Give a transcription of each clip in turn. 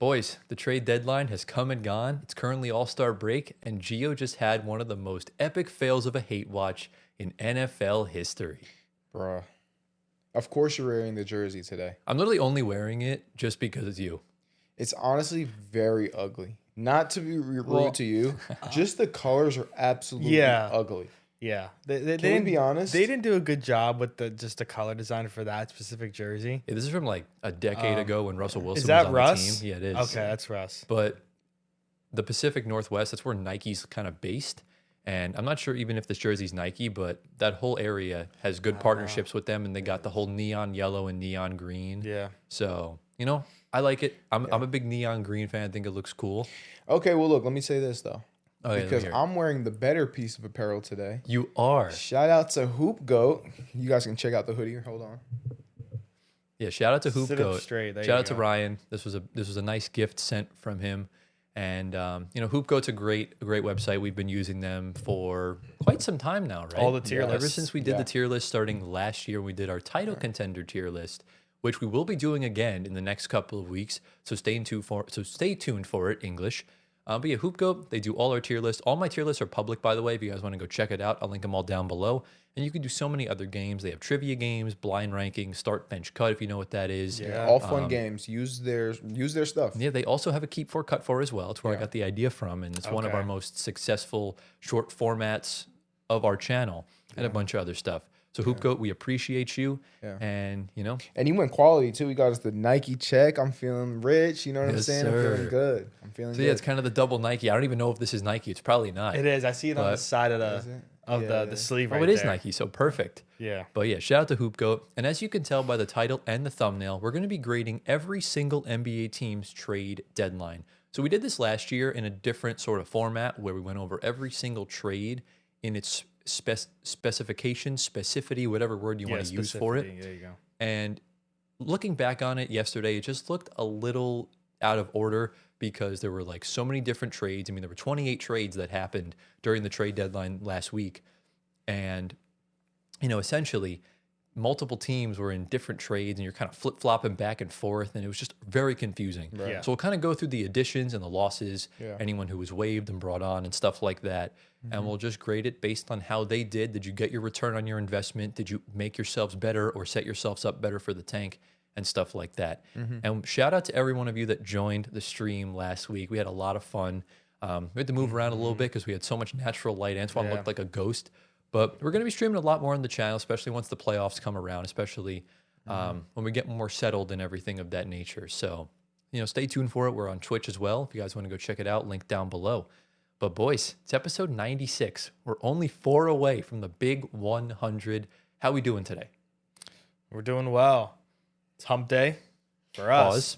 Boys, the trade deadline has come and gone. It's currently All-Star break, and Gio just had one of the most epic fails of a hate watch in NFL history. Bruh. Of course you're wearing the jersey today. I'm literally only wearing it just because it's you. It's honestly very ugly. Not to be rude to you, just the colors are absolutely ugly. Yeah. Can we be honest? They didn't do a good job with the color design for that specific jersey. Yeah, this is from like a decade ago when Russell Wilson Is that was on Russ? the team. Yeah, it is. Okay, that's Russ. But the Pacific Northwest, that's where Nike's kind of based. And I'm not sure even if this jersey's Nike, but that whole area has good partnerships with them, and they got the whole neon yellow and neon green. Yeah. So, I like it. I'm a big neon green fan. I think it looks cool. Okay, well, look, let me say this, though. Oh, yeah, because I'm wearing the better piece of apparel today. You are. Shout out to Hoop Goat. You guys can check out the hoodie. Hold on. Yeah, shout out to Hoop Sit up Goat. straight. There Shout you out to go. Ryan. This was a nice gift sent from him. And Hoop Goat's a great website. We've been using them for quite some time now, right? All the tier Ever lists. since we did the tier list starting last year, we did our title contender tier list, which we will be doing again in the next couple of weeks. So stay tuned for it, English. But yeah, Hoop Goat, they do all our tier lists. All my tier lists are public, by the way. If you guys want to go check it out, I'll link them all down below. And you can do so many other games. They have trivia games, blind ranking, start, bench, cut, if you know what that is. Yeah. All fun games. Use their stuff. Yeah, they also have a keep for, cut for as well. It's where I got the idea from. And it's one of our most successful short formats of our channel and a bunch of other stuff. So Hoop Goat, we appreciate you. Yeah. And, And you went quality, too. We got us the Nike check. I'm feeling rich. You know what I'm Yes, saying? sir. I'm feeling good. I'm feeling so good. yeah, it's kind of the double Nike. I don't even know if this is Nike. It's probably not. It is. I see it on the side of Is it? the sleeve Oh, right it is there. Nike. So perfect. Yeah. But yeah, shout out to Hoop Goat. And as you can tell by the title and the thumbnail, we're going to be grading every single NBA team's trade deadline. So we did this last year in a different sort of format where we went over every single trade in its specification, specificity, whatever word you want to use for it. Specificity. There you go. And looking back on it yesterday, it just looked a little out of order because there were like so many different trades. I mean, there were 28 trades that happened during the trade deadline last week. And, essentially multiple teams were in different trades and you're kind of flip-flopping back and forth. And it was just very confusing. Right. Yeah. So we'll kind of go through the additions and the losses, Yeah. anyone who was waived and brought on and stuff like that. And we'll just grade it based on how they did. Did you get your return on your investment? Did you make yourselves better or set yourselves up better for the tank and stuff like that? And shout out to every one of you that joined the stream last week. We had a lot of fun. We had to move around a little bit because we had so much natural light. Antoine looked like a ghost. But we're going to be streaming a lot more on the channel, especially once the playoffs come around, especially when we get more settled and everything of that nature. So, stay tuned for it. We're on Twitch as well. If you guys want to go check it out, link down below. But boys, it's episode 96. We're only 4 away from the big 100. How we doing today? We're doing well. It's hump day for us.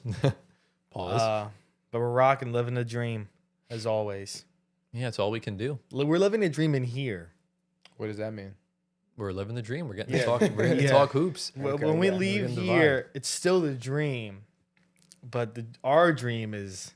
Pause. But we're rocking, living the dream, as always. Yeah, it's all we can do. We're living a dream in here. What does that mean? We're living the dream. We're getting to talk. We're getting to talk hoops. Okay, When we yeah. leave We're in the here, it's still the dream. But our dream is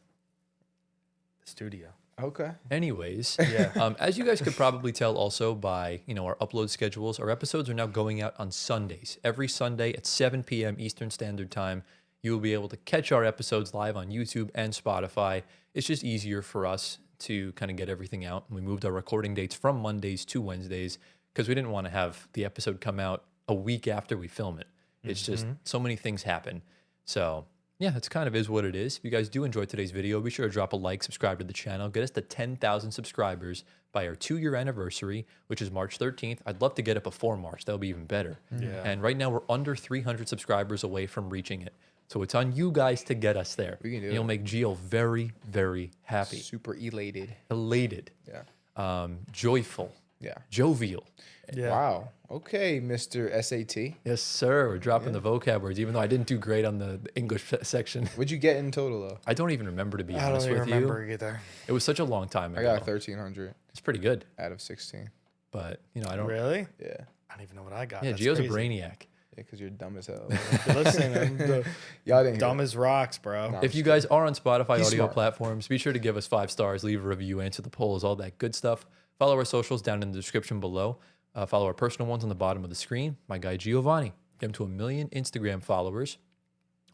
the studio. Okay. Anyways, Yeah. as you guys could probably tell also by, our upload schedules, our episodes are now going out on Sundays. Every Sunday at 7 p.m. Eastern Standard Time, you will be able to catch our episodes live on YouTube and Spotify. It's just easier for us to kind of get everything out. We moved our recording dates from Mondays to Wednesdays because we didn't want to have the episode come out a week after we film it. It's just so many things happen. So yeah, that's kind of is what it is. If you guys do enjoy today's video, be sure to drop a like, subscribe to the channel, get us to 10,000 subscribers by our 2-year anniversary, which is March 13th. I'd love to get it before March. That'll be even better. Yeah. And right now we're under 300 subscribers away from reaching it. So it's on you guys to get us there. We can do You'll it. make Gio very, very happy. Super elated. Elated. Yeah. Joyful. Yeah. Jovial. Yeah. Wow. Okay, Mr. SAT. Yes, sir. We're dropping the vocab words, even though I didn't do great on the English section. What'd you get in total, though? I don't even remember, to be I honest don't even with remember you. either. It was such a long time I ago. got 1,300 It's pretty good, out of 16. but I don't. Really? Yeah. I don't even know what I got. Yeah, That's Gio's crazy. a brainiac. Yeah, because you're dumb as hell. Listen, I'm Y'all didn't dumb hear as rocks, bro. No. If you guys are on Spotify He's audio smart. platforms, be sure to give us 5 stars, leave a review, answer the polls, all that good stuff. Follow our socials down in the description below. Follow our personal ones on the bottom of the screen. My guy Giovanni, get him to 1 million Instagram followers.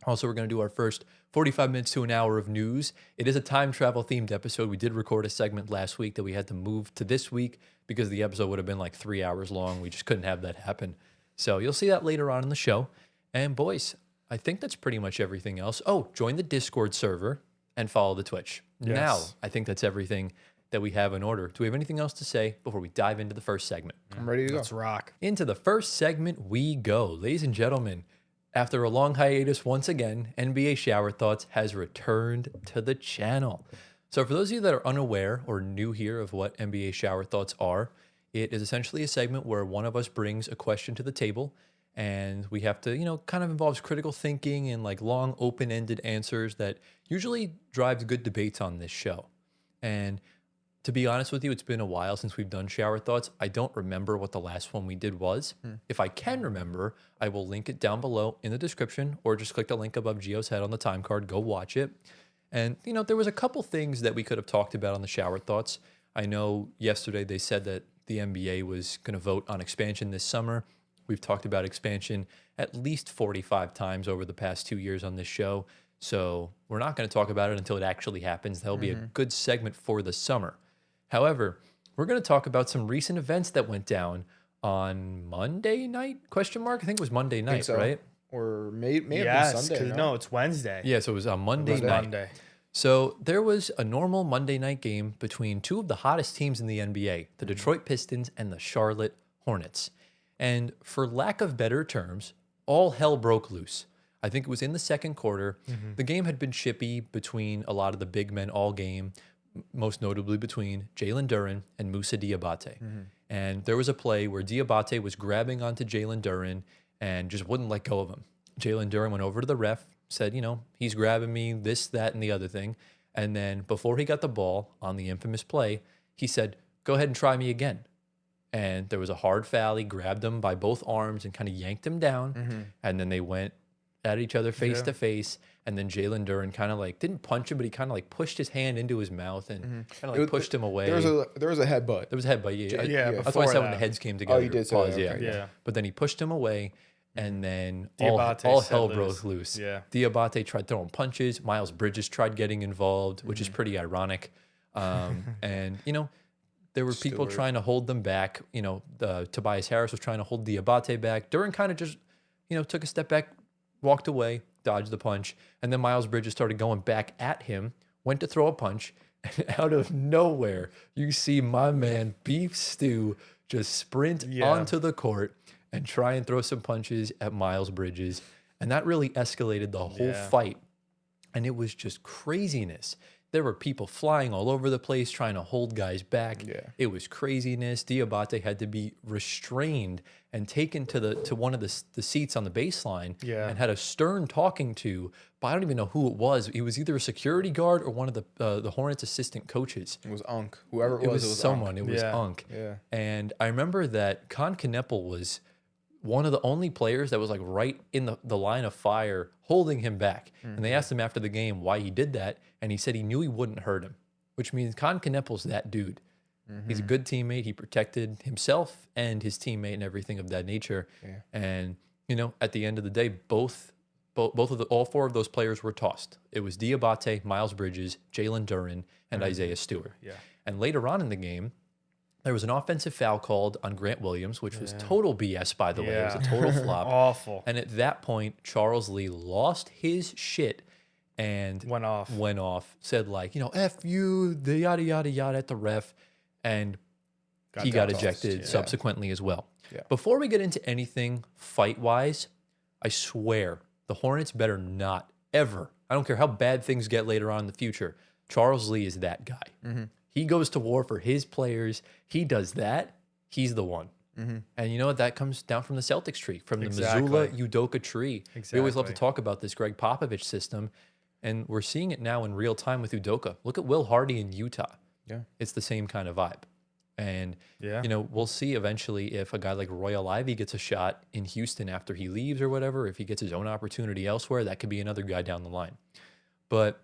Also, we're going to do our first 45 minutes to an hour of news. It is a time travel themed episode. We did record a segment last week that we had to move to this week because the episode would have been like 3 hours long. We just couldn't have that happen. So you'll see that later on in the show. And boys, I think that's pretty much everything else. Oh, join the Discord server and follow the Twitch. Yes. Now, I think that's everything that we have in order. Do we have anything else to say before we dive into the first segment? I'm ready to go. Let's rock. Into the first segment we go. Ladies and gentlemen, after a long hiatus, once again, NBA Shower Thoughts has returned to the channel. So for those of you that are unaware or new here of what NBA Shower Thoughts are, it is essentially a segment where one of us brings a question to the table and we have to, kind of involves critical thinking and like long open-ended answers that usually drives good debates on this show. And to be honest with you, it's been a while since we've done Shower Thoughts. I don't remember what the last one we did was. If I can remember, I will link it down below in the description or just click the link above Gio's head on the time card. Go watch it. And, there was a couple things that we could have talked about on the Shower Thoughts. I know yesterday they said that the NBA was going to vote on expansion this summer. We've talked about expansion at least 45 times over the past 2 years on this show. So we're not going to talk about it until it actually happens. That'll be a good segment for the summer. However, we're going to talk about some recent events that went down on Monday night, I think it was Monday night, so. right? Or may have been Yes, Sunday. because no, it's Wednesday. Yeah, so it was on Monday Monday. night. Monday. So there was a normal Monday night game between two of the hottest teams in the NBA, the Detroit Pistons and the Charlotte Hornets. And for lack of better terms, all hell broke loose. I think it was in the second quarter. The game had been chippy between a lot of the big men all game, most notably between Jalen Duren and Moussa Diabate. And there was a play where Diabate was grabbing onto Jalen Duren and just wouldn't let go of him. Jalen Duren went over to the ref, said, he's grabbing me, this, that, and the other thing. And then before he got the ball on the infamous play, he said, go ahead and try me again. And there was a hard foul. He grabbed him by both arms and kind of yanked him down. And then they went at each other face to face. And then Jalen Duren kind of didn't punch him, but he kind of pushed his hand into his mouth and kind of pushed him away. There was a headbutt. There was a headbutt. Yeah, That's why I said when the heads came together. Oh, you did say that. Okay. Yeah. But then he pushed him away, and then Diabate all set hell loose. broke loose. Yeah. Diabate tried throwing punches. Miles Bridges tried getting involved, which is pretty ironic. And, there were people trying to hold them back. Tobias Harris was trying to hold Diabate back. Duren kind of just, took a step back, walked away, dodged the punch, and then Miles Bridges started going back at him, went to throw a punch, and out of nowhere, you see my man Beef Stew just sprint onto the court and try and throw some punches at Miles Bridges, and that really escalated the whole fight, and it was just craziness. There were people flying all over the place trying to hold guys back. Yeah. It was craziness. Diabate had to be restrained and taken to one of the seats on the baseline and had a stern talking to, but I don't even know who it was. He was either a security guard or one of the Hornets assistant coaches. It was Unk. Whoever It was Unk. someone. It was Unk. Yeah. And I remember that Con Kneppel was one of the only players that was right in the line of fire holding him back. And they asked him after the game why he did that. And he said he knew he wouldn't hurt him, which means Con Kneppel's that dude. He's a good teammate. He protected himself and his teammate and everything of that nature. Yeah. And, at the end of the day, all four of those players were tossed. It was Diabate, Miles Bridges, Jalen Duren, and Isaiah Stewart. Yeah. And later on in the game, there was an offensive foul called on Grant Williams, which was total BS, by the way. It was a total flop. Awful. And at that point, Charles Lee lost his shit and Went off. said F you, the yada, yada, yada at the ref. And he got ejected subsequently as well. Yeah. Before we get into anything fight-wise, I swear the Hornets better not ever, I don't care how bad things get later on in the future, Charles Lee is that guy. He goes to war for his players. He does that. He's the one. And you know what? That comes down from the Celtics tree, from the Missoula Udoka tree. We always love to talk about this Greg Popovich system. And we're seeing it now in real time with Udoka. Look at Will Hardy in Utah. Yeah. It's the same kind of vibe. And, we'll see eventually if a guy like Royal Ivy gets a shot in Houston after he leaves or whatever, if he gets his own opportunity elsewhere, that could be another guy down the line. But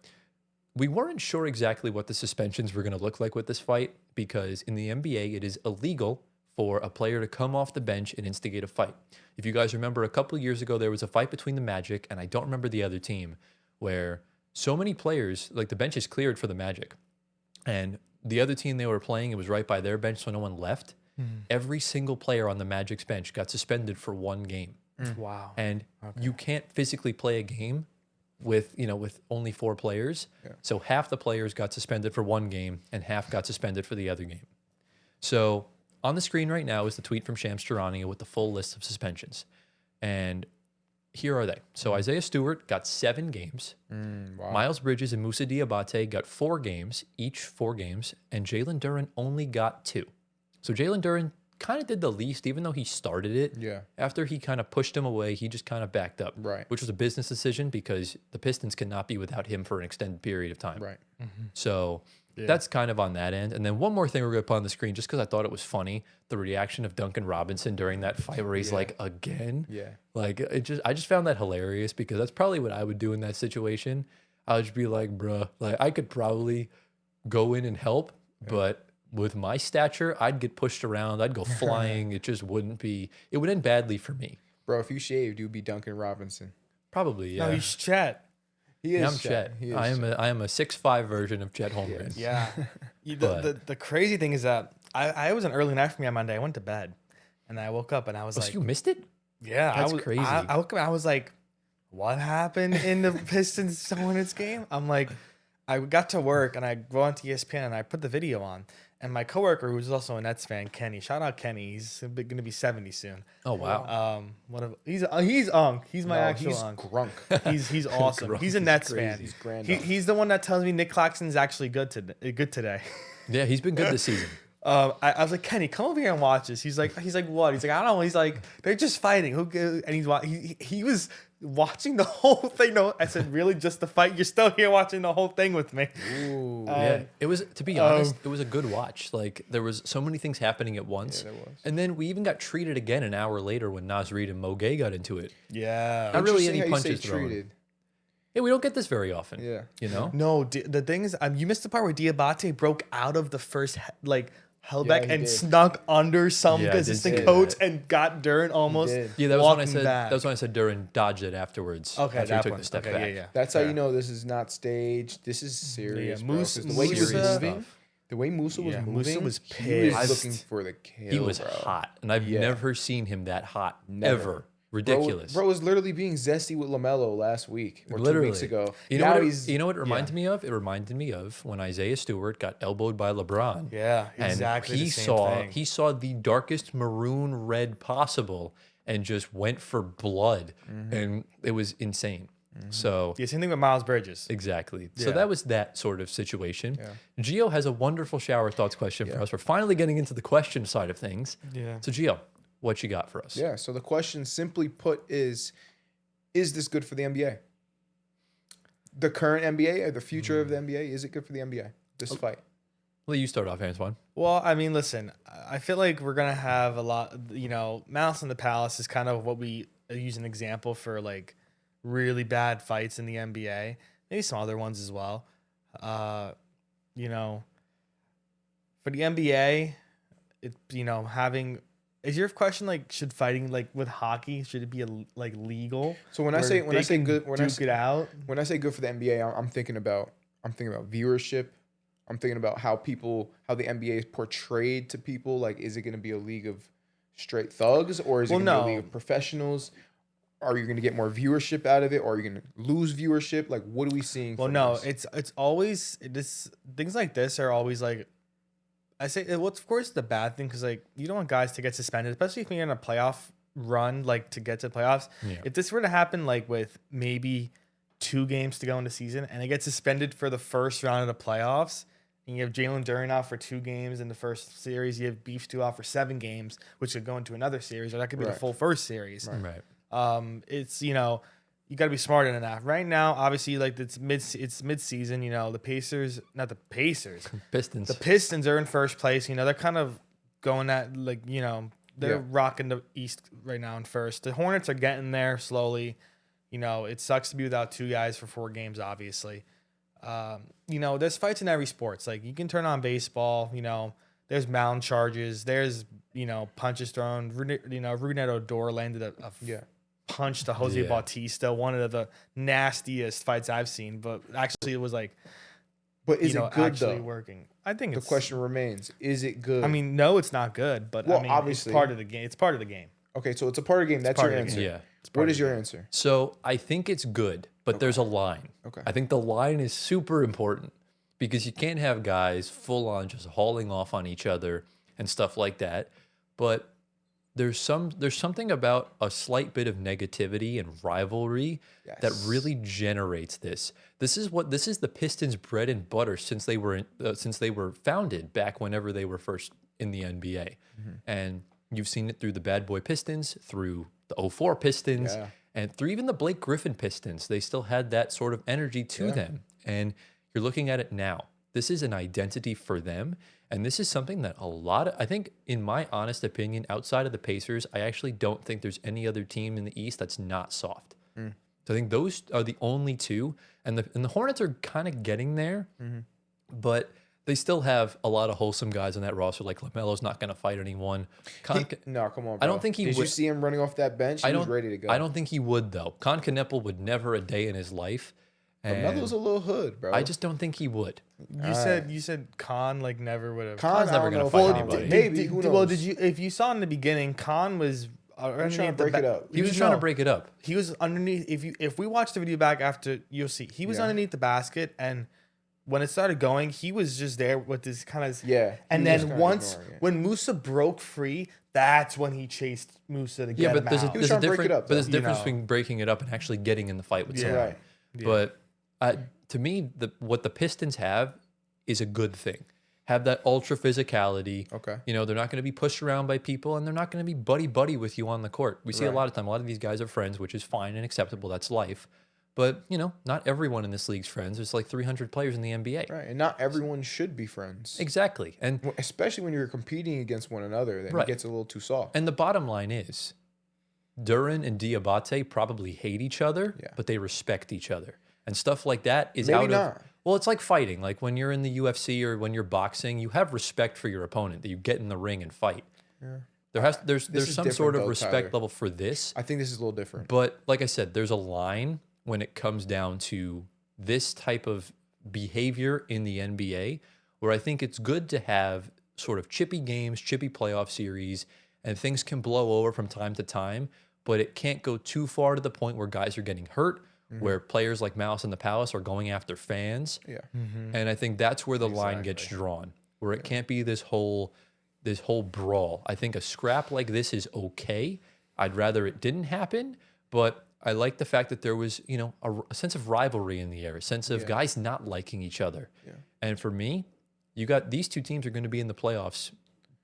we weren't sure exactly what the suspensions were going to look like with this fight because in the NBA, it is illegal for a player to come off the bench and instigate a fight. If you guys remember, a couple of years ago, there was a fight between the Magic, and I don't remember the other team, where so many players, like the bench is cleared for the Magic, and the other team they were playing, it was right by their bench, so no one left. Every single player on the Magic's bench got suspended for one game. Wow. And you can't physically play a game with only 4 players. Yeah. So half the players got suspended for one game and half got suspended for the other game. So on the screen right now is the tweet from Shams Charania with the full list of suspensions. And here are they. So Isaiah Stewart got 7 games. Wow. Miles Bridges and Moussa Diabate got 4 games, each 4 games. And Jalen Duren only got 2. So Jalen Duren kind of did the least, even though he started it. Yeah. After he kind of pushed him away, he just kind of backed up. Right. Which was a business decision because the Pistons cannot be without him for an extended period of time. Right. So that's kind of on that end. And then one more thing we're going to put on the screen, just because I thought it was funny, the reaction of Duncan Robinson during that fight where he's like, again? Yeah. Like, I just found that hilarious because that's probably what I would do in that situation. I would just be like, bruh, like I could probably go in and help, but with my stature, I'd get pushed around. I'd go flying. It just wouldn't be, it would end badly for me. Bro, if you shaved, you'd be Duncan Robinson. Probably, yeah. No, he's Chet. He is I'm Chet. He is I am a 6'5" version of Chet Holmgren. Yeah. But- The crazy thing is that I was an early night for me on Monday. I went to bed and I woke up and I was Oh, like, so you missed it? yeah, That's I was crazy. I woke up and I was like, what happened in the Pistons Hornets game? I'm like, I got to work and I go on to ESPN and I put the video on. And my coworker, who's also a Nets fan, Kenny, shout out Kenny. He's going to be 70 soon. Oh, wow. He's Unk. He's my actual he's Unk. Grunk. He's awesome. Grunk He's a is Nets crazy. fan. He's grand. He's the one that tells me Nick Claxton's actually good today. Yeah, he's been good this season. I was like, Kenny, come over here and watch this. He's like, what? He's like, I don't know. He's like, they're just fighting. And he was watching the whole thing. No, I said, really, just the fight? You're still here watching the whole thing with me. Ooh. Yeah, it was, to be honest, it was a good watch. Like, there was so many things happening at once. Yeah, there was. And then we even got treated again an hour later when Naz Reid and Mo Gay got into it. Yeah. Not really Interesting any how you say punches thrown. treated. Yeah, we don't get this very often. Yeah. You know? No, the thing is, you missed the part where Diabate broke out of the first held back he and did. snuck under some Yeah, I did assistant see coach that. and got Duren almost. did. Yeah, that was when I walking said back. that was when I said Duren dodged it afterwards. Okay, after he that took one. the step Okay, back. yeah. That's how you know this is not staged. This is serious, bro. 'Cause the way he was Musa- moving, the way Musa was Yeah, moving, Musa was he was pissed. looking for the kill. He was bro. hot, and I've Yeah. never seen him that hot Never. ever. Ridiculous. Bro was literally being zesty with LaMelo last week or Literally. 2 weeks ago. You know, Now what it reminded me of? It reminded me of when Isaiah Stewart got elbowed by LeBron. Yeah, And exactly. he the same saw thing. he saw the darkest maroon red possible and just went for blood, and it was insane. So The same thing with Miles Bridges. exactly. So Yeah. that was that sort of situation. Yeah. Gio has a wonderful shower thoughts question for us. We're finally getting into the question side of things. Yeah. So Gio, what you got for us? Yeah, so the question simply put is this good for the NBA? The current NBA or the future of the NBA, is it good for the NBA? This fight. Well, you start off, Antoine. Well, I mean, listen, I feel like we're going to have a lot, Malice in the Palace is kind of what we use an example for like really bad fights in the NBA. Maybe some other ones as well. For the NBA, is your question like, should fighting like with hockey, should it be legal? So when I say good, when I say it out. when I say good for the NBA, I'm thinking about viewership. I'm thinking about how the NBA is portrayed to people. Like, is it going to be a league of straight thugs, or is it going to be a league of professionals? Are you going to get more viewership out of it, or are you going to lose viewership? Like, what are we seeing? Well, from no, this? it's always this. Things like this are always like, I say, well, of course, the bad thing because like you don't want guys to get suspended, especially if you're in a playoff run, like to get to the playoffs. Yeah. If this were to happen, like with maybe 2 games to go in the season, and they get suspended for the first round of the playoffs, and you have Jalen Duren out for 2 games in the first series, you have Beef Stew out for 7 games, which could go into another series, or that could be the full first series. Right. It's you got to be smarter than that. Right now, obviously, like it's mid-season. The Pacers, not the Pacers, Pistons. the Pistons are in first place. They're kind of going at they're rocking the East right now in first. The Hornets are getting there slowly. It sucks to be without 2 guys for 4 games, obviously. There's fights in every sports. Like you can turn on baseball. There's mound charges. There's punches thrown. Rune Odor landed a punch to Jose Yeah. Bautista, one of the nastiest fights I've seen. But actually, it was like, But is it good actually though? working? I think The question remains: is it good? I mean, no, it's not good, but Well, I mean, obviously. it's part of the game. It's part of the game. Okay, so it's a part of the game. That's your part of the answer. Yeah. What is your answer? So I think it's good, but there's a line. Okay. I think the line is super important because you can't have guys full on just hauling off on each other and stuff like that. But there's something about a slight bit of negativity and rivalry that really generates this. This is the Pistons' bread and butter since they were founded back whenever they were first in the NBA. And you've seen it through the Bad Boy Pistons, through the 04 Pistons, and through even the Blake Griffin Pistons. They still had that sort of energy to them. And you're looking at it now. This is an identity for them. And this is something that I think, in my honest opinion, outside of the Pacers, I actually don't think there's any other team in the East that's not soft. So I think those are the only two. And the Hornets are kind of getting there, but they still have a lot of wholesome guys on that roster. Like LaMelo's not going to fight anyone. No, come on, bro. I don't think he Did would. you see him running off that bench? He was ready to go. I don't think he would, though. Con Kneppel would never a day in his life. LaMelo's a little hood, bro. I just don't think he would. You said Khan like never would have. Con's never gonna fight anybody. Maybe, who knows? Well, if you saw in the beginning, Khan was trying to break it up. He was trying to break it up. He was underneath. If we watch the video back after, you'll see he was underneath the basket, and when it started going, he was just there with this kind of And then when Musa broke free, that's when he chased Musa to get him out. There's a difference between breaking it up and actually getting in the fight with someone. Right. But to me, what the Pistons have is a good thing. Have that ultra physicality. Okay. They're not going to be pushed around by people, and they're not going to be buddy with you on the court. We see a lot of these guys are friends, which is fine and acceptable. That's life. But, not everyone in this league's friends. There's like 300 players in the NBA. Right, and not everyone should be friends. Exactly. And especially when you're competing against one another, then it gets a little too soft. And the bottom line is, Duran and Diabate probably hate each other, but they respect each other. And stuff like that is well, it's like fighting. Like when you're in the UFC or when you're boxing, you have respect for your opponent, that you get in the ring and fight. Yeah. There's some sort of respect level for this. I think this is a little different. But like I said, there's a line when it comes down to this type of behavior in the NBA, where I think it's good to have sort of chippy games, chippy playoff series, and things can blow over from time to time, but it can't go too far to the point where guys are getting hurt, where players like Malice in the Palace are going after fans. Yeah. And I think that's where the line gets drawn, where it can't be this whole brawl. I think a scrap like this is okay. I'd rather it didn't happen, but I like the fact that there was, a sense of rivalry in the air, a sense of guys not liking each other. Yeah. And for me, you got these two teams are going to be in the playoffs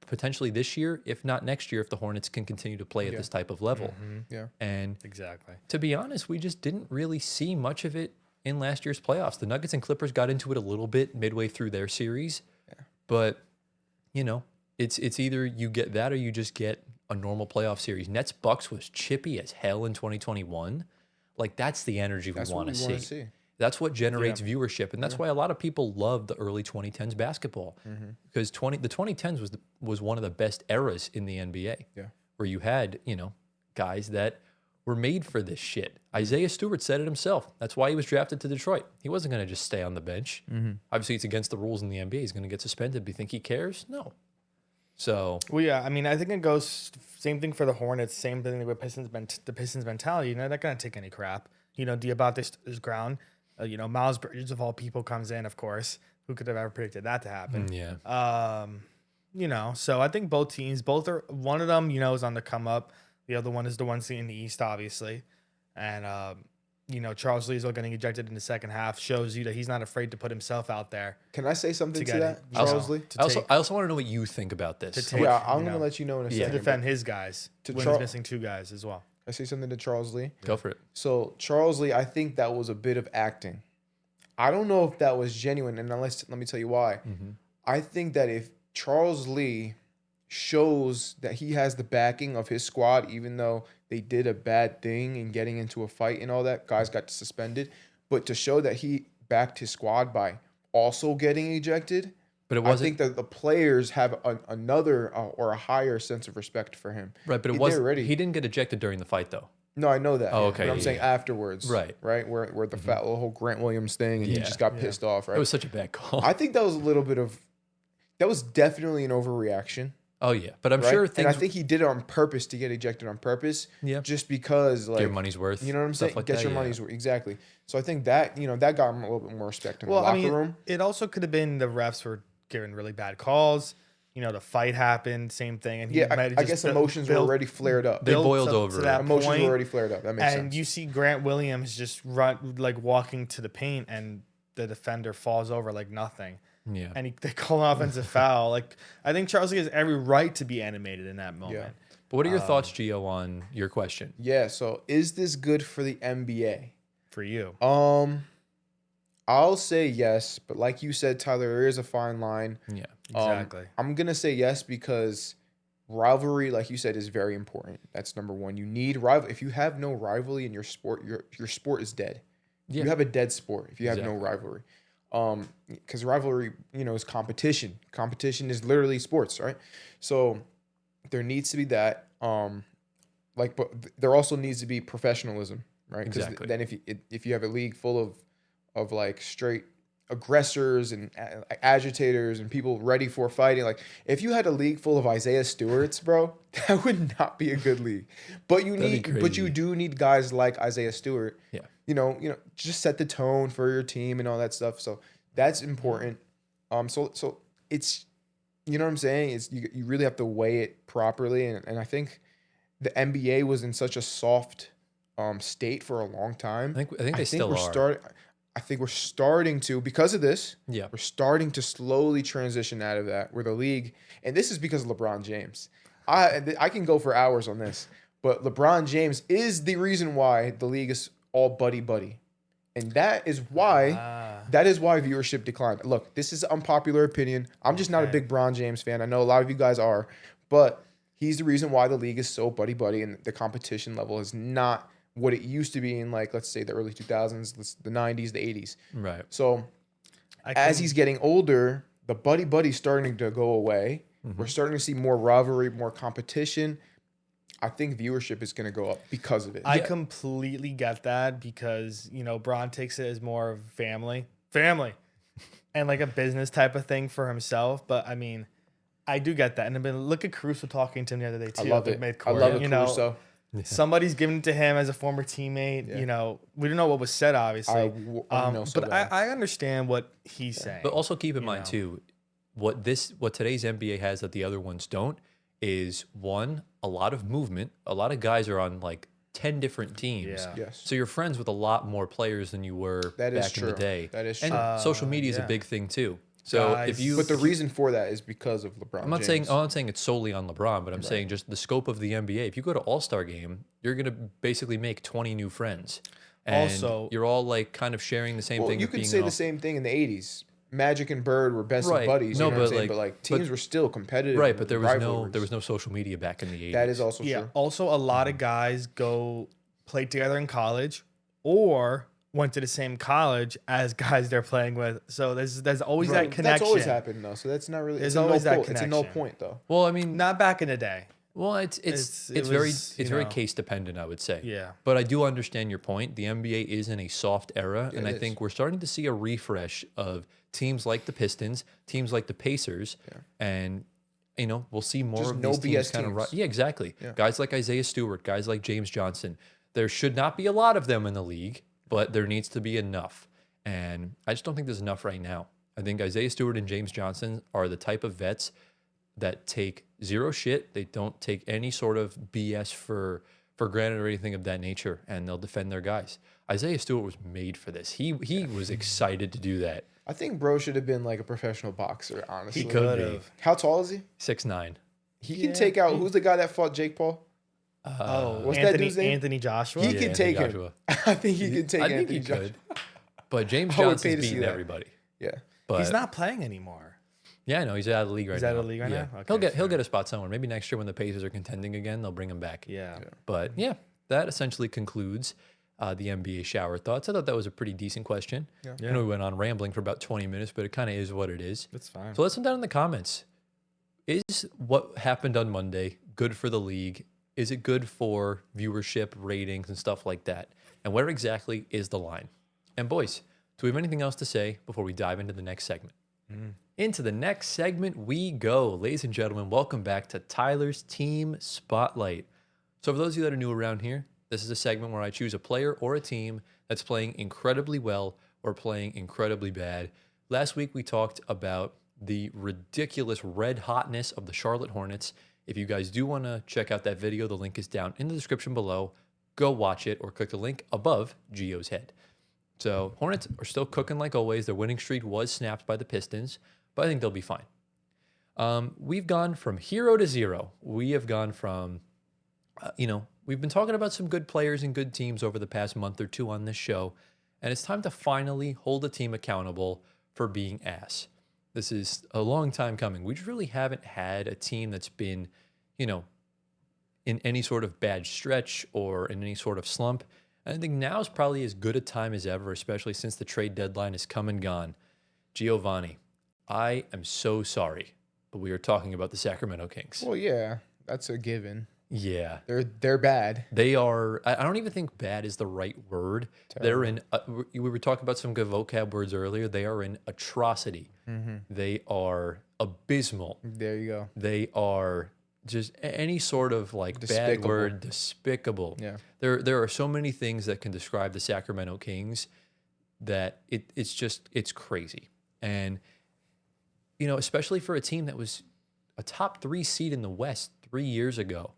potentially this year, if not next year, if the Hornets can continue to play at this type of level. Yeah. And exactly. To be honest, we just didn't really see much of it in last year's playoffs. The Nuggets and Clippers got into it a little bit midway through their series. Yeah. But, it's either you get that or you just get a normal playoff series. Nets Bucks was chippy as hell in 2021. Like that's the energy we want to see. That's what generates viewership, and that's why a lot of people love the early 2010s basketball, because the 2010s was one of the best eras in the NBA. Yeah, where you had guys that were made for this shit. Isaiah Stewart said it himself. That's why he was drafted to Detroit. He wasn't going to just stay on the bench. Obviously, it's against the rules in the NBA. He's going to get suspended. Do you think he cares? No. So I mean, I think it goes same thing for the Hornets, same thing with the Pistons mentality. They're not gonna take any crap. Diabate is ground. Miles Bridges of all people comes in, of course. Who could have ever predicted that to happen? So I think both teams, one of them, is on the come up. The other one is the one seen in the East, obviously, and Charles Lee is getting ejected in the second half shows you that he's not afraid to put himself out there. Can I say something to that, Charles Lee? I also want to know what you think about this. I'm going to let you know in a second. To defend his guys when he's missing two guys as well. I say something to Charles Lee? Go for it. So Charles Lee, I think that was a bit of acting. I don't know if that was genuine, and let me tell you why. I think that if Charles Lee shows that he has the backing of his squad, even though they did a bad thing in getting into a fight and all that, guys got suspended, but to show that he backed his squad by also getting ejected, But it I wasn't think that the players have another or a higher sense of respect for him. right. But it They're wasn't. ready. He didn't get ejected during the fight though. No, I know that. Oh, okay, But I'm yeah, saying yeah. afterwards. Right. Where the fat little whole Grant Williams thing and he Yeah. just got pissed off, right? It was such a bad call. I think that was a little bit of that was definitely an overreaction. Oh yeah, but I'm right? sure And things. I think he did it on purpose to get ejected on purpose. Yeah. Just because like get your money's worth. You know what I'm saying? stuff like Get that, your yeah. money's worth. Exactly. So I think that, that got him a little bit more respect in the locker room. It also could have been the refs were giving really bad calls. The fight happened, same thing. And he might have I guess emotions were already flared up. They boiled over. to that Emotions point, were already flared up. That makes sense. And you see Grant Williams just run like walking to the paint, and the defender falls over like nothing. Yeah. And they call an offensive foul. Like, I think Charles Lee has every right to be animated in that moment. Yeah. But what are your thoughts, Gio, on your question? Yeah. So is this good for the NBA? For you. I'll say yes, but like you said, Tyler, there is a fine line. Yeah. Exactly. I'm gonna say yes because rivalry, like you said, is very important. That's number one. You need rival. If you have no rivalry in your sport, your sport is dead. Yeah. You have a dead sport if you have no Exactly. rivalry. Because rivalry, is competition. Competition is literally sports, right? So there needs to be that. But there also needs to be professionalism, right? Because Exactly. then if you have a league full of like straight aggressors and agitators and people ready for fighting, like if you had a league full of Isaiah Stewarts, bro, that would not be a good league. But you do need guys like Isaiah Stewart. Yeah. Just set the tone for your team and all that stuff. So that's important. So it's, you know what I'm saying? It's you really have to weigh it properly. And I think the NBA was in such a soft state for a long time. I think they still are. I think we're starting to, because of this, Yeah. we're starting to slowly transition out of that, where the league, and this is because of LeBron James. I can go for hours on this, but LeBron James is the reason why the league is all buddy. And that is why viewership declined. Look, this is unpopular opinion. I'm just not a big LeBron James fan. I know a lot of you guys are, but he's the reason why the league is so buddy and the competition level is not what it used to be in, like, let's say the early 2000s, the 90s, the 80s. Right. So as he's getting older, the buddy's starting to go away. Mm-hmm. We're starting to see more rivalry, more competition. I think viewership is going to go up because of it. I completely get that because, Bron takes it as more of family, and like a business type of thing for himself. But I mean, I do get that. And look at Caruso talking to him the other day too. I love it. I love it, Caruso. Somebody's given it to him as a former teammate. Yeah. We don't know what was said, obviously. I understand what he's saying. But also keep in mind too, what today's NBA has that the other ones don't is, one, a lot of movement. A lot of guys are on like 10 different teams. Yeah. Yes. So you're friends with a lot more players than you were back in the day. That is and true. social media is a big thing too. So Guys. But the reason for that is because of LeBron. I'm not James. saying it's solely on LeBron, but I'm saying just the scope of the NBA. If you go to All-Star game, you're going to basically make 20 new friends. And Also, you're all like kind of sharing the same thing. You could say the same thing in the 80s. Magic and Bird were best of buddies. No, you know what I'm but saying? But teams were still competitive. Right, but there was rivalries. no social media back in the 80s. That is also true. Also, a lot of guys played together in college, or went to the same college as guys they're playing with. So there's always that connection. That's always happened though. So that's not really. There's always that It's a no connection. point though. Well, I mean, Not back in the day. well, it's very case dependent, I would say. Yeah. But I do understand your point. The NBA is in a soft era, and I it think we're starting to see a refresh of teams like the Pistons, teams like the Pacers, and we'll see more Just of no these teams BS kind of. teams. Yeah, exactly. Yeah. Guys like Isaiah Stewart, guys like James Johnson. There should not be a lot of them in the league, but there needs to be enough. And I just don't think there's enough right now. I think Isaiah Stewart and James Johnson are the type of vets that take zero shit. They don't take any sort of BS for granted or anything of that nature, and they'll defend their guys. Isaiah Stewart was made for this. He was excited to do that. I think bro should have been like a professional boxer. Honestly, He could be. How tall is he? 6'9". He can take out. Who's the guy that fought Jake Paul? What's that dude's name? Anthony Joshua. He can take him. Joshua. I think he can take I think Anthony he Joshua. could. But James I would pay Johnson's to see beating that. everybody. Yeah. But He's not playing anymore. Yeah, I know. He's out of the league right now. He's out of the league right Yeah. now? Okay, He'll get a spot somewhere. Maybe next year when the Pacers are contending again, they'll bring him back. Yeah. But yeah, that essentially concludes the NBA shower thoughts. I thought that was a pretty decent question. Yeah. I know we went on rambling for about 20 minutes, but it kind of is what it is. That's fine. So let's them down in the comments. Is what happened on Monday good for the league? Is it good for viewership, ratings, and stuff like that? And where exactly is the line? And boys, do we have anything else to say before we dive into the next segment? Into the next segment we go. Ladies and gentlemen, welcome back to Tyler's Team Spotlight. So for those of you that are new around here, this is a segment where I choose a player or a team that's playing incredibly well or playing incredibly bad. Last week we talked about the ridiculous red hotness of the Charlotte Hornets. If you guys do want to check out that video, the link is down in the description below. Go watch it or click the link above Gio's head. So Hornets are still cooking like always. Their winning streak was snapped by the Pistons, but I think they'll be fine. We've gone from hero to zero. We have gone from, we've been talking about some good players and good teams over the past month or two on this show, and it's time to finally hold a team accountable for being ass. This is a long time coming. We just really haven't had a team that's been, in any sort of bad stretch or in any sort of slump. And I think now is probably as good a time as ever, especially since the trade deadline has come and gone. Giovanni, I am so sorry, but we are talking about the Sacramento Kings. Well, yeah, that's a given. Yeah. They're bad. They are, I don't even think bad is the right word. Terrible. They're in, we were talking about some good vocab words earlier. They are in atrocity. They are abysmal. There you go. They are just any sort of like bad Despicable. word, despicable. Yeah. There are so many things that can describe the Sacramento Kings that it's crazy. And, especially for a team that was a top 3 seed in the West 3 years ago,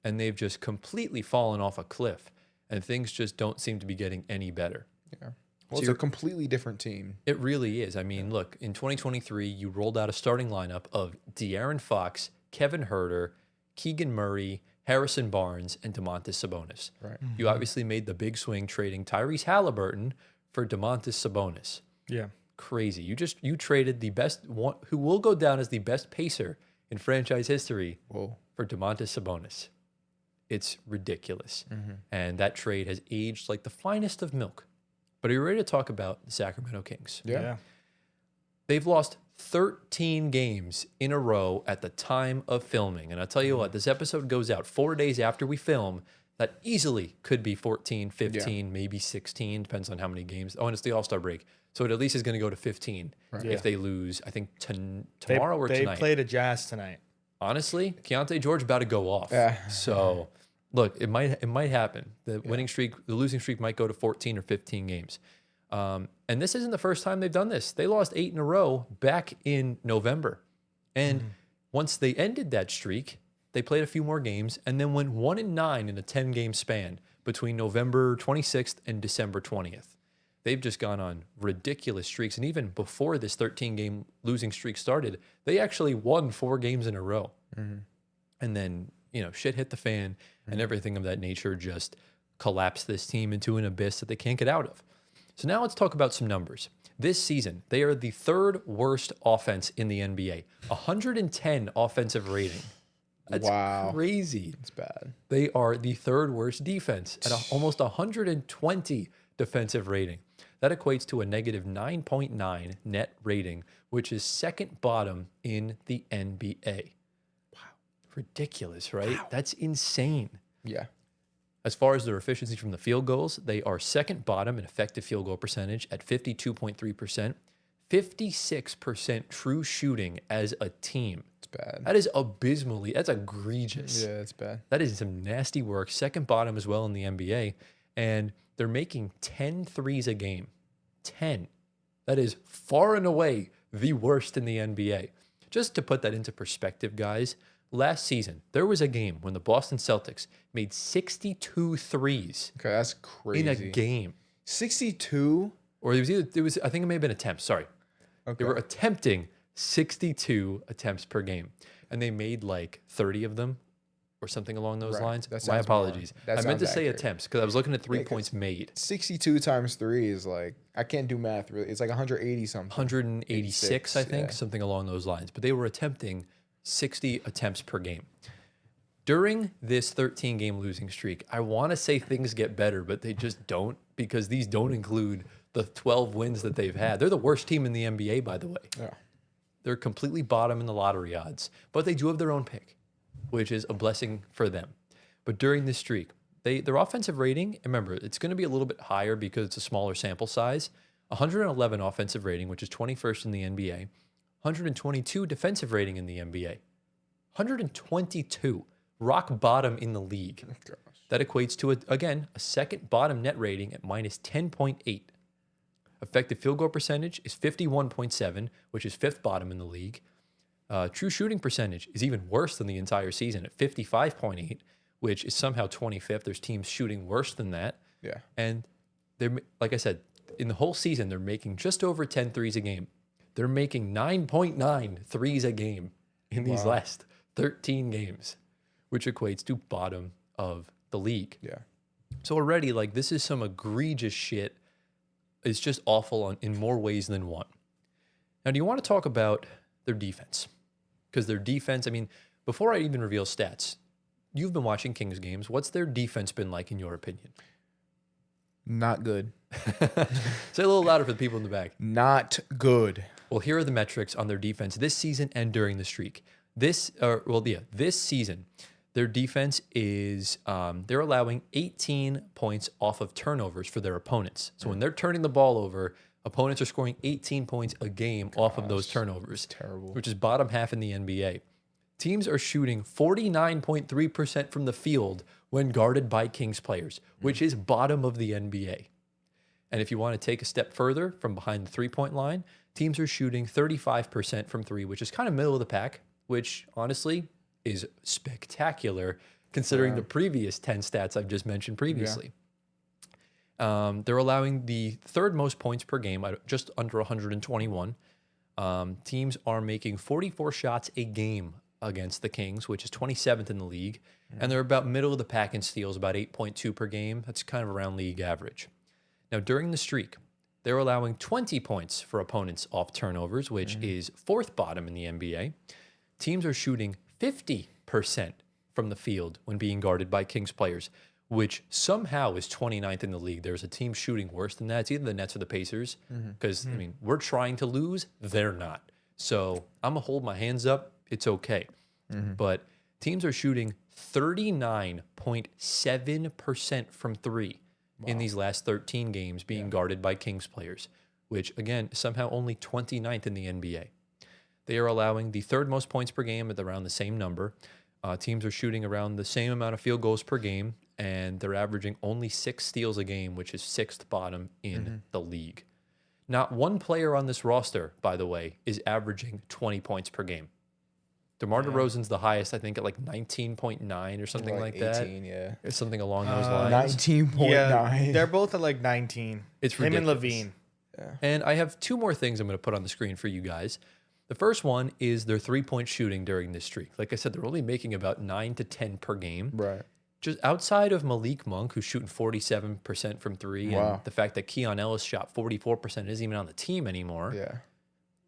and they've just completely fallen off a cliff, and things just don't seem to be getting any better. Yeah. Well, it's a completely different team. It really is. I mean, look, in 2023, you rolled out a starting lineup of De'Aaron Fox, Kevin Huerter, Keegan Murray, Harrison Barnes, and Domantas Sabonis. Right. You obviously made the big swing trading Tyrese Halliburton for Domantas Sabonis. Yeah. Crazy. You traded the best one, who will go down as the best pacer in franchise history, Whoa. for Domantas Sabonis. It's ridiculous. And that trade has aged like the finest of milk. But are you ready to talk about the Sacramento Kings? Yeah. They've lost 13 games in a row at the time of filming. And I'll tell you what, this episode goes out 4 days after we film. That easily could be 14, 15, maybe 16, depends on how many games. Oh, and it's the All-Star break. So it at least is going to go to 15 if they lose, I think, tomorrow or tonight. They played a Jazz tonight. Honestly, Keontae George about to go off. So, look, it might happen. The winning streak, the losing streak might go to 14 or 15 games. And this isn't the first time they've done this. They lost 8 in a row back in November. And once they ended that streak, they played a few more games and then went 1-9 in a 10-game span between November 26th and December 20th. They've just gone on ridiculous streaks. And even before this 13-game losing streak started, they actually won 4 games in a row. And then, shit hit the fan and everything of that nature just collapsed this team into an abyss that they can't get out of. So now let's talk about some numbers. This season, they are the 3rd worst offense in the NBA. 110 offensive rating. That's crazy. It's bad. They are the 3rd worst defense at almost 120 defensive rating. That equates to a negative 9.9 net rating, which is 2nd bottom in the NBA. Wow. Ridiculous, right? Wow. That's insane. Yeah. As far as their efficiency from the field goals, they are 2nd bottom in effective field goal percentage at 52.3%, 56% true shooting as a team. It's bad. That is that's egregious. Yeah, it's bad. That is some nasty work. 2nd bottom as well in the NBA. And they're making 10 threes a game. 10. That is far and away the worst in the NBA. Just to put that into perspective, guys, last season, there was a game when the Boston Celtics made 62 threes. Okay, that's crazy. In a game. 62? Or I think it may have been attempts. Sorry. Okay. They were attempting 62 attempts per game. And they made like 30 of them or something along those lines. My apologies. I meant to say attempts because I was looking at 3 points made. 62 times 3 is like, I can't do math really. It's like 180 something. 186, I think, something along those lines. But they were attempting 60 attempts per game. During this 13-game losing streak, I want to say things get better, but they just don't, because these don't include the 12 wins that they've had. They're the worst team in the NBA, by the way. Yeah. They're completely bottom in the lottery odds, but they do have their own pick, which is a blessing for them. But during this streak, their offensive rating, remember, it's going to be a little bit higher because it's a smaller sample size. 111 offensive rating, which is 21st in the NBA. 122 defensive rating in the NBA. 122, rock bottom in the league. Oh, gosh. That equates to, a second bottom net rating at minus 10.8. Effective field goal percentage is 51.7, which is fifth bottom in the league. True shooting percentage is even worse than the entire season at 55.8, which is somehow 25th. There's teams shooting worse than that. Yeah. And they're, like I said, in the whole season, they're making just over 10 threes a game. They're making 9.9 threes a game in these last 13 games, which equates to bottom of the league. Yeah. So already, like, this is some egregious shit. It's just awful in more ways than one. Now, do you want to talk about their defense? Because their defense, I mean, before I even reveal stats, you've been watching Kings games. What's their defense been like, in your opinion? Not good. Say a little louder for the people in the back. Not good. Well, here are the metrics on their defense this season and during the streak. This season, their defense is, they're allowing 18 points off of turnovers for their opponents. So when they're turning the ball over, opponents are scoring 18 points a game off of those turnovers. Terrible. Which is bottom half in the NBA. Teams are shooting 49.3% from the field when guarded by Kings players, which is bottom of the NBA. And if you want to take a step further from behind the three-point line, teams are shooting 35% from three, which is kind of middle of the pack, which honestly is spectacular considering the previous 10 stats I've just mentioned previously. Yeah. They're allowing the third most points per game, just under 121. Teams are making 44 shots a game against the Kings, which is 27th in the league. And they're about middle of the pack in steals, about 8.2 per game. That's kind of around league average. Now, during the streak, they're allowing 20 points for opponents off turnovers, which is fourth bottom in the NBA. Teams are shooting 50% from the field when being guarded by Kings players, which somehow is 29th in the league. There's a team shooting worse than that. It's either the Nets or the Pacers, because, I mean, we're trying to lose. They're not. So I'm going to hold my hands up. It's okay. But teams are shooting 39.7% from three in these last 13 games being guarded by Kings players, which, again, is somehow only 29th in the NBA. They are allowing the third most points per game at around the same number. Teams are shooting around the same amount of field goals per game, and they're averaging only 6 steals a game, which is sixth bottom in the league. Not one player on this roster, by the way, is averaging 20 points per game. DeMar DeRozan's the highest, I think, at like 19.9 or something like 18, that. Yeah. Or something along those lines. 19.9. Yeah, they're both at like 19. It's him ridiculous. and Levine. Yeah. And I have two more things I'm going to put on the screen for you guys. The first one is their three-point shooting during this streak. Like I said, they're only making about 9 to 10 per game. Right. Just outside of Malik Monk, who's shooting 47% from three, and the fact that Keon Ellis shot 44% isn't even on the team anymore. Yeah.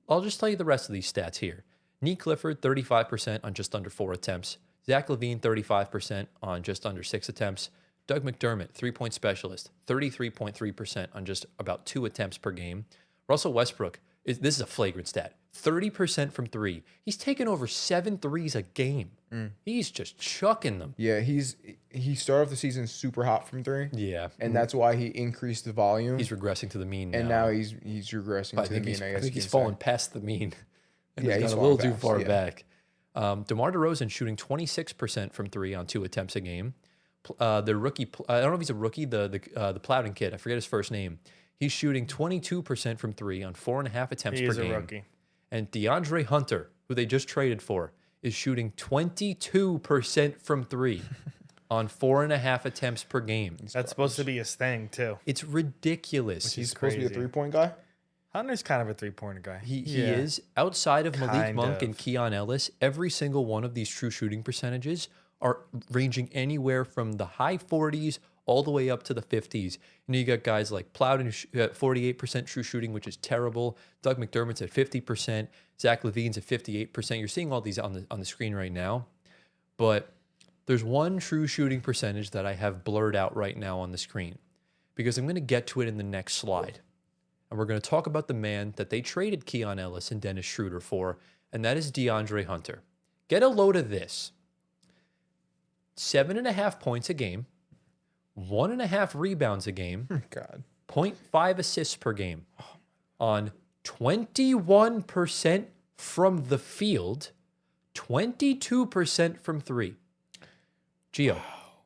I'll just tell you the rest of these stats here. Nee Clifford, 35% on just under 4 attempts. Zach LaVine, 35% on just under 6 attempts. Doug McDermott, three-point specialist, 33.3% on just about 2 attempts per game. Russell Westbrook, this is a flagrant stat, 30% from three. He's taken over 7 threes a game. He's just chucking them. Yeah, he started off the season super hot from three. Yeah. And that's why he increased the volume. He's regressing to the mean now. And now he's regressing to the mean, I guess. I think he's fallen past the mean. And Yeah, he's he's gone a little fallen too far fast, back. DeMar DeRozan shooting 26% from three on 2 attempts a game. The rookie, I don't know if he's a rookie, the Plowden kid, I forget his first name. He's shooting 22% from three on 4.5 attempts per game. He is a rookie. And DeAndre Hunter, who they just traded for, is shooting 22% from three on 4.5 attempts per game. That's supposed to be his thing, too. It's ridiculous. He's supposed to be a three-point guy? Hunter's kind of a three-pointer guy. He is. Outside of Malik Monk and Keon Ellis, every single one of these true shooting percentages are ranging anywhere from the high 40s all the way up to the 50s. And you got guys like Plowden at 48% true shooting, which is terrible. Doug McDermott's at 50%. Zach LaVine's at 58%. You're seeing all these on the screen right now. But There's one true shooting percentage that I have blurred out right now on the screen because I'm going to get to it in the next slide. And we're going to talk about the man that they traded Keon Ellis and Dennis Schroeder for, and that is DeAndre Hunter. Get a load of this. 7.5 points a game, 1.5 rebounds a game, God, 0.5 assists per game on 21% from the field, 22% from three. Gio,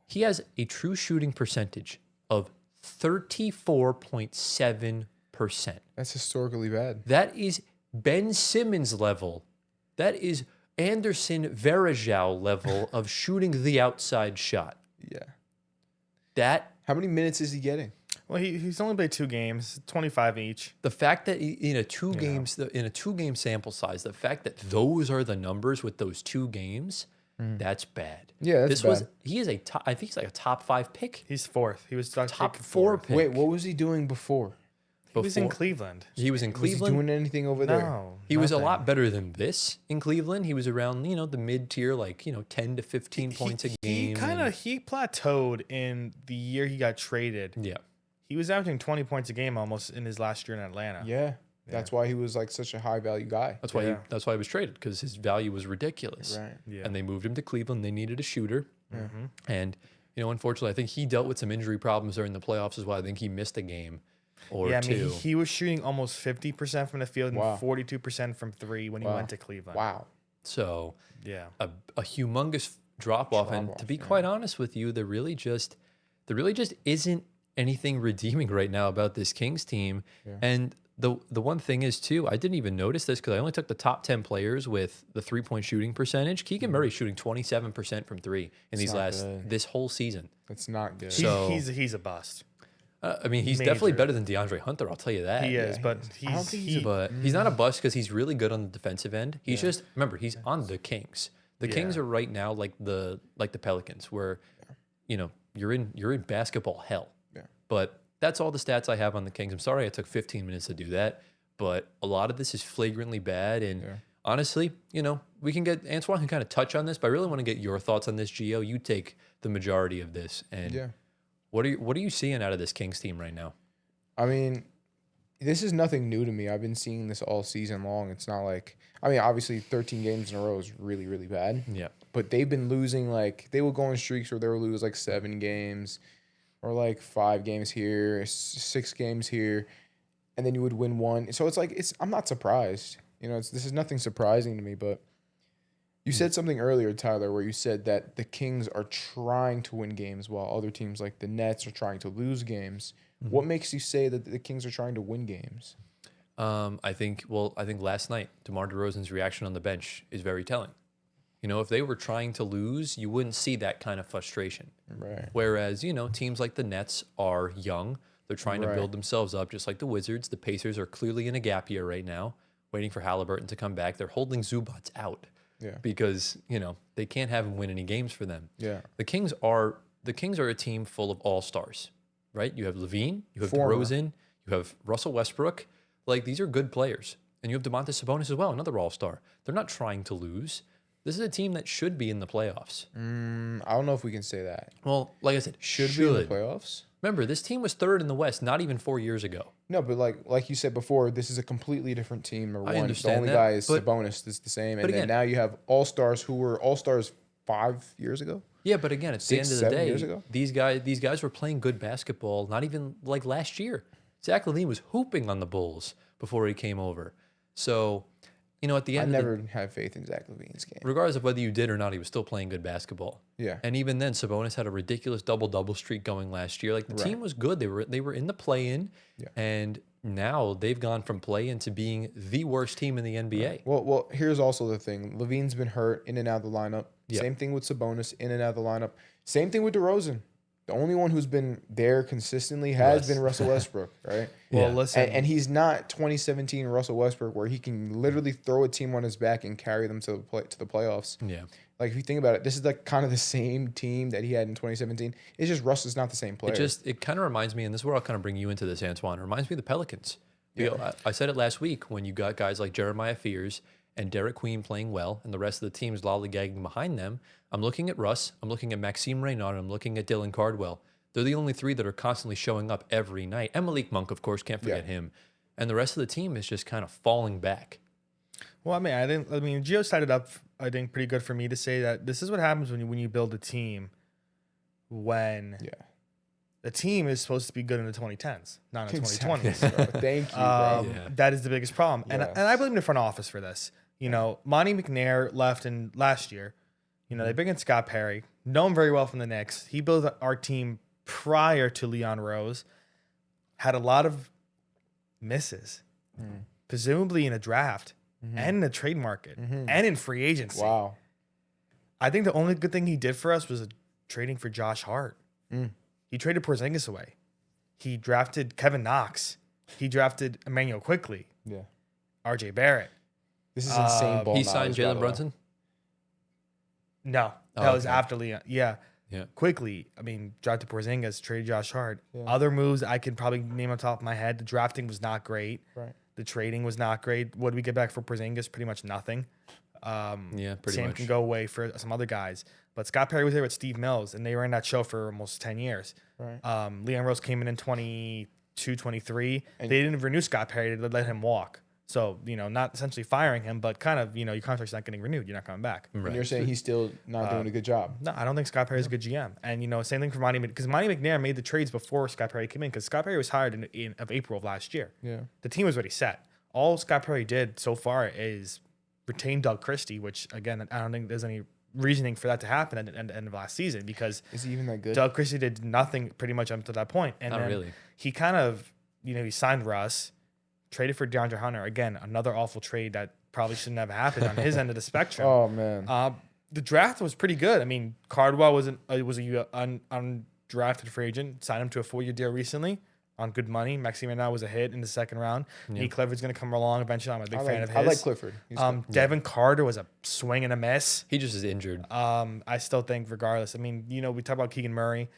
he has a true shooting percentage of 34.7%. that's historically bad. That is Ben Simmons level. That is Anderson Varejao level of shooting the outside shot. Yeah. That How many minutes is he getting? Well, he's only played 2 games, 25 each. the fact that in a two game sample size, the fact that those are the numbers with those 2 games, that's bad. Yeah, that's bad. He is a top, I think he's like a top 5 pick. He's 4th. He was Top 4 pick. Wait, what was he doing before? He was in Cleveland. He was in Was he Cleveland. doing anything over there? No, He was a nothing. lot better than this in Cleveland. He was around, the mid tier, like, 10 to 15 points a game. He plateaued in the year he got traded. Yeah. He was averaging 20 points a game almost in his last year in Atlanta. Yeah. That's why he was like such a high value guy. That's why he was traded, because his value was ridiculous. Right. Yeah. And they moved him to Cleveland. They needed a shooter. Mm-hmm. And, unfortunately, I think he dealt with some injury problems during the playoffs as well. I think he missed a game or Yeah, I two. mean, he was shooting almost 50% from the field Wow. and 42% from 3 when he Wow. went to Cleveland. Wow. So Yeah. a humongous drop off. And to be quite honest with you, there really just isn't anything redeeming right now about this Kings team. Yeah. And the one thing is too, I didn't even notice this because I only took the top 10 players with the 3-point shooting percentage. Keegan Murray's shooting 27% from 3 in this whole season. That's not good. So- He's a bust. I mean, he's definitely better than DeAndre Hunter. I'll tell you that. He is, but I don't think he's But he's not a bust because he's really good on the defensive end. He's just remember he's on the Kings. The Kings are right now like the Pelicans, where you're in basketball hell. Yeah. But that's all the stats I have on the Kings. I'm sorry I took 15 minutes to do that, but a lot of this is flagrantly bad. And honestly, we can get Antoine can kind of touch on this, but I really want to get your thoughts on this. Gio, you take the majority of this, and what are you seeing out of this Kings team right now? I mean, this is nothing new to me. I've been seeing this all season long. It's not like, I mean, obviously 13 games in a row is really, really bad. Yeah. But they've been losing, like, they will go on streaks where they will lose like 7 games or like 5 games here, 6 games here, and then you would win 1. So it's like, I'm not surprised. This is nothing surprising to me, but you said something earlier, Tyler, where you said that the Kings are trying to win games while other teams like the Nets are trying to lose games. What makes you say that the Kings are trying to win games? I think last night, DeMar DeRozan's reaction on the bench is very telling. If they were trying to lose, you wouldn't see that kind of frustration. Right. Whereas, teams like the Nets are young. They're trying to build themselves up, just like the Wizards. The Pacers are clearly in a gap year right now, waiting for Halliburton to come back. They're holding Zubats out because, they can't have him win any games for them. Yeah. The Kings are a team full of all-stars, right? You have Levine, you have Former. DeRozan, you have Russell Westbrook. Like, these are good players. And you have DeMontis Sabonis as well, another all-star. They're not trying to lose. This is a team that should be in the playoffs. I don't know if we can say that. Well, like I said, Should be in the playoffs? Remember, this team was 3rd in the West not even 4 years ago. No, but like you said before, this is a completely different team. Number I one, understand the only that, guy is but- Sabonis. That's the same. And but then again- now you have all-stars who were all-stars 5 years ago. Yeah, but again, at the 6, end of the 7 years day, ago? these guys were playing good basketball, not even like last year. Zach LaVine was hooping on the Bulls before he came over. So, at the I end of never had faith in Zach LaVine's game. regardless of whether you did or not, he was still playing good basketball. Yeah. And even then, Sabonis had a ridiculous double-double streak going last year. Like, the team was good. They were in the play-in, and now they've gone from play-in to being the worst team in the NBA. Well, here's also the thing. LaVine's been hurt in and out of the lineup. Yeah. Same thing with Sabonis, in and out of the lineup. Same thing with DeRozan. The only one who's been there consistently has been Russell Westbrook, right? Well, Yeah. listen. And he's not 2017 Russell Westbrook, where he can literally throw a team on his back and carry them to the playoffs. Yeah. Like, if you think about it, this is like kind of the same team that he had in 2017. It's just Russ is not the same player. It kind of reminds me, and this is where I'll kind of bring you into this, Antoine. It reminds me of the Pelicans. I said it last week when you got guys like Jeremiah Fears and Derek Queen playing well, and the rest of the team's lollygagging behind them, I'm looking at Russ, I'm looking at Maxime Reynaud, I'm looking at Dylan Cardwell. They're the only three that are constantly showing up every night. And Malik Monk, of course, can't forget him. And the rest of the team is just kind of falling back. Well, Gio set it up, I think, pretty good for me to say that this is what happens when you build a team when the team is supposed to be good in the 2010s, not in the 2020s. Thank you, bro. That is the biggest problem. And I blame the front office for this. You know, Monty McNair left in last year. You know, they bring in Scott Perry, know him very well from the Knicks. He built our team prior to Leon Rose, had a lot of misses, presumably in a draft and in the trade market and in free agency. Wow. I think the only good thing he did for us was trading for Josh Hart. He traded Porzingis away. He drafted Kevin Knox. He drafted Emmanuel Quickley. Yeah. RJ Barrett. This is insane ball. He signed Jalen Brunson? No. That was after Leon. Yeah. Yeah. Quickly, drafted Porzingis, traded Josh Hart. Yeah. Other moves I can probably name on top of my head. The drafting was not great. Right. The trading was not great. What did we get back for Porzingis? Pretty much nothing. Pretty Same much. can go away for some other guys. But Scott Perry was there with Steve Mills, and they ran that show for almost 10 years. Right. Leon Rose came in 22, 23. They didn't renew Scott Perry. They let him walk. So, not essentially firing him, but kind of, your contract's not getting renewed. You're not coming back. Right. And you're saying he's still not doing a good job. No, I don't think Scott Perry's a good GM. And, same thing for Monty, because Monty McNair made the trades before Scott Perry came in, because Scott Perry was hired in April of last year. Yeah. The team was already set. All Scott Perry did so far is retain Doug Christie, which, again, I don't think there's any reasoning for that to happen at the end of last season, because is he even that good? Doug Christie did nothing pretty much up to that point. And not then really. He kind of, he signed Russ, traded for DeAndre Hunter. Again, another awful trade that probably shouldn't have happened on his end of the spectrum. Oh, man. The draft was pretty good. Cardwell was a undrafted free agent, signed him to a 4-year deal recently on good money. Maxime Reynaud was a hit in the second round. Nate Clifford's going to come along eventually. I'm a big fan of his. I like Clifford. Devin Carter was a swing and a miss. He just is injured. I still think regardless. We talk about Keegan Murray,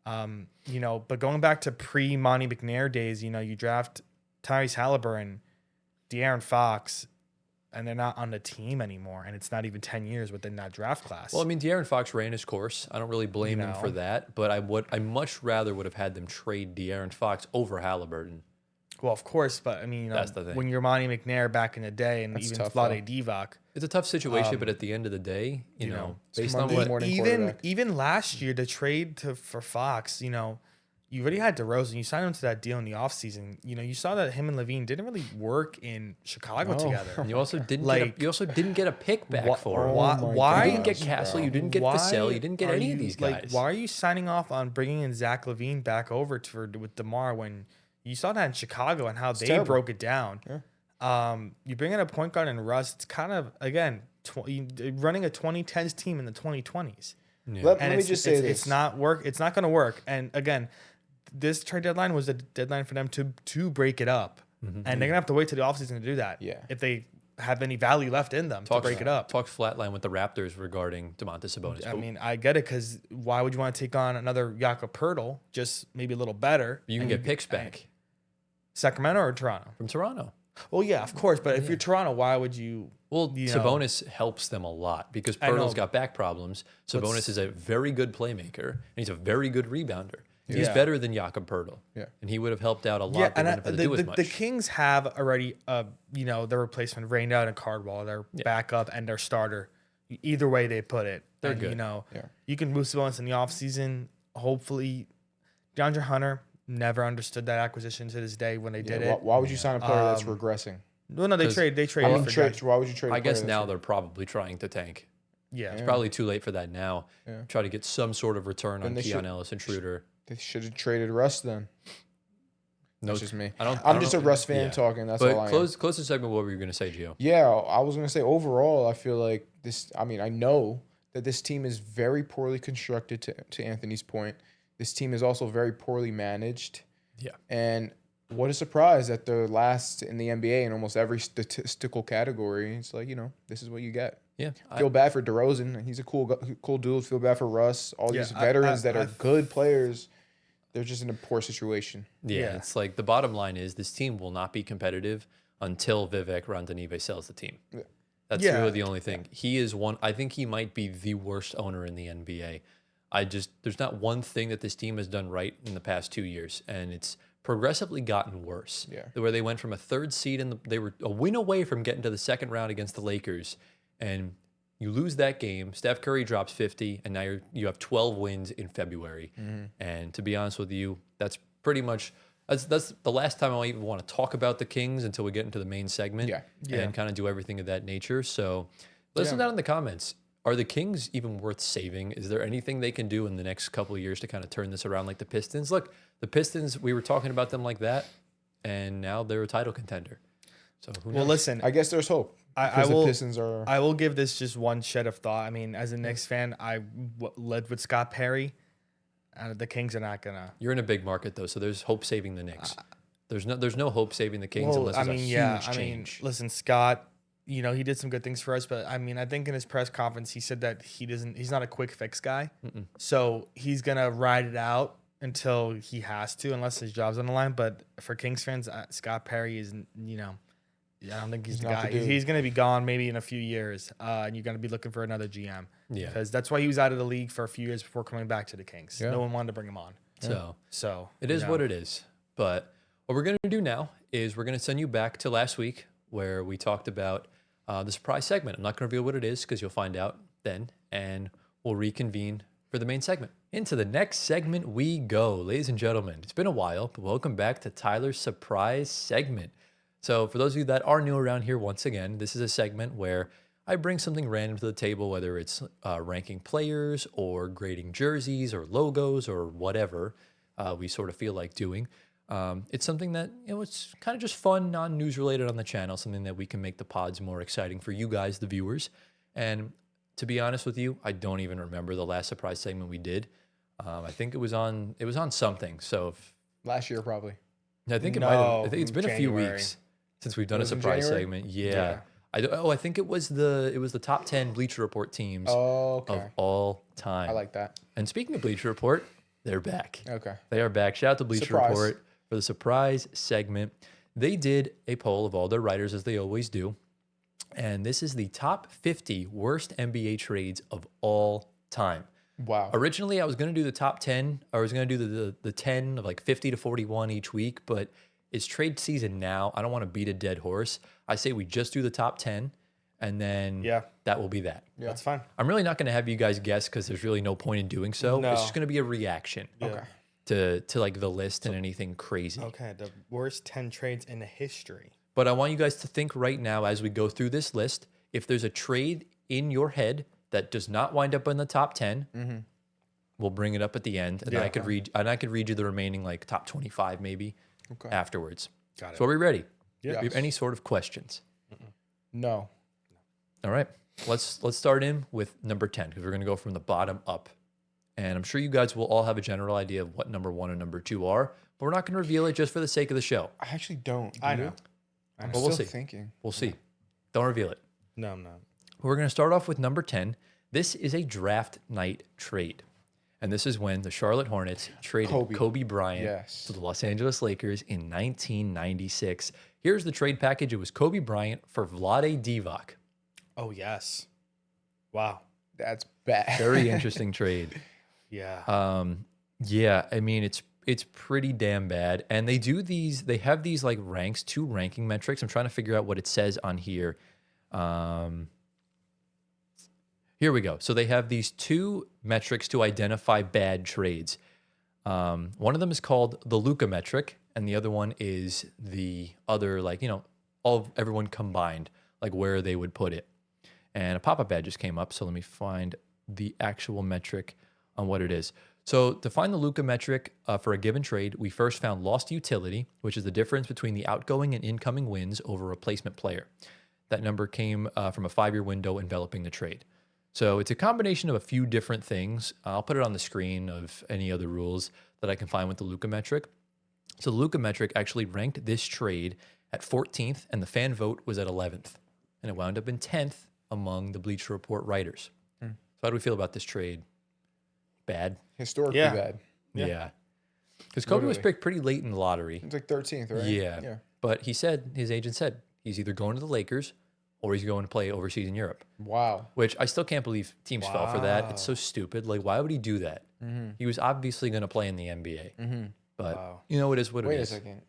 but going back to pre-Monty McNair days, you draft Tyrese Halliburton, De'Aaron Fox, and they're not on the team anymore, and it's not even 10 years within that draft class. Well, De'Aaron Fox ran his course. I don't really blame him for that, but I much rather would have had them trade De'Aaron Fox over Halliburton. Well, of course, but that's the thing. When you're Monty McNair back in the day, and even Vlade Divac, it's a tough situation. But at the end of the day, based on what even last year, the trade for Fox, you already had DeRozan. You signed him to that deal in the offseason. You saw that him and Levine didn't really work in Chicago together. And you also didn't get a pick back for him. Why you didn't get Castle? You didn't get Vassell. You didn't get any of these guys. Why are you signing off on bringing in Zach LaVine back over with DeMar when you saw that in Chicago and how they broke it down? Yeah. You bring in a point guard in Russ. It's kind of, again, running a 2010s team in the 2020s. Yeah. Let me just say this. It's not going to work. And again, this trade deadline was a deadline for them to break it up. And they're going to have to wait till the offseason to do that. Yeah. If they have any value left in them to break it up. Talks flatline with the Raptors regarding Domantas Sabonis. I get it, because why would you want to take on another Jakob Poeltl, just maybe a little better? You can get picks back. Sacramento or Toronto? From Toronto. Well, yeah, of course. But if you're Toronto, why would you? Well, Sabonis helps them a lot because Poeltl's got back problems. Sabonis is a very good playmaker, and he's a very good rebounder. He's better than Jakob Poeltl. Yeah. And he would have helped out a lot. Yeah, and the Kings have already, their replacement, Reynaud and Cardwell, their backup and their starter. Either way they put it. They're good. You can move Sabonis in the offseason. Hopefully, DeAndre Hunter, never understood that acquisition to this day when they did it. Why would you sign a player that's regressing? No, they traded. Why would you trade? I guess now they're probably trying to tank. Yeah. It's probably too late for that now. Yeah. Try to get some sort of return on Keon Ellis and Schroeder. They should have traded Russ then. No, that's just me. I'm just a Russ fan talking. That's all I am. Close the segment. What were you going to say, Gio? Yeah, I was going to say overall, I feel like this. I know that this team is very poorly constructed. To Anthony's point, this team is also very poorly managed. Yeah. And what a surprise that they're last in the NBA in almost every statistical category. It's like, this is what you get. Yeah. Feel bad for DeRozan. He's a cool dude. Feel bad for Russ. All these veterans that are good players, they're just in a poor situation. Yeah. It's like the bottom line is this team will not be competitive until Vivek Randaneve sells the team. Yeah. That's really the only thing. He is one. I think he might be the worst owner in the NBA. There's not one thing that this team has done right in the past 2 years, and it's progressively gotten worse. Yeah. Where they went from a third seed and they were a win away from getting to the second round against the Lakers, and you lose that game. Steph Curry drops 50, and now you have 12 wins in February. And to be honest with you, that's pretty much that's the last time I even want to talk about the Kings until we get into the main segment and kind of do everything of that nature. So let us know down in the comments. Are the Kings even worth saving? Is there anything they can do in the next couple of years to kind of turn this around like the Pistons? Look, the Pistons, we were talking about them like that, and now they're a title contender. So who knows? Well, listen, I guess there's hope. I will. The Pistons are. I will give this just one shed of thought. I mean, as a Knicks fan, I led with Scott Perry. The Kings are not gonna. You're in a big market though, so there's hope saving the Knicks. There's no hope saving the Kings unless it's a huge change. Listen, Scott, he did some good things for us, but I mean, I think in his press conference he said that he's not a quick fix guy. So he's gonna ride it out until he has to, unless his job's on the line. But for Kings fans, Scott Perry is, I don't think he's the guy. He's going to be gone maybe in a few years, and you're going to be looking for another GM. Yeah, because that's why he was out of the league for a few years before coming back to the Kings. No one wanted to bring him on. So it is what it is. But what we're going to do now is we're going to send you back to last week where we talked about the surprise segment. I'm not going to reveal what it is because you'll find out then, and we'll reconvene for the main segment. Into the next segment we go, ladies and gentlemen. It's been a while, but welcome back to Tyler's surprise segment. So for those of you that are new around here, once again, this is a segment where I bring something random to the table, whether it's ranking players or grading jerseys or logos or whatever we sort of feel like doing. It's something that, it's kind of just fun, non-news related on the channel, something that we can make the pods more exciting for you guys, the viewers. And to be honest with you, I don't even remember the last surprise segment we did. I think it was on something. So last year probably. I think I think it's been a few weeks since we've done a surprise segment. Yeah. I think it was the top 10 Bleacher Report teams of all time. I like that. And speaking of Bleacher Report, they're back. Okay. They are back. Shout out to Bleacher Report for the surprise segment. They did a poll of all their writers, as they always do. And this is the top 50 worst NBA trades of all time. Wow. Originally, I was going to do the top 10. I was going to do the 10 of like 50 to 41 each week, but it's trade season now. I don't want to beat a dead horse. I say we just do the top 10, and then that will be that. Yeah. That's fine. I'm really not going to have you guys guess because there's really no point in doing so. No. It's just going to be a reaction to like the list and anything crazy. Okay, the worst 10 trades in the history. But I want you guys to think right now as we go through this list, if there's a trade in your head that does not wind up in the top 10, we'll bring it up at the end, and I could read you the remaining like top 25 maybe afterwards. Got it. So are we ready? Yeah. Do you have any sort of questions? No. All right. Let's start in with number 10 because we're going to go from the bottom up. And I'm sure you guys will all have a general idea of what number 1 and number 2 are, but we're not going to reveal it just for the sake of the show. I actually don't. I know. Well, we'll see. Thinking. We'll see. Don't reveal it. No, I'm not. We're going to start off with number 10. This is a draft night trade. And this is when the Charlotte Hornets traded Kobe Bryant to the Los Angeles Lakers in 1996. Here's the trade package. It was Kobe Bryant for Vlade Divac. Oh, yes. Wow. That's bad. Very interesting trade. Yeah. Yeah, I mean, it's pretty damn bad. And they have these like ranks, 2 ranking metrics. I'm trying to figure out what it says on here. Here we go. So they have these 2 metrics to identify bad trades. One of them is called the Luka metric, and the other one is the other, like, all of everyone combined, like where they would put it. And a pop-up ad just came up, so let me find the actual metric on what it is. So to find the Luka metric for a given trade, we first found lost utility, which is the difference between the outgoing and incoming wins over a replacement player. That number came from a 5-year window enveloping the trade. So it's a combination of a few different things. I'll put it on the screen of any other rules that I can find with the Luka metric. So the Luka metric actually ranked this trade at 14th, and the fan vote was at 11th. And it wound up in 10th among the Bleacher Report writers. So how do we feel about this trade? Bad? Historically bad. Yeah. Because Kobe was picked pretty late in the lottery. It's like 13th, right? Yeah. But his agent said, he's either going to the Lakers or he's going to play overseas in Europe. Wow. Which I still can't believe teams fell for that. It's so stupid. Like, why would he do that? He was obviously going to play in the NBA. But, you know, it is what it is. Wait a second.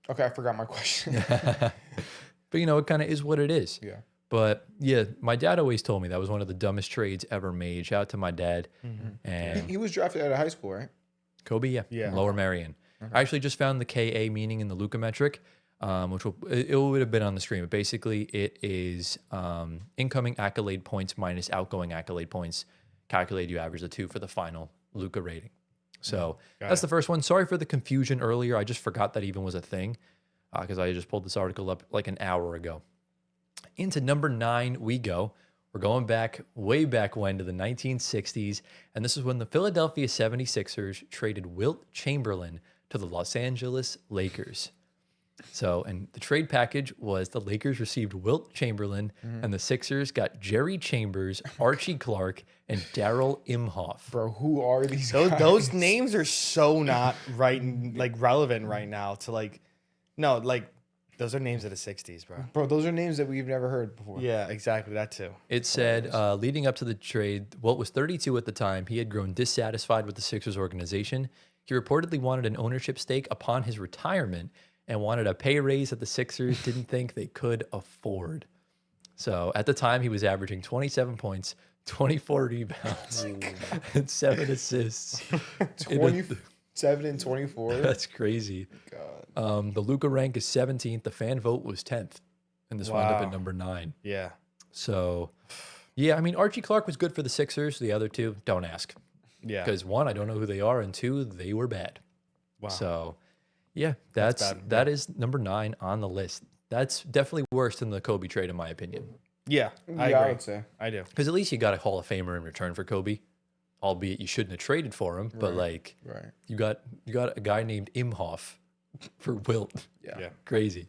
Okay, I forgot my question. But, you know, it kind of is what it is. Yeah. But, yeah, my dad always told me that was one of the dumbest trades ever made. Shout out to my dad. And He was drafted out of high school, right? Kobe, yeah. Lower Marion. I actually just found the KA meaning in the Luka metric, which it would have been on the screen. But basically, it is incoming accolade points minus outgoing accolade points. Calculate, you average the two for the final Luka rating. So that's the first one. Sorry for the confusion earlier. I just forgot that even was a thing because I just pulled this article up like an hour ago. Into number 9 we go. We're going back, way back when, to the 1960s. And this is when the Philadelphia 76ers traded Wilt Chamberlain to the Los Angeles Lakers. So, and the trade package was the Lakers received Wilt Chamberlain and the Sixers got Jerry Chambers, Archie Clark, and Daryl Imhoff. Bro, who are these guys? Those names are so not relevant right now to those are names of the 60s, bro. Bro, those are names that we've never heard before. Yeah, exactly. That too. It said, leading up to the trade, Wilt was 32 at the time. He had grown dissatisfied with the Sixers organization. He reportedly wanted an ownership stake upon his retirement and wanted a pay raise that the Sixers didn't think they could afford. So at the time, he was averaging 27 points, 24 rebounds, and 7 assists. 27 and 24? That's crazy. God. The Luka rank is 17th. The fan vote was 10th. And this wound up at number 9. Yeah. So, yeah, I mean, Archie Clark was good for the Sixers. The other two, don't ask. Yeah. Because 1, I don't know who they are, and 2, they were bad. Wow. So, yeah, that is number 9 on the list. That's definitely worse than the Kobe trade, in my opinion. Yeah, I I agree. would say. I do. Because at least you got a Hall of Famer in return for Kobe, albeit you shouldn't have traded for him. But Right. you got a guy named Imhoff for Wilt. Yeah. Crazy.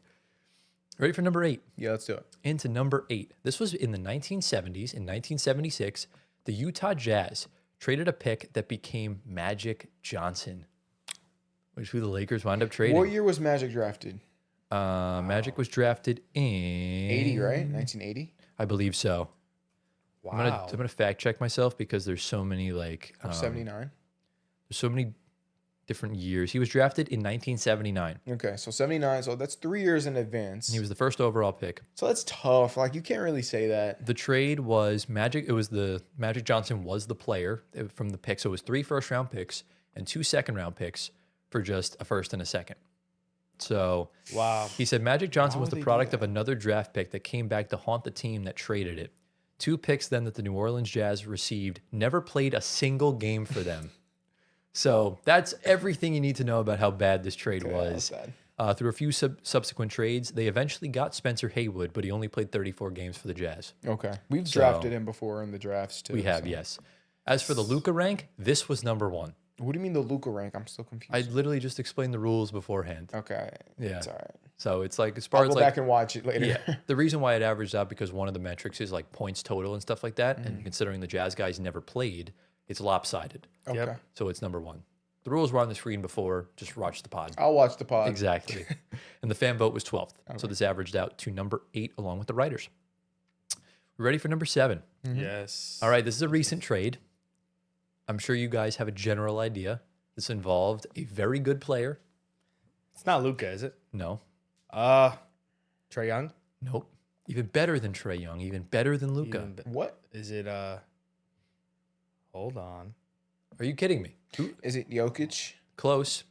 Ready for number 8? Yeah, let's do it. Into number 8. This was in the 1970s. In 1976, the Utah Jazz traded a pick that became Magic Johnson, which who the Lakers wound up trading. What year was Magic drafted? Magic was drafted in 80, right? 1980? I believe so. Wow. I'm gonna fact check myself because there's so many 79? there's so many different years. He was drafted in 1979. Okay, so 79. So that's 3 years in advance. He was the first overall pick. So that's tough. Like, you can't really say that. The trade was Magic. It was the Magic Johnson was the player from the pick. So it was 3 first-round picks and 2 second-round picks for just a first and a second. So Wow. he said Magic Johnson Why was would the they do product that? of another draft pick that came back to haunt the team that traded it. 2 picks then that the New Orleans Jazz received never played a single game for them. So that's everything you need to know about how bad this trade was. That's bad. Through a few subsequent trades, they eventually got Spencer Haywood, but he only played 34 games for the Jazz. Okay. We've drafted him before in the drafts, too. We have, so. yes. As for the Luka rank, this was number 1. What do you mean the Luka rank? I'm still confused. I literally just explained the rules beforehand. Okay. Yeah. It's all right. So it's like as far I'll as go back and watch it later. yeah, the reason why it averaged out because one of the metrics is like points total and stuff like that. And considering the Jazz guys never played, it's lopsided. Okay. Yep. So it's number 1. The rules were on the screen before. Just watch the pod. I'll watch the pod. Exactly. And the fan vote was 12th. So this averaged out to number 8 along with the writers. We're ready for number 7. Yes. All right, this is a recent trade. I'm sure you guys have a general idea. This involved a very good player. It's not Luka, is it? No. Trae Young? Nope. Even better than Trae Young. Even better than Luka. What? Is it hold on. Are you kidding me? Is it Jokic? Close.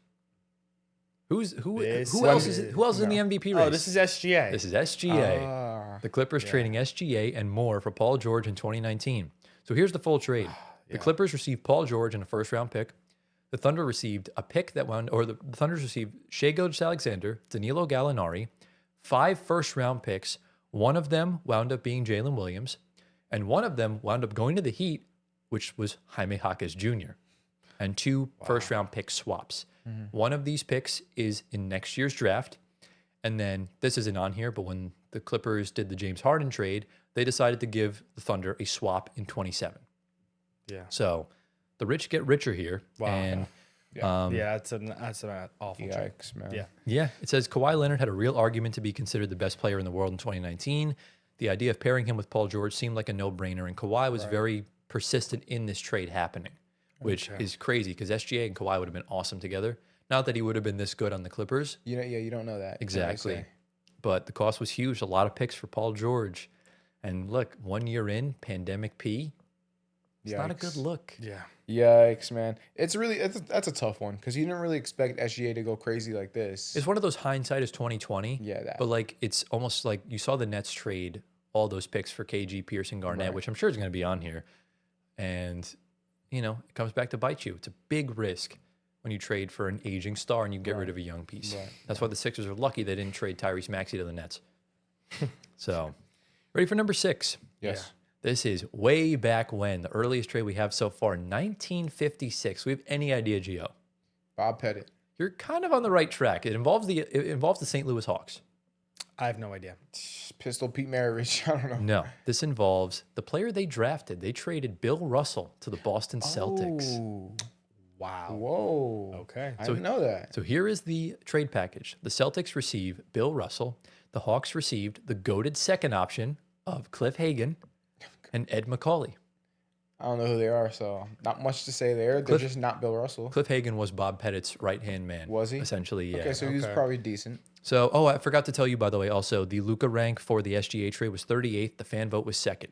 Who This else is in the no. MVP race? Oh, this is SGA. This is SGA. Ah. The Clippers trading SGA and more for Paul George in 2019. So here's the full trade. The Clippers received Paul George and a first-round pick. The Thunder received a pick that wound, or the Thunders received Shai Gilgeous-Alexander, Danilo Gallinari, 5 first-round picks. One of them wound up being Jalen Williams, and one of them wound up going to the Heat, which was Jaime Jaquez Jr., and 2 first-round pick swaps. One of these picks is in next year's draft, and then this isn't on here, but when the Clippers did the James Harden trade, they decided to give the Thunder a swap in 27. Yeah. So the rich get richer here. Wow. And Yeah, that's an awful trade. Yikes, man. Yeah. Yeah, it says Kawhi Leonard had a real argument to be considered the best player in the world in 2019. The idea of pairing him with Paul George seemed like a no-brainer, and Kawhi was very persistent in this trade happening, which is crazy because SGA and Kawhi would have been awesome together. Not that he would have been this good on the Clippers. You don't know that. Exactly. But the cost was huge. A lot of picks for Paul George. And look, 1 year in, pandemic P, it's not a good look. Yeah. Yikes, man. That's a tough one because you didn't really expect SGA to go crazy like this. It's one of those hindsight is 2020. Yeah, that. But like it's almost like you saw the Nets trade all those picks for KG, Pierce, and Garnett, which I'm sure is going to be on here. And, it comes back to bite you. It's a big risk when you trade for an aging star and you get rid of a young piece. Right. That's why the Sixers are lucky they didn't trade Tyrese Maxey to the Nets. So, ready for number 6? Yes. Yeah. This is way back when. The earliest trade we have so far, 1956. We have any idea, Gio? Bob Pettit. You're kind of on the right track. It involves the St. Louis Hawks. I have no idea. Pistol Pete Maravich. I don't know. No, this involves the player they drafted. They traded Bill Russell to the Boston Celtics. Oh. Wow. Whoa. Okay. I didn't know that. So here is the trade package. The Celtics receive Bill Russell. The Hawks received the goated second option of Cliff Hagan and Ed McCauley. I don't know who they are, so not much to say there. They're just not Bill Russell. Cliff Hagan was Bob Pettit's right-hand man. Was he? Essentially, yeah. Okay, so he was probably decent. So, I forgot to tell you, by the way, also, the Luka rank for the SGA trade was 38th. The fan vote was 2nd.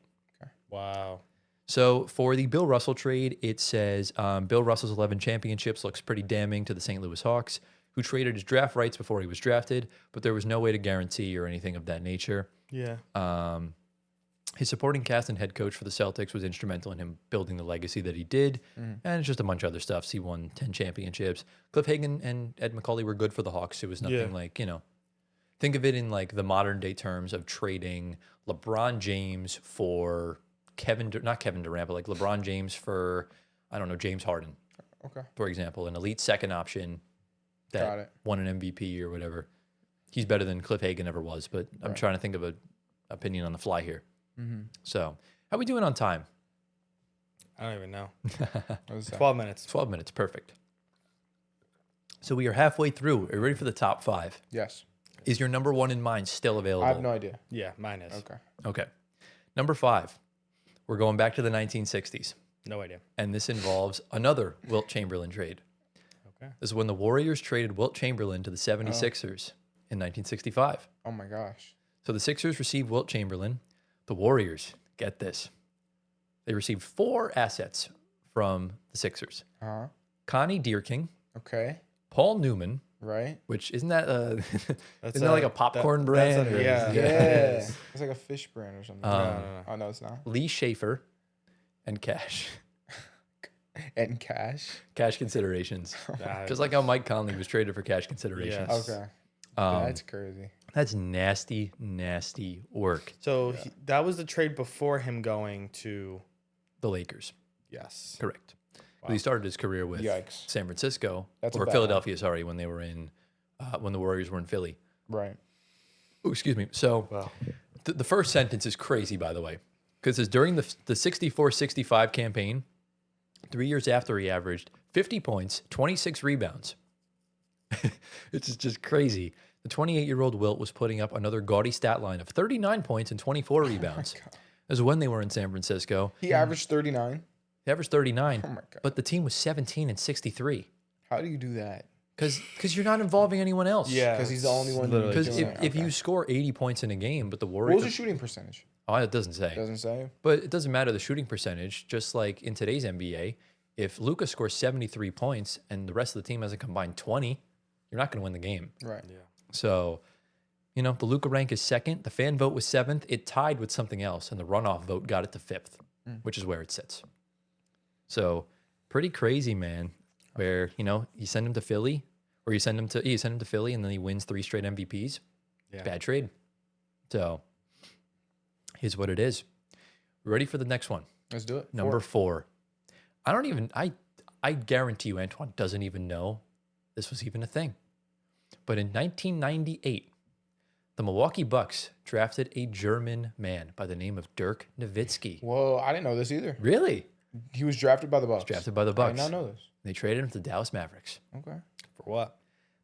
Wow. So, for the Bill Russell trade, it says Bill Russell's 11 championships looks pretty damning to the St. Louis Hawks, who traded his draft rights before he was drafted, but there was no way to guarantee or anything of that nature. Yeah. His supporting cast and head coach for the Celtics was instrumental in him building the legacy that he did. And it's just a bunch of other stuff. He won 10 championships. Cliff Hagan and Ed McCauley were good for the Hawks. It was nothing like, think of it in like the modern day terms of trading LeBron James for not Kevin Durant, but like LeBron James for, I don't know, James Harden. Okay. For example, an elite second option that won an MVP or whatever. He's better than Cliff Hagan ever was, but I'm trying to think of an opinion on the fly here. So, how we doing on time? I don't even know. 12 minutes. 12 minutes, perfect. So we are halfway through. Are you ready for the top 5? Yes. Is your number 1 in mind still available? I have no idea. Yeah, mine is. Okay. Number 5. We're going back to the 1960s. No idea. And this involves another Wilt Chamberlain trade. Okay. This is when the Warriors traded Wilt Chamberlain to the 76ers in 1965. Oh my gosh. So the Sixers received Wilt Chamberlain. The Warriors, get this, they received 4 assets from the Sixers. Connie Deerking. Okay. Paul Newman. Right. Which isn't that like a popcorn brand? Yeah. It's like a fish brand or something. No. Oh no, it's not. Lee Schaefer and cash. And cash. Cash considerations. Just like how Mike Conley was traded for cash considerations. Yes. Okay. That's crazy. That's nasty, nasty work. So that was the trade before him going to The Lakers. Yes. Correct. Well, he started his career with San Francisco or Philadelphia, sorry, when they were in when the Warriors were in Philly. Right. Oh, excuse me. So the first sentence is crazy, by the way, because it's during the 64-65 campaign, 3 years after he averaged 50 points, 26 rebounds. It's just crazy. The 28-year-old Wilt was putting up another gaudy stat line of 39 points and 24 rebounds. This is when they were in San Francisco. He averaged 39. He averaged 39. Oh my God. But the team was 17 and 63. How do you do that? Because you're not involving anyone else. Yeah. Because he's the only one. Because if you score 80 points in a game, but the Warriors... What was the shooting percentage? Oh, it doesn't say. Doesn't say. But it doesn't matter the shooting percentage. Just like in today's NBA, if Luka scores 73 points and the rest of the team has a combined 20, you're not going to win the game. Right. Yeah. So, the Luka rank is 2nd. The fan vote was 7th. It tied with something else, and the runoff vote got it to 5th, which is where it sits. So, pretty crazy, man. Where you send him to Philly, or you send him to Philly, and then he wins 3 straight MVPs. Yeah. Bad trade. So, here's what it is. Ready for the next one? Let's do it. Number 4. I guarantee you, Antoine doesn't even know this was even a thing. But in 1998, the Milwaukee Bucks drafted a German man by the name of Dirk Nowitzki. Whoa, I didn't know this either. Really? He was drafted by the Bucks. Drafted by the Bucks. I did not know this. They traded him to the Dallas Mavericks. Okay. For what?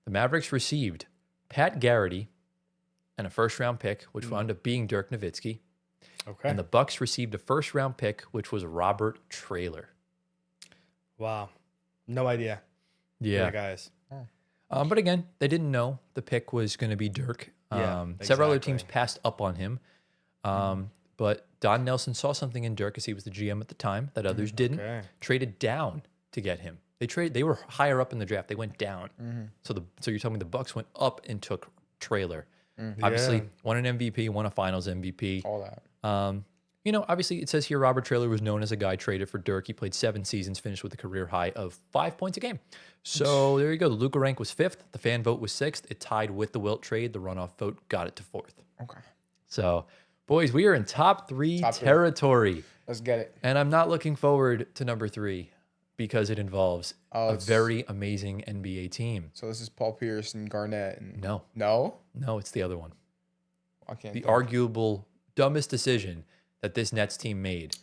The Mavericks received Pat Garrity and a first-round pick, which wound up being Dirk Nowitzki. Okay. And the Bucks received a first-round pick, which was Robert Traylor. Wow. No idea. Yeah. Guys. But again, they didn't know the pick was going to be Dirk. Several other teams passed up on him. But Don Nelson saw something in Dirk as he was the GM at the time that others didn't. Okay. Traded down to get him. They were higher up in the draft. They went down. So you're telling me the Bucks went up and took Traylor. Obviously, won an MVP, won a Finals MVP. All that. Obviously it says here Robert Traylor was known as a guy traded for Dirk. He played 7 seasons, finished with a career high of 5 points a game. So there you go. The Luka rank was 5th. The fan vote was 6th. It tied with the Wilt trade. The runoff vote got it to 4th. Okay. So, boys, we are in top 3 territory. Let's get it. And I'm not looking forward to number 3 because it involves a very amazing NBA team. So this is Paul Pierce and Garnett. And No, it's the other one. I can't. The arguable dumbest decision that this Nets team made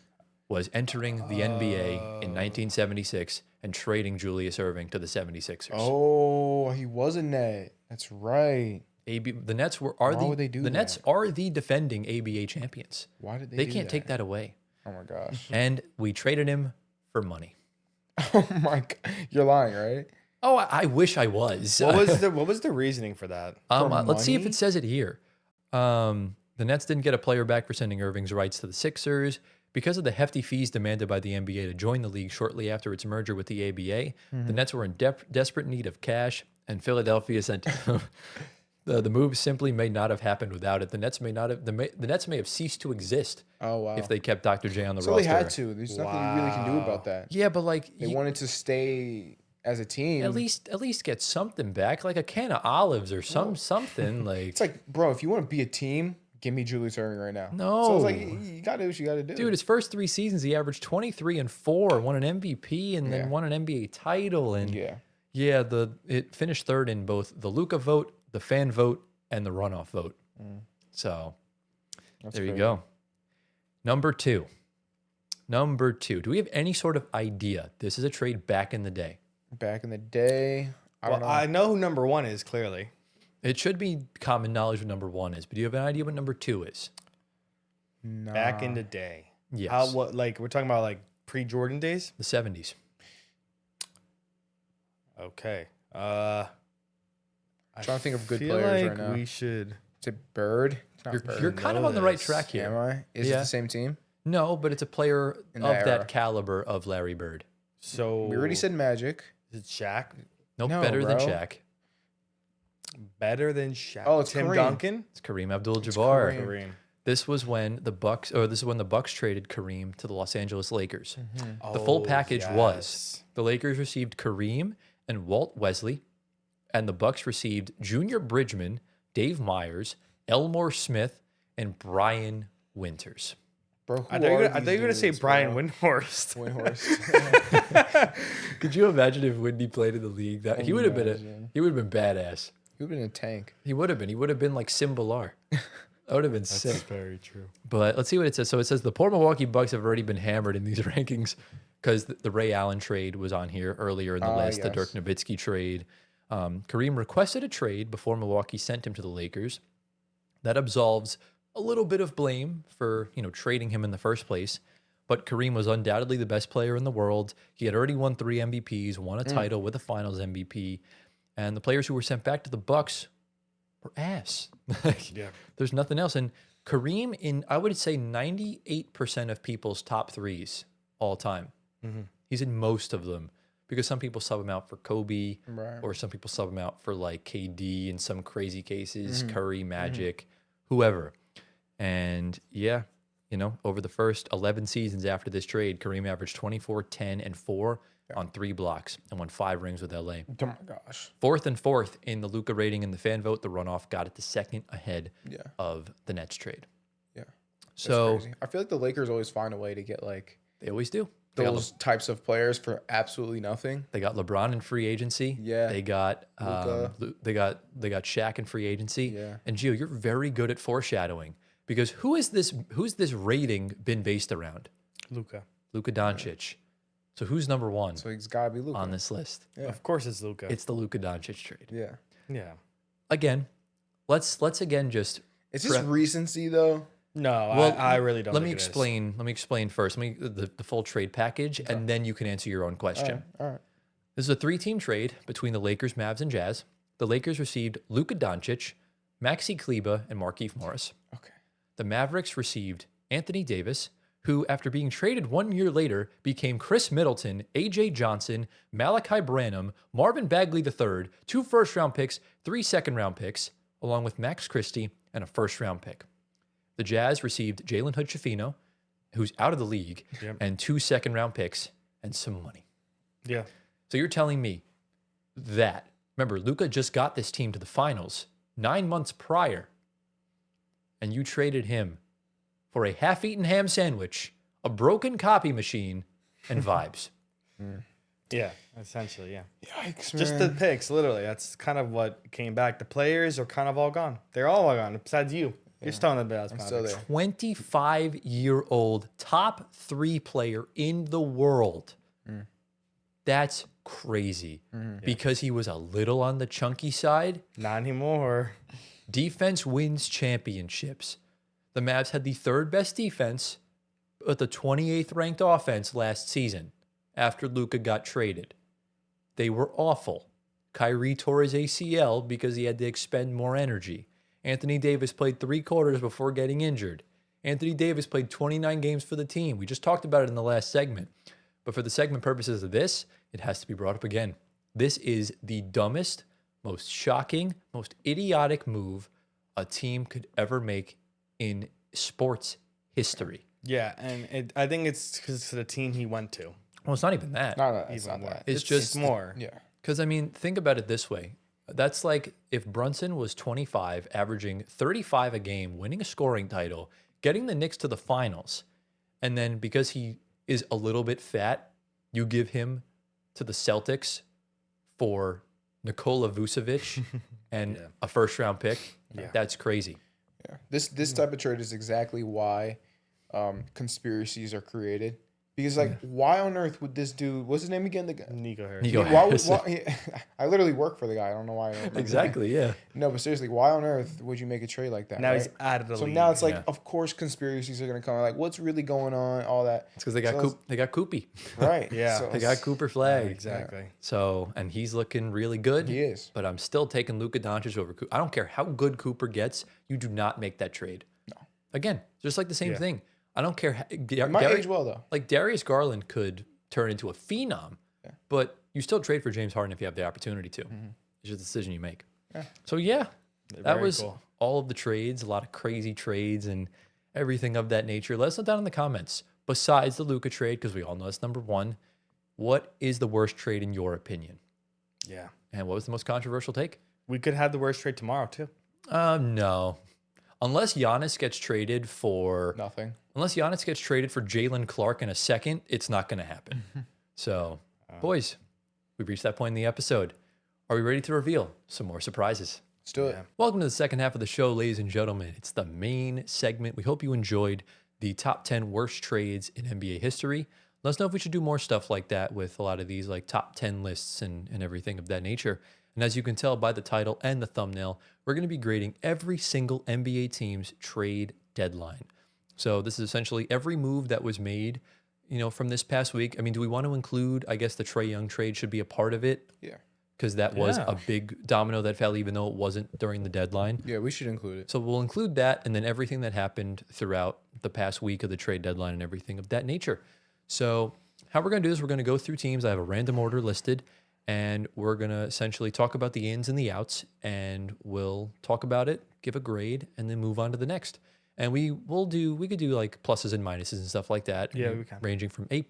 was entering the NBA in 1976 and trading Julius Erving to the 76ers. Oh, he was a Net. That's right. The Nets Nets are the defending ABA champions. Why did They can't take that away. Oh my gosh. And we traded him for money. Oh my God. You're lying, right? Oh, I wish I was. What was the reasoning for that? Let's see if it says it here. The Nets didn't get a player back for sending Irving's rights to the Sixers. Because of the hefty fees demanded by the NBA to join the league shortly after its merger with the ABA, the Nets were in desperate need of cash, and Philadelphia sent the move simply may not have happened without it. The Nets may have ceased to exist if they kept Dr. J on the roster. So they had to. There's nothing you really can do about that. Yeah, but they wanted to stay as a team. At least get something back, like a can of olives or something. Like it's like, bro, if you want to be a team, give me Julius Erving right now. No. So it's like, you got to do what you got to do. Dude, his first 3 seasons, he averaged 23 and 4, won an MVP, and then won an NBA title. And it finished 3rd in both the Luka vote, the fan vote, and the runoff vote. So there you go. Number 2. Do we have any sort of idea? This is a trade back in the day. Back in the day? I know who number 1 is, clearly. It should be common knowledge what number 1 is, but do you have an idea what number 2 is? Nah. Back in the day. Yes. We're talking about like pre-Jordan days? The 70s. Okay. I'm trying to think of good players right now. We should. Is it Bird? It's not Bird. You're kind of on the right track here. Am I? Is it the same team? No, but it's a player of that caliber of Larry Bird. So we already said Magic. Is it Shaq? Nope, better than Shaq. Better than Shaq. Oh, it's Tim Kareem. Duncan. It's Kareem Abdul-Jabbar. Kareem. This is when the Bucks traded Kareem to the Los Angeles Lakers. The full package was the Lakers received Kareem and Walt Wesley, and the Bucks received Junior Bridgman, Dave Myers, Elmore Smith, and Brian Winters. Bro, I thought you were going to say Brian Windhorst. Could you imagine if Windy played in the league? He would have been badass. He would have been a tank. He would have been. He would have been like Simbalar. That would have been sick. That's very true. But let's see what it says. So it says the poor Milwaukee Bucks have already been hammered in these rankings because the Ray Allen trade was on here earlier in the list, the Dirk Nowitzki trade. Kareem requested a trade before Milwaukee sent him to the Lakers. That absolves a little bit of blame for, trading him in the first place. But Kareem was undoubtedly the best player in the world. He had already won 3 MVPs, won a title with a Finals MVP. And the players who were sent back to the Bucks were ass. There's nothing else. And Kareem, in I would say 98% of people's top 3s all time. He's in most of them because some people sub him out for Kobe, or some people sub him out for like KD in some crazy cases, Curry, Magic, whoever. And over the first 11 seasons after this trade, Kareem averaged 24, 10, and 4 on 3 blocks and won 5 rings with LA. Oh my gosh. 4th and 4th in the Luka rating and the fan vote. The runoff got it to 2nd ahead of the Nets trade. Yeah. So crazy. I feel like the Lakers always find a way to get like they always do. Those types of players for absolutely nothing. They got LeBron in free agency. Yeah. They got they got Shaq in free agency. Yeah. And Gio, you're very good at foreshadowing because who's this rating been based around? Luka Doncic. So who's number one So he's got to be Luka on this list? Yeah. Of course, it's Luka. It's the Luka Doncic trade. Yeah. Yeah. Again, let's again just. It's just recency, though. No, Well, I really don't. Let me think it is. explain. Let me explain first. Let me the full trade package, and then you can answer your own question. All right. This is a 3-team trade between the Lakers, Mavs, and Jazz. The Lakers received Luka Doncic, Maxi Kleber, and Markieff Morris. Okay. The Mavericks received Anthony Davis, who, after being traded 1 year later, became Chris Middleton, A.J. Johnson, Malachi Branham, Marvin Bagley III, 2 first-round picks, 3 second-round picks, along with Max Christie and a first-round pick. The Jazz received Jalen Hood-Schifino, who's out of the league, and 2 second-round picks and some money. Yeah. So you're telling me that, remember, Luka just got this team to the finals 9 months prior, and you traded him for a half-eaten ham sandwich, a broken copy machine, and vibes. Yeah. Essentially, yeah. Yikes, man. Just the picks, literally. That's kind of what came back. The players are kind of all gone. They're all gone, besides you. You're still in the best. I'm still there. 25-year-old top 3 player in the world. That's crazy because he was a little on the chunky side. Not anymore. Defense wins championships. The Mavs had the 3rd best defense, but the 28th ranked offense last season after Luka got traded. They were awful. Kyrie tore his ACL because he had to expend more energy. Anthony Davis played 3 quarters before getting injured. Anthony Davis played 29 games for the team. We just talked about it in the last segment. But for the segment purposes of this, it has to be brought up again. This is the dumbest, most shocking, most idiotic move a team could ever make in sports history. Yeah, and I think it's because of the team he went to. Well, it's not even that. No, it's not that. It's just more. Yeah. Because, I mean, think about it this way. That's like if Brunson was 25, averaging 35 a game, winning a scoring title, getting the Knicks to the finals, and then because he is a little bit fat, you give him to the Celtics for Nikola Vucevic and a first-round pick. Yeah. That's crazy. Yeah. This type of trade is exactly why conspiracies are created. Because, like, why on earth would this dude... What's his name again? The guy? Nico Harris. Nico Why Harris. I literally work for the guy. I don't know why. I don't remember. Exactly, yeah. No, but seriously, why on earth would you make a trade like that? Now right? he's out of the So league. now it's like, Yeah. of course, conspiracies are going to come. Like, what's really going on? All that. It's because they got So they got Koopy. Right. Yeah. So They got Cooper Flag. Exactly. So, and he's looking really good. He is. But I'm still taking Luka Doncic over Cooper. I don't care how good Cooper gets. You do not make that trade. No. Again, just like the same Yeah. thing. I don't care. He might age well, though. Like Darius Garland could turn into a phenom, but you still trade for James Harden if you have the opportunity to. It's just a decision you make. Yeah. So yeah, that Very was cool. all of the trades, a lot of crazy trades and everything of that nature. Let us know down in the comments. Besides the Luka trade, because we all know it's number 1, what is the worst trade in your opinion? Yeah. And what was the most controversial take? We could have the worst trade tomorrow, too. No. Unless Giannis gets traded for Nothing. Jalen Clark in a second, it's not going to happen. So, boys, we've reached that point in the episode. Are we ready to reveal some more surprises? Let's do it. Welcome to the second half of the show, ladies and gentlemen. It's the main segment. We hope you enjoyed the top 10 worst trades in NBA history. Let us know if we should do more stuff like that with a lot of these like top 10 lists and everything of that nature. And as you can tell by the title and the thumbnail, we're going to be grading every single NBA team's trade deadline. So this is essentially every move that was made, from this past week. I mean, do we want to include, I guess the Trae Young trade should be a part of it? Yeah. Because that was a big domino that fell, even though it wasn't during the deadline. Yeah, we should include it. So we'll include that and then everything that happened throughout the past week of the trade deadline and everything of that nature. So how we're going to do is we're going to go through teams. I have a random order listed, and we're going to essentially talk about the ins and the outs, and we'll talk about it, give a grade, and then move on to the next. And we could do like pluses and minuses and stuff like that. Yeah, we can. Ranging from A+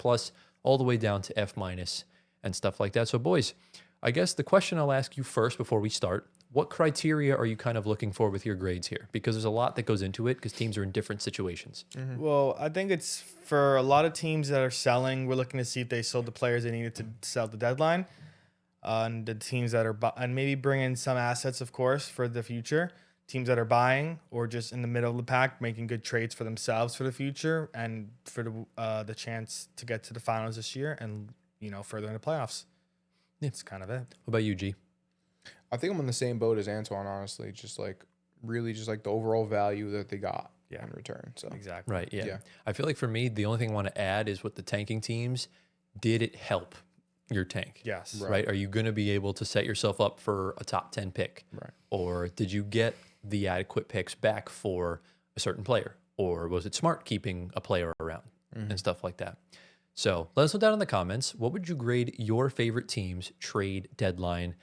all the way down to F- and stuff like that. So boys, I guess the question I'll ask you first before we start, what criteria are you kind of looking for with your grades here? Because there's a lot that goes into it because teams are in different situations. Well, I think it's for a lot of teams that are selling, we're looking to see if they sold the players they needed to sell the deadline. And the teams that are, and maybe bring in some assets, of course, for the future. teams that are buying or just in the middle of the pack, making good trades for themselves for the future and for the chance to get to the finals this year and, further in the playoffs. Yeah. That's kind of it. What about you, G? I think I'm in the same boat as Antoine, honestly. Just like the overall value that they got in return. So exactly. Right. Yeah. I feel like for me, the only thing I want to add is with the tanking teams, did it help your tank? Yes. Right. Are you going to be able to set yourself up for a top 10 pick? Right. Or did you get the adequate picks back for a certain player? Or was it smart keeping a player around and stuff like that? So let us know down in the comments. What would you grade your favorite team's trade deadline?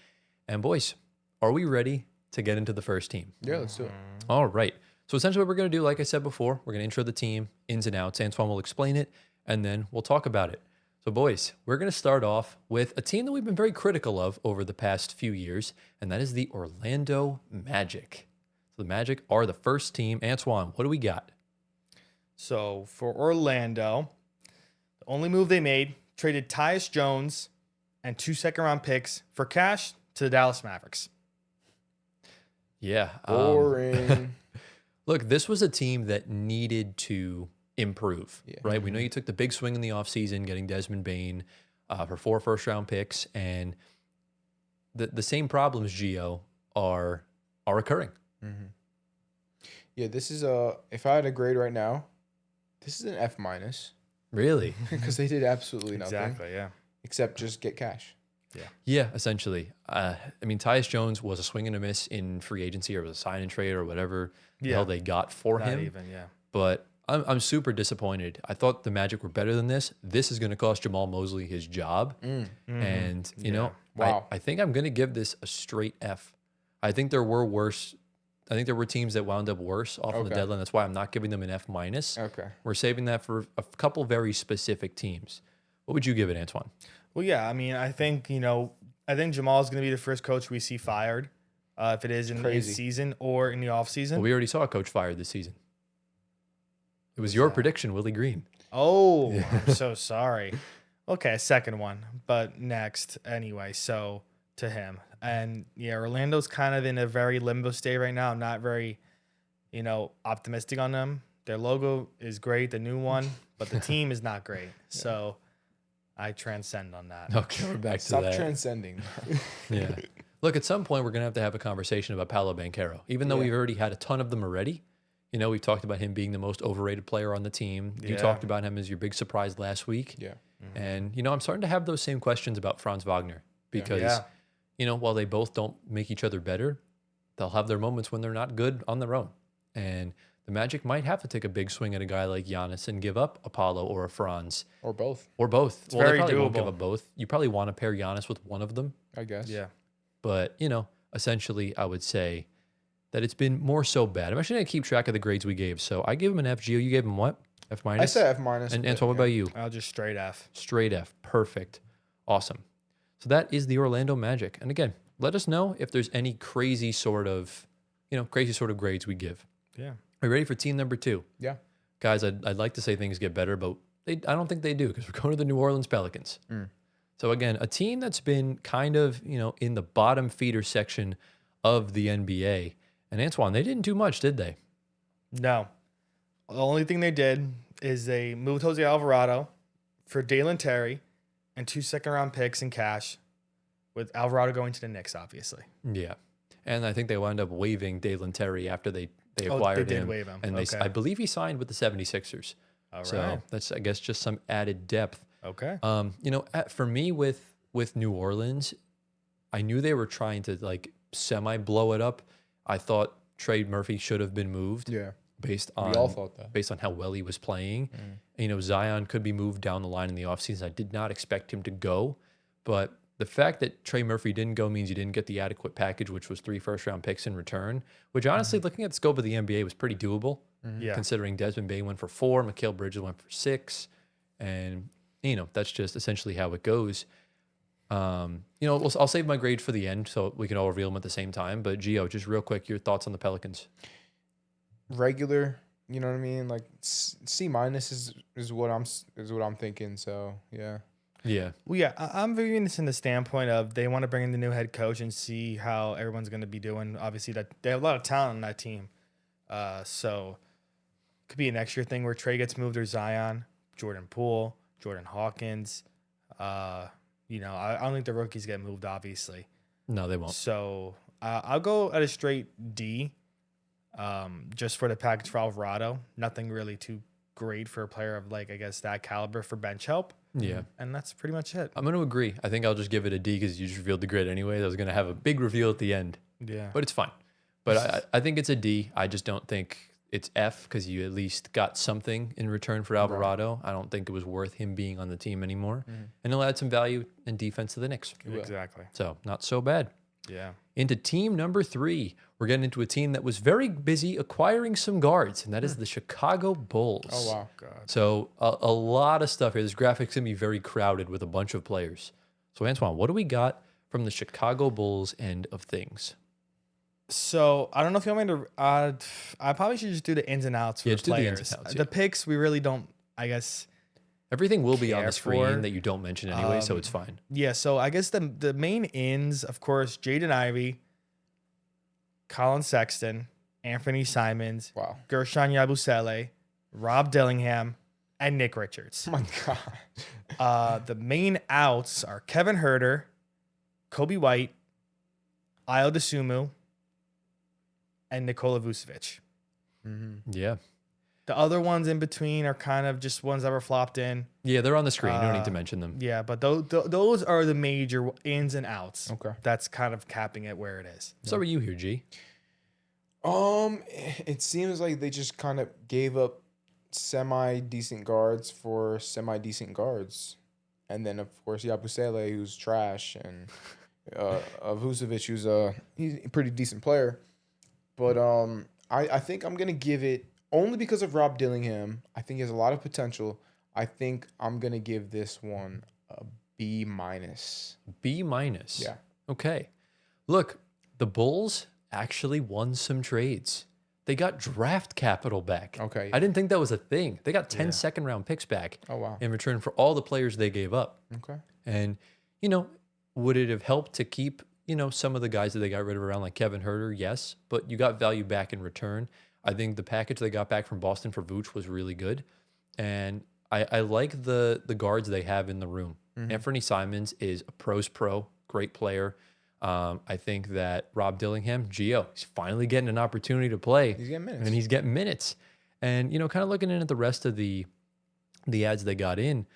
And boys, are we ready to get into the first team? Yeah, let's do it. All right. So essentially what we're going to do, like I said before, we're going to intro the team, ins and outs. Antoine will explain it, and then we'll talk about it. So boys, we're going to start off with a team that we've been very critical of over the past few years, and that is the Orlando Magic. So the Magic are the first team. Antoine, what do we got? So for Orlando, the only move they made, traded Tyus Jones and 2 second-round picks for cash to the Dallas Mavericks. Yeah. Boring. Look, this was a team that needed to improve, right? We know you took the big swing in the offseason, getting Desmond Bane for 4 first-round picks, and the same problems, Gio, are occurring. Mm-hmm. Yeah, this is if I had a grade right now, this is an F-. Really? Because they did absolutely nothing. Exactly, yeah. Except just get cash. Yeah, essentially. I mean, Tyus Jones was a swing and a miss in free agency, or it was a sign and trade, or whatever the hell they got for Not him. even, yeah. But I'm super disappointed. I thought the Magic were better than this. This is going to cost Jamal Mosley his job. And, you know, Wow. I think I'm going to give this a straight F. I think there were worse. I think there were teams that wound up worse off of the deadline. That's why I'm not giving them an F-. Okay. We're saving that for a couple very specific teams. What would you give it, Antoine? Well, yeah, I mean, I think Jamal is going to be the first coach we see fired, if it is in the season or in the offseason. Well, we already saw a coach fired this season. It was your prediction, Willie Green. Oh, I'm so sorry. Okay, second one, but next anyway. So to him, and yeah, Orlando's kind of in a very limbo state right now. I'm not very, optimistic on them. Their logo is great, the new one, but the team is not great. So I transcend on that. Okay, we're back to Stop that. transcending. Yeah. Look, at some point, we're going to have a conversation about Paolo Banchero. Even though we've already had a ton of them already. We've talked about him being the most overrated player on the team. You talked about him as your big surprise last week. Yeah. And, I'm starting to have those same questions about Franz Wagner because, while they both don't make each other better, they'll have their moments when they're not good on their own. And the Magic might have to take a big swing at a guy like Giannis and give up Apollo or a Franz. Or both. It's very they probably won't doable. give up both. You probably want to pair Giannis with one of them. I guess. Yeah. But, essentially, I would say that it's been more so bad. I'm actually going to keep track of the grades we gave. So I gave him an F. Gio, you gave him what? F-? I said F-. And Antoine, what about you? I'll just straight F. Straight F. Perfect. Awesome. So that is the Orlando Magic. And again, let us know if there's any crazy sort of grades we give. Yeah. Are you ready for team number 2? Yeah. Guys, I'd like to say things get better, but I don't think they do because we're going to the New Orleans Pelicans. So again, a team that's been kind of, in the bottom feeder section of the NBA. And Antoine, they didn't do much, did they? No. The only thing they did is they moved Jose Alvarado for Dalen Terry and 2 second-round picks in cash, with Alvarado going to the Knicks, obviously. Yeah. And I think they wound up waiving Dalen Terry after they acquired him. They did waive him. And I believe he signed with the 76ers. All right. So that's, I guess, just some added depth. Okay. For me with New Orleans, I knew they were trying to semi blow it up. I thought Trey Murphy should have been moved. Yeah. Based on We all thought that. Based on how well he was playing. Zion could be moved down the line in the offseason. I did not expect him to go, but the fact that Trey Murphy didn't go means you didn't get the adequate package, which was 3 first-round picks in return, which honestly, looking at the scope of the NBA, was pretty doable, considering Desmond Bane went for 4, Mikal Bridges went for 6, and, that's just essentially how it goes. I'll save my grade for the end so we can all reveal them at the same time, but Gio, just real quick, your thoughts on the Pelicans. Regular, you know what I mean? Like C- is what I'm thinking, so yeah. Yeah. Well, yeah, I'm viewing this in the standpoint of they want to bring in the new head coach and see how everyone's going to be doing. Obviously, that they have a lot of talent on that team. So it could be a next year thing where Trey gets moved or Zion, Jordan Poole, Jordan Hawkins. I don't think the rookies get moved, obviously. No, they won't. So I'll go at a straight D, just for the package for Alvarado. Nothing really too great for a player of that caliber for bench help. Yeah. And that's pretty much it. I'm going to agree. I think I'll just give it a D because you just revealed the grade anyway. I was going to have a big reveal at the end. Yeah. But it's fine. But I think it's a D. I just don't think it's F because you at least got something in return for Alvarado. Right. I don't think it was worth him being on the team anymore. Mm-hmm. And he'll add some value and defense to the Knicks. Exactly. So not so bad. Yeah. Into team number 3. We're getting into a team that was very busy acquiring some guards, and that is the Chicago Bulls. Oh, wow. God. So a lot of stuff here. This graphic's going to be very crowded with a bunch of players. So, Antoine, what do we got from the Chicago Bulls end of things? So, I don't know if you want me to I probably should just do the ins and outs for the players. The ins and outs, The picks, we really don't, I guess. Everything will be on the screen that you don't mention anyway, so it's fine. Yeah, so I guess the main ins, of course, Jaden Ivey, Colin Sexton, Anthony Simons, Gershon Yabusele, Rob Dillingham, and Nick Richards. Oh my God. The main outs are Kevin Huerter, Kobe White, Ayo Dosunmu, and Nikola Vucevic. Mm-hmm. Yeah. The other ones in between are kind of just ones that were flopped in. Yeah, they're on the screen. You don't need to mention them. Yeah, but those are the major ins and outs. Okay. That's kind of capping it where it is. So are you here, G? It seems like they just kind of gave up semi-decent guards for semi-decent guards. And then, of course, Yabusele, who's trash, and Vucevic, he's a pretty decent player. But I think I'm going to give it, only because of Rob Dillingham, I think he has a lot of potential. I think I'm going to give this one a B-. B-? Yeah. Okay. Look, the Bulls actually won some trades. They got draft capital back. Okay. I didn't think that was a thing. They got 10 second-round picks back. Oh, wow. In return for all the players they gave up. Okay. And, would it have helped to keep, some of the guys that they got rid of around like Kevin Huerter? Yes. But you got value back in return. I think the package they got back from Boston for Vooch was really good. And I like the guards they have in the room. Mm-hmm. Anthony Simons is a pro's pro, great player. I think that Rob Dillingham, Gio, he's finally getting an opportunity to play. He's getting minutes. And he's getting minutes. And, kind of looking in at the rest of the ads they got in,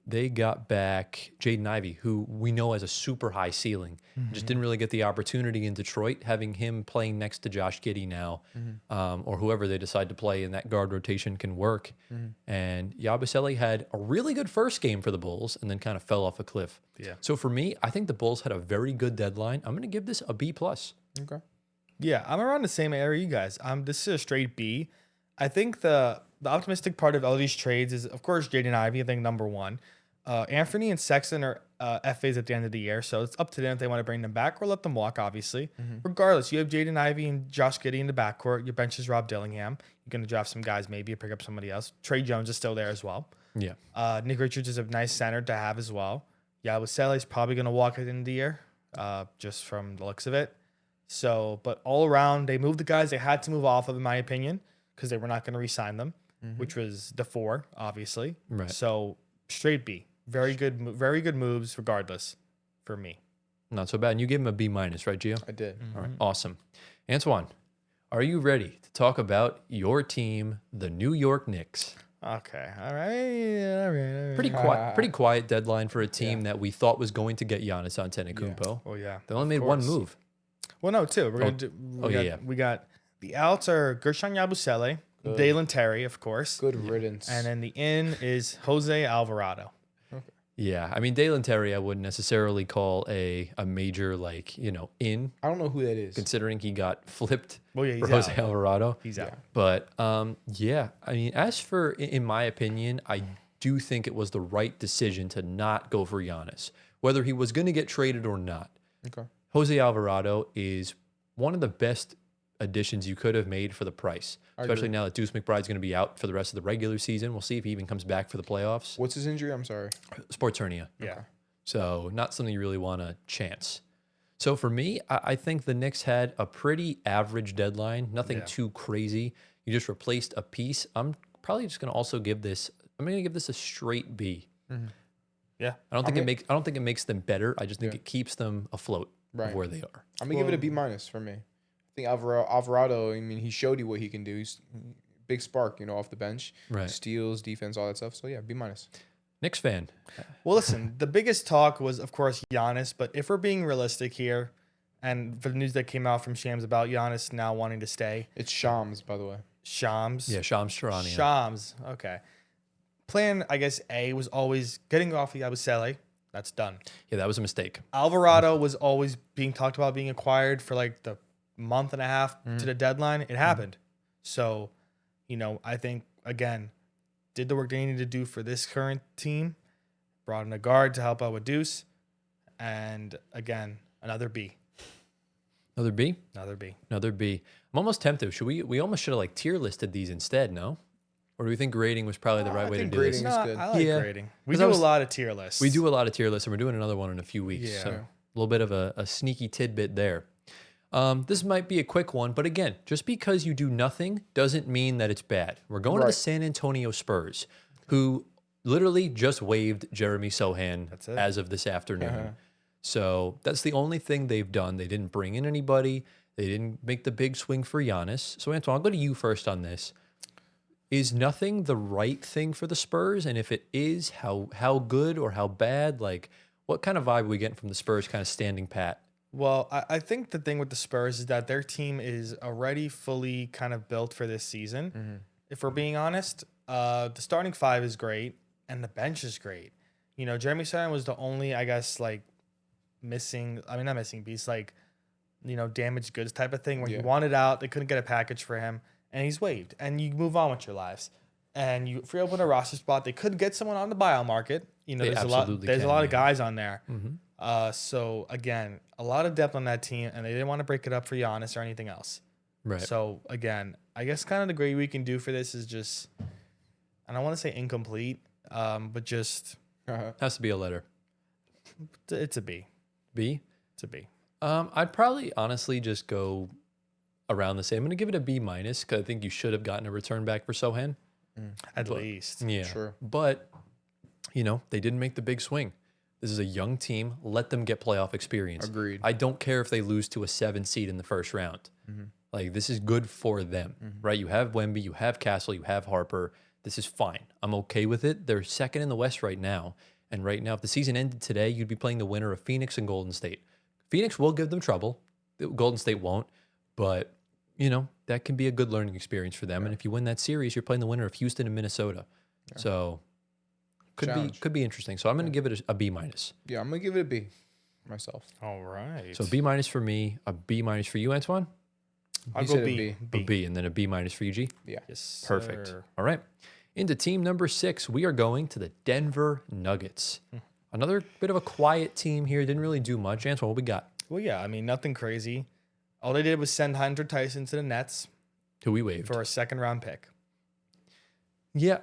they got back Jaden Ivey, who we know has a super high ceiling. Mm-hmm. Just didn't really get the opportunity in Detroit. Having him playing next to Josh Giddey now, or whoever they decide to play in that guard rotation can work. Mm-hmm. And Yabusele had a really good first game for the Bulls and then kind of fell off a cliff. Yeah. So for me, I think the Bulls had a very good deadline. I'm going to give this a B+. Okay. Yeah, I'm around the same area you guys. This is a straight B. I think the optimistic part of all these trades is, of course, Jaden Ivey, I think, number one. Anthony and Sexton are FAs at the end of the year, so it's up to them if they want to bring them back or let them walk, obviously. Mm-hmm. Regardless, you have Jaden Ivey and Josh Giddey in the backcourt. Your bench is Rob Dillingham. You're going to draft some guys, maybe pick up somebody else. Trey Jones is still there as well. Yeah. Nick Richards is a nice center to have as well. Yabusele is probably going to walk at the end of the year, just from the looks of it. So, but all around, they moved the guys they had to move off of, in my opinion, because they were not going to re-sign them, which was the 4, obviously. Right. So, straight B. Very good moves, regardless, for me. Not so bad. And you gave him a B-, right, Gio? I did. All right. Awesome. Antoine, are you ready to talk about your team, the New York Knicks? Okay. All right. Pretty quiet deadline for a team that we thought was going to get Giannis Antetokounmpo. Yeah. Well, yeah. They only made one move. Well, no, two. We're gonna do. We got the outs are Gershon Yabusele, Dalen Terry, of course. Good riddance. And then the in is Jose Alvarado. Yeah, I mean, Dalen Terry, I wouldn't necessarily call a major, in. I don't know who that is. Considering he got flipped for Jose Alvarado. He's out. But, I mean, as for, in my opinion, I do think it was the right decision to not go for Giannis, whether he was going to get traded or not. Okay. Jose Alvarado is one of the best additions you could have made for the price, especially now that Deuce McBride's going to be out for the rest of the regular season. We'll see if he even comes back for the playoffs. What's his injury? I'm sorry. Sports hernia. Yeah. So not something you really want to chance. So for me, I think the Knicks had a pretty average deadline, nothing too crazy. You just replaced a piece. I'm probably just going to also give this. I'm going to give this a straight B. Mm-hmm. Yeah. I don't think it makes them better. I just think it keeps them afloat of where they are. I'm gonna give it a B- for me. I think Alvarado. I mean, he showed you what he can do. He's big spark, off the bench, steals, defense, all that stuff. So yeah, B-. Knicks fan. Well, listen, the biggest talk was, of course, Giannis. But if we're being realistic here, and for the news that came out from Shams about Giannis now wanting to stay, it's Shams, by the way. Shams. Yeah, Shams Charania. Shams. Okay. Plan, I guess, A was always getting off the Yabusele. That's done. Yeah, that was a mistake. Alvarado was always being talked about being acquired for like the month and a half to the deadline. It happened. So, I think, again, did the work they needed to do for this current team. Brought in a guard to help out with Deuce. And, again, another B. Another B? Another B. Another B. I'm almost tempted. We almost should have tier listed these instead, no? Or do we think grading was probably the right way to do this? grading is good. I like Yeah. grading. We do a lot of tier lists. We do a lot of tier lists, and we're doing another one in a few weeks. Yeah. So a little bit of a sneaky tidbit there. This might be a quick one, but again, just because you do nothing doesn't mean that it's bad. We're going to the San Antonio Spurs, who literally just waived Jeremy Sohan as of this afternoon. So that's the only thing they've done. They didn't bring in anybody. They didn't make the big swing for Giannis. So Antoine, I'll go to you first on this. Is nothing the right thing for the Spurs? And if it is, how good or how bad? Like, what kind of vibe are we getting from the Spurs kind of standing pat? Well, I think the thing with the Spurs is that their team is already fully kind of built for this season. If we're being honest, the starting five is great and the bench is great. Jeremy Sohan was the only, I guess, like not missing piece, like, damaged goods type of thing where he wanted out. They couldn't get a package for him. And he's waived, and you move on with your lives. And you free open a roster spot. They could get someone on the buyout market. There's a lot of guys on there. So again, a lot of depth on that team, and they didn't want to break it up for Giannis or anything else. Right. So again, I guess kind of the grade we can do for this is just, I don't want to say incomplete, but just has to be a letter. It's a B. B. It's a B. I'd probably honestly just go around the same. I'm going to give it a B- because I think you should have gotten a return back for Sohan. At least. Yeah. Sure. But, they didn't make the big swing. This is a young team. Let them get playoff experience. Agreed. I don't care if they lose to a 7 seed in the first round. Like, this is good for them, right? You have Wemby, you have Castle, you have Harper. This is fine. I'm okay with it. They're second in the West right now. And right now, if the season ended today, you'd be playing the winner of Phoenix and Golden State. Phoenix will give them trouble. Golden State won't. But, that can be a good learning experience for them. And if you win that series, you're playing the winner of Houston and Minnesota. So could be interesting. So I'm going to give it a B-. Yeah, I'm going to give it a B myself. All right. So B- for me, a B- for you, Antoine? I'll go B. A B, and then a B- for you, G? Yeah. Yes, Perfect. sir. All right. Into team number 6, we are going to the Denver Nuggets. Another bit of a quiet team here. Didn't really do much. Antoine, what we got? Well, yeah, I mean, nothing crazy. All they did was send Hunter Tyson to the Nets Who we waived. for a second-round pick. Yeah,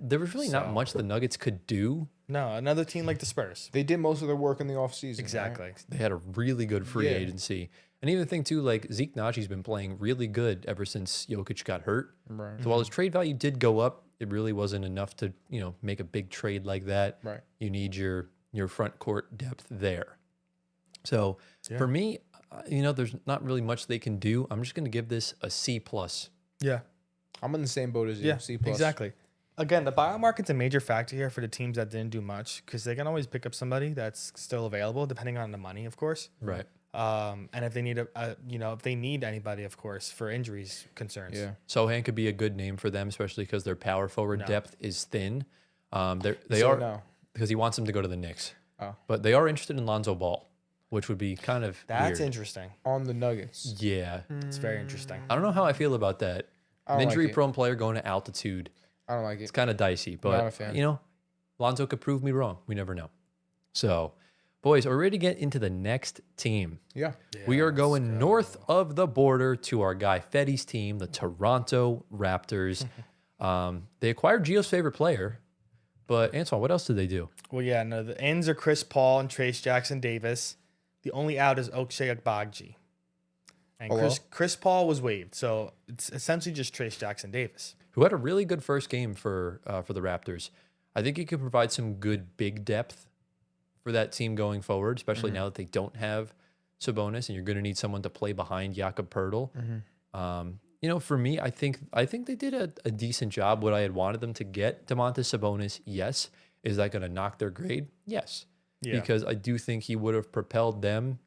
there was really not much the Nuggets could do. No, another team like the Spurs. They did most of their work in the offseason. Exactly. Right? They had a really good free agency. And even the thing, too, like Zeke Nachi's been playing really good ever since Jokic got hurt. Right. So while his trade value did go up, it really wasn't enough to, make a big trade like that. Right. You need your front court depth there. So for me, there's not really much they can do. I'm just going to give this a C+. Yeah. I'm in the same boat as you. Yeah, C+. exactly. Again, the buyout market's a major factor here for the teams that didn't do much because they can always pick up somebody that's still available, depending on the money, of course. Right. And if they need if they need anybody, of course, for injuries concerns. Yeah. Sohan could be a good name for them, especially because their power forward depth is thin. They So are no. because he wants them to go to the Knicks. Oh. But they are interested in Lonzo Ball, which would be kind of That's weird. interesting. On the Nuggets. Yeah. It's very interesting. I don't know how I feel about that. I An don't like it. injury-prone player going to altitude. I don't like it. It's kind of dicey, Not a but fan. Lonzo could prove me wrong. We never know. So Boys, are we ready to get into the next team? Yeah. We are going north of the border to our guy Fetty's team, the Toronto Raptors. They acquired Gio's favorite player, but Antoine, what else did they do? Well, yeah, no, the ends are Chris Paul and Trace Jackson Davis. The only out is Ochai Agbaji. And Chris Paul was waived, so it's essentially just Trace Jackson Davis, who had a really good first game for the Raptors. I think he could provide some good big depth for that team going forward, especially now that they don't have Sabonis, and you're going to need someone to play behind Jakob Poeltl. For me, I think they did a decent job. What I had wanted them to get, Domantas Sabonis, yes. Is that going to knock their grade? Yes, because I do think he would have propelled them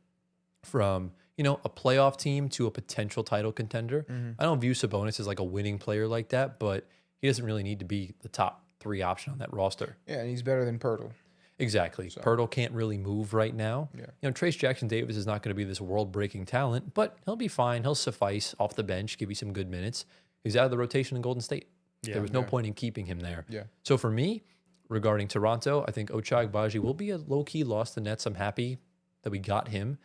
from a playoff team to a potential title contender. I don't view Sabonis as like a winning player like that, but he doesn't really need to be the top 3 option on that roster. Yeah, and he's better than Poeltl. Exactly. So. Poeltl can't really move right now. Yeah. Trace Jackson Davis is not going to be this world-breaking talent, but he'll be fine. He'll suffice off the bench, give you some good minutes. He's out of the rotation in Golden State. There was no point in keeping him there. Yeah. So for me, regarding Toronto, I think Ochai Agbaji will be a low-key loss to Nets. I'm happy that we got him.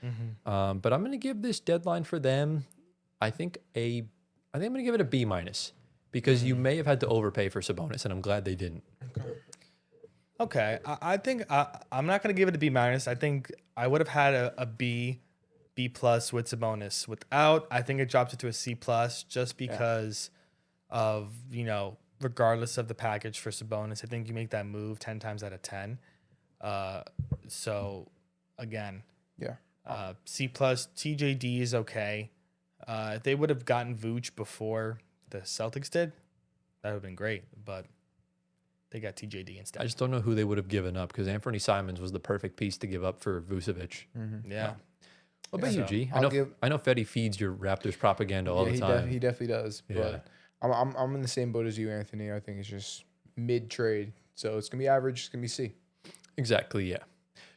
But I'm going to give this deadline for them, I think I'm going to give it a B- because you may have had to overpay for Sabonis, and I'm glad they didn't. Okay, I think I'm not going to give it a B-. I think I would have had a B+ with Sabonis. Without, I think it drops it to a C+ just because of, regardless of the package for Sabonis, I think you make that move 10 times out of 10. So, again, C+, TJD is okay. If they would have gotten Vooch before the Celtics did, that would have been great, but they got TJD instead. I just don't know who they would have given up because Anthony Simons was the perfect piece to give up for Vucevic. Yeah. What about you, G? I know Fetty feeds your Raptors propaganda all the time. He definitely does. Yeah. But I'm in the same boat as you, Anthony. I think it's just mid-trade. So it's going to be average. It's going to be C. Exactly, yeah.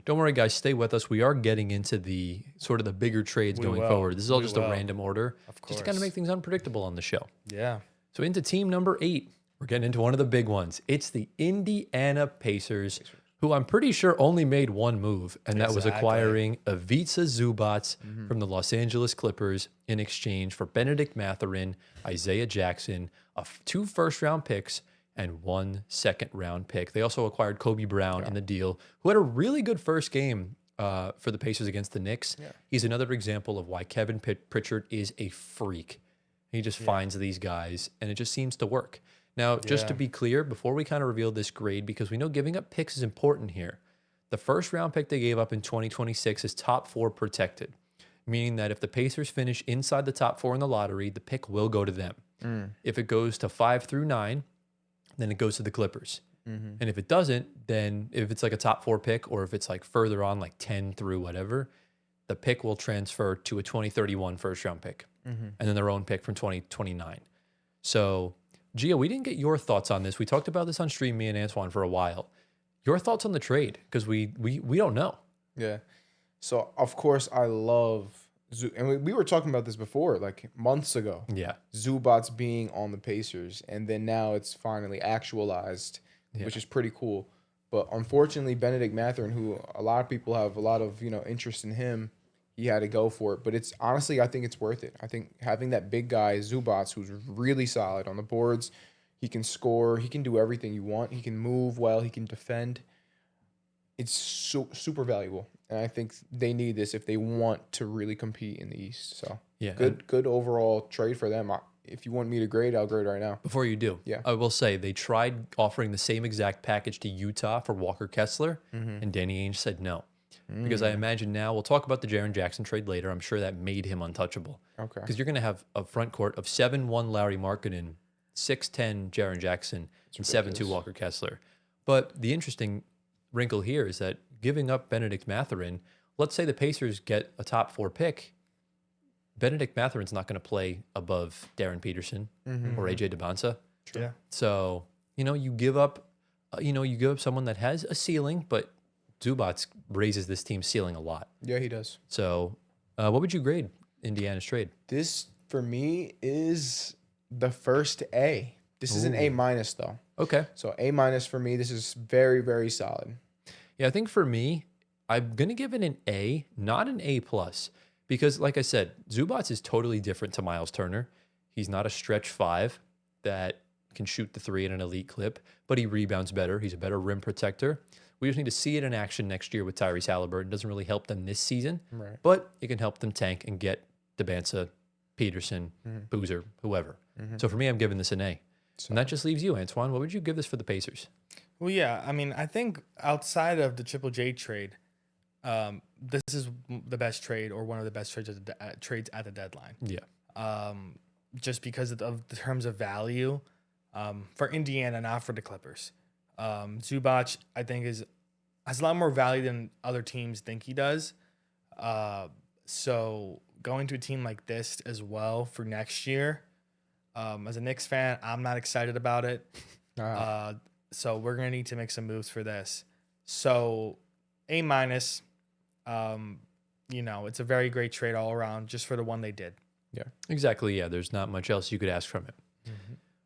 Don't worry, guys. Stay with us. We are getting into the sort of the bigger trades going forward. This is all just a random order. Of course. Just to kind of make things unpredictable on the show. Yeah. So into team number 8. We're getting into one of the big ones. It's the Indiana Pacers, who I'm pretty sure only made one move, and that was acquiring Ivica Zubac from the Los Angeles Clippers in exchange for Benedict Mathurin, Isaiah Jackson, 2 first-round picks, and 1 second-round pick. They also acquired Kobe Brown in the deal, who had a really good first game for the Pacers against the Knicks. Yeah. He's another example of why Kevin Pritchard is a freak. He just finds these guys, and it just seems to work. Now, just to be clear, before we kind of reveal this grade, because we know giving up picks is important here, the first round pick they gave up in 2026 is top 4 protected, meaning that if the Pacers finish inside the top 4 in the lottery, the pick will go to them. If it goes to 5 through 9, then it goes to the Clippers. And if it doesn't, then if it's like a top 4 pick, or if it's like further on, like 10 through whatever, the pick will transfer to a 2031 first round pick, and then their own pick from 2029. So, Gio, we didn't get your thoughts on this. We talked about this on stream, me and Antoine, for a while. Your thoughts on the trade? Because we don't know. Yeah. So, of course, I love and we were talking about this before, like months ago. Yeah. Zubac being on the Pacers, and then now it's finally actualized, which is pretty cool. But unfortunately, Benedict Mathurin, who a lot of people have a lot of interest in him, he had to go for it. But it's honestly, I think it's worth it. I think having that big guy, Zubac, who's really solid on the boards, he can score, he can do everything you want, he can move well, he can defend. It's super valuable. And I think they need this if they want to really compete in the East. So good overall trade for them. If you want me to grade, I'll grade right now. Before you do, I will say they tried offering the same exact package to Utah for Walker Kessler, and Danny Ainge said no. Because I imagine now, we'll talk about the Jaren Jackson trade later. I'm sure that made him untouchable. Okay. Because you're going to have a front court of 7'1" Larry Markkinen, 6'10" Jaren Jackson, and 7'2" Walker Kessler. But the interesting wrinkle here is that giving up Benedict Mathurin, let's say the Pacers get a top 4 pick, Benedict Mathurin's not going to play above Darren Peterson or AJ DeBonsa. Yeah. So, you give up someone that has a ceiling, but Zubac raises this team's ceiling a lot. Yeah, he does. So, what would you grade Indiana's trade? This, for me, is the first A. This is an A-, though. Okay. So A- for me. This is very, very solid. Yeah, I think for me, I'm going to give it an A, not an A+, because like I said, Zubats is totally different to Miles Turner. He's not a stretch 5 that can shoot the 3 at an elite clip, but he rebounds better. He's a better rim protector. We just need to see it in action next year with Tyrese Halliburton. It doesn't really help them this season, but it can help them tank and get Debanza, Peterson, Boozer, whoever. So for me, I'm giving this an A. And that just leaves you, Antoine. What would you give this for the Pacers? Well, yeah, I mean, I think outside of the Triple J trade, this is the best trade or one of the best trades at the deadline. Yeah. Just because of the terms of value for Indiana, not for the Clippers. Zubac, I think, has a lot more value than other teams think he does. So going to a team like this as well for next year, as a Knicks fan, I'm not excited about it. So we're going to need to make some moves for this. So A-, it's a very great trade all around just for the one they did. Yeah, exactly. Yeah, there's not much else you could ask from it.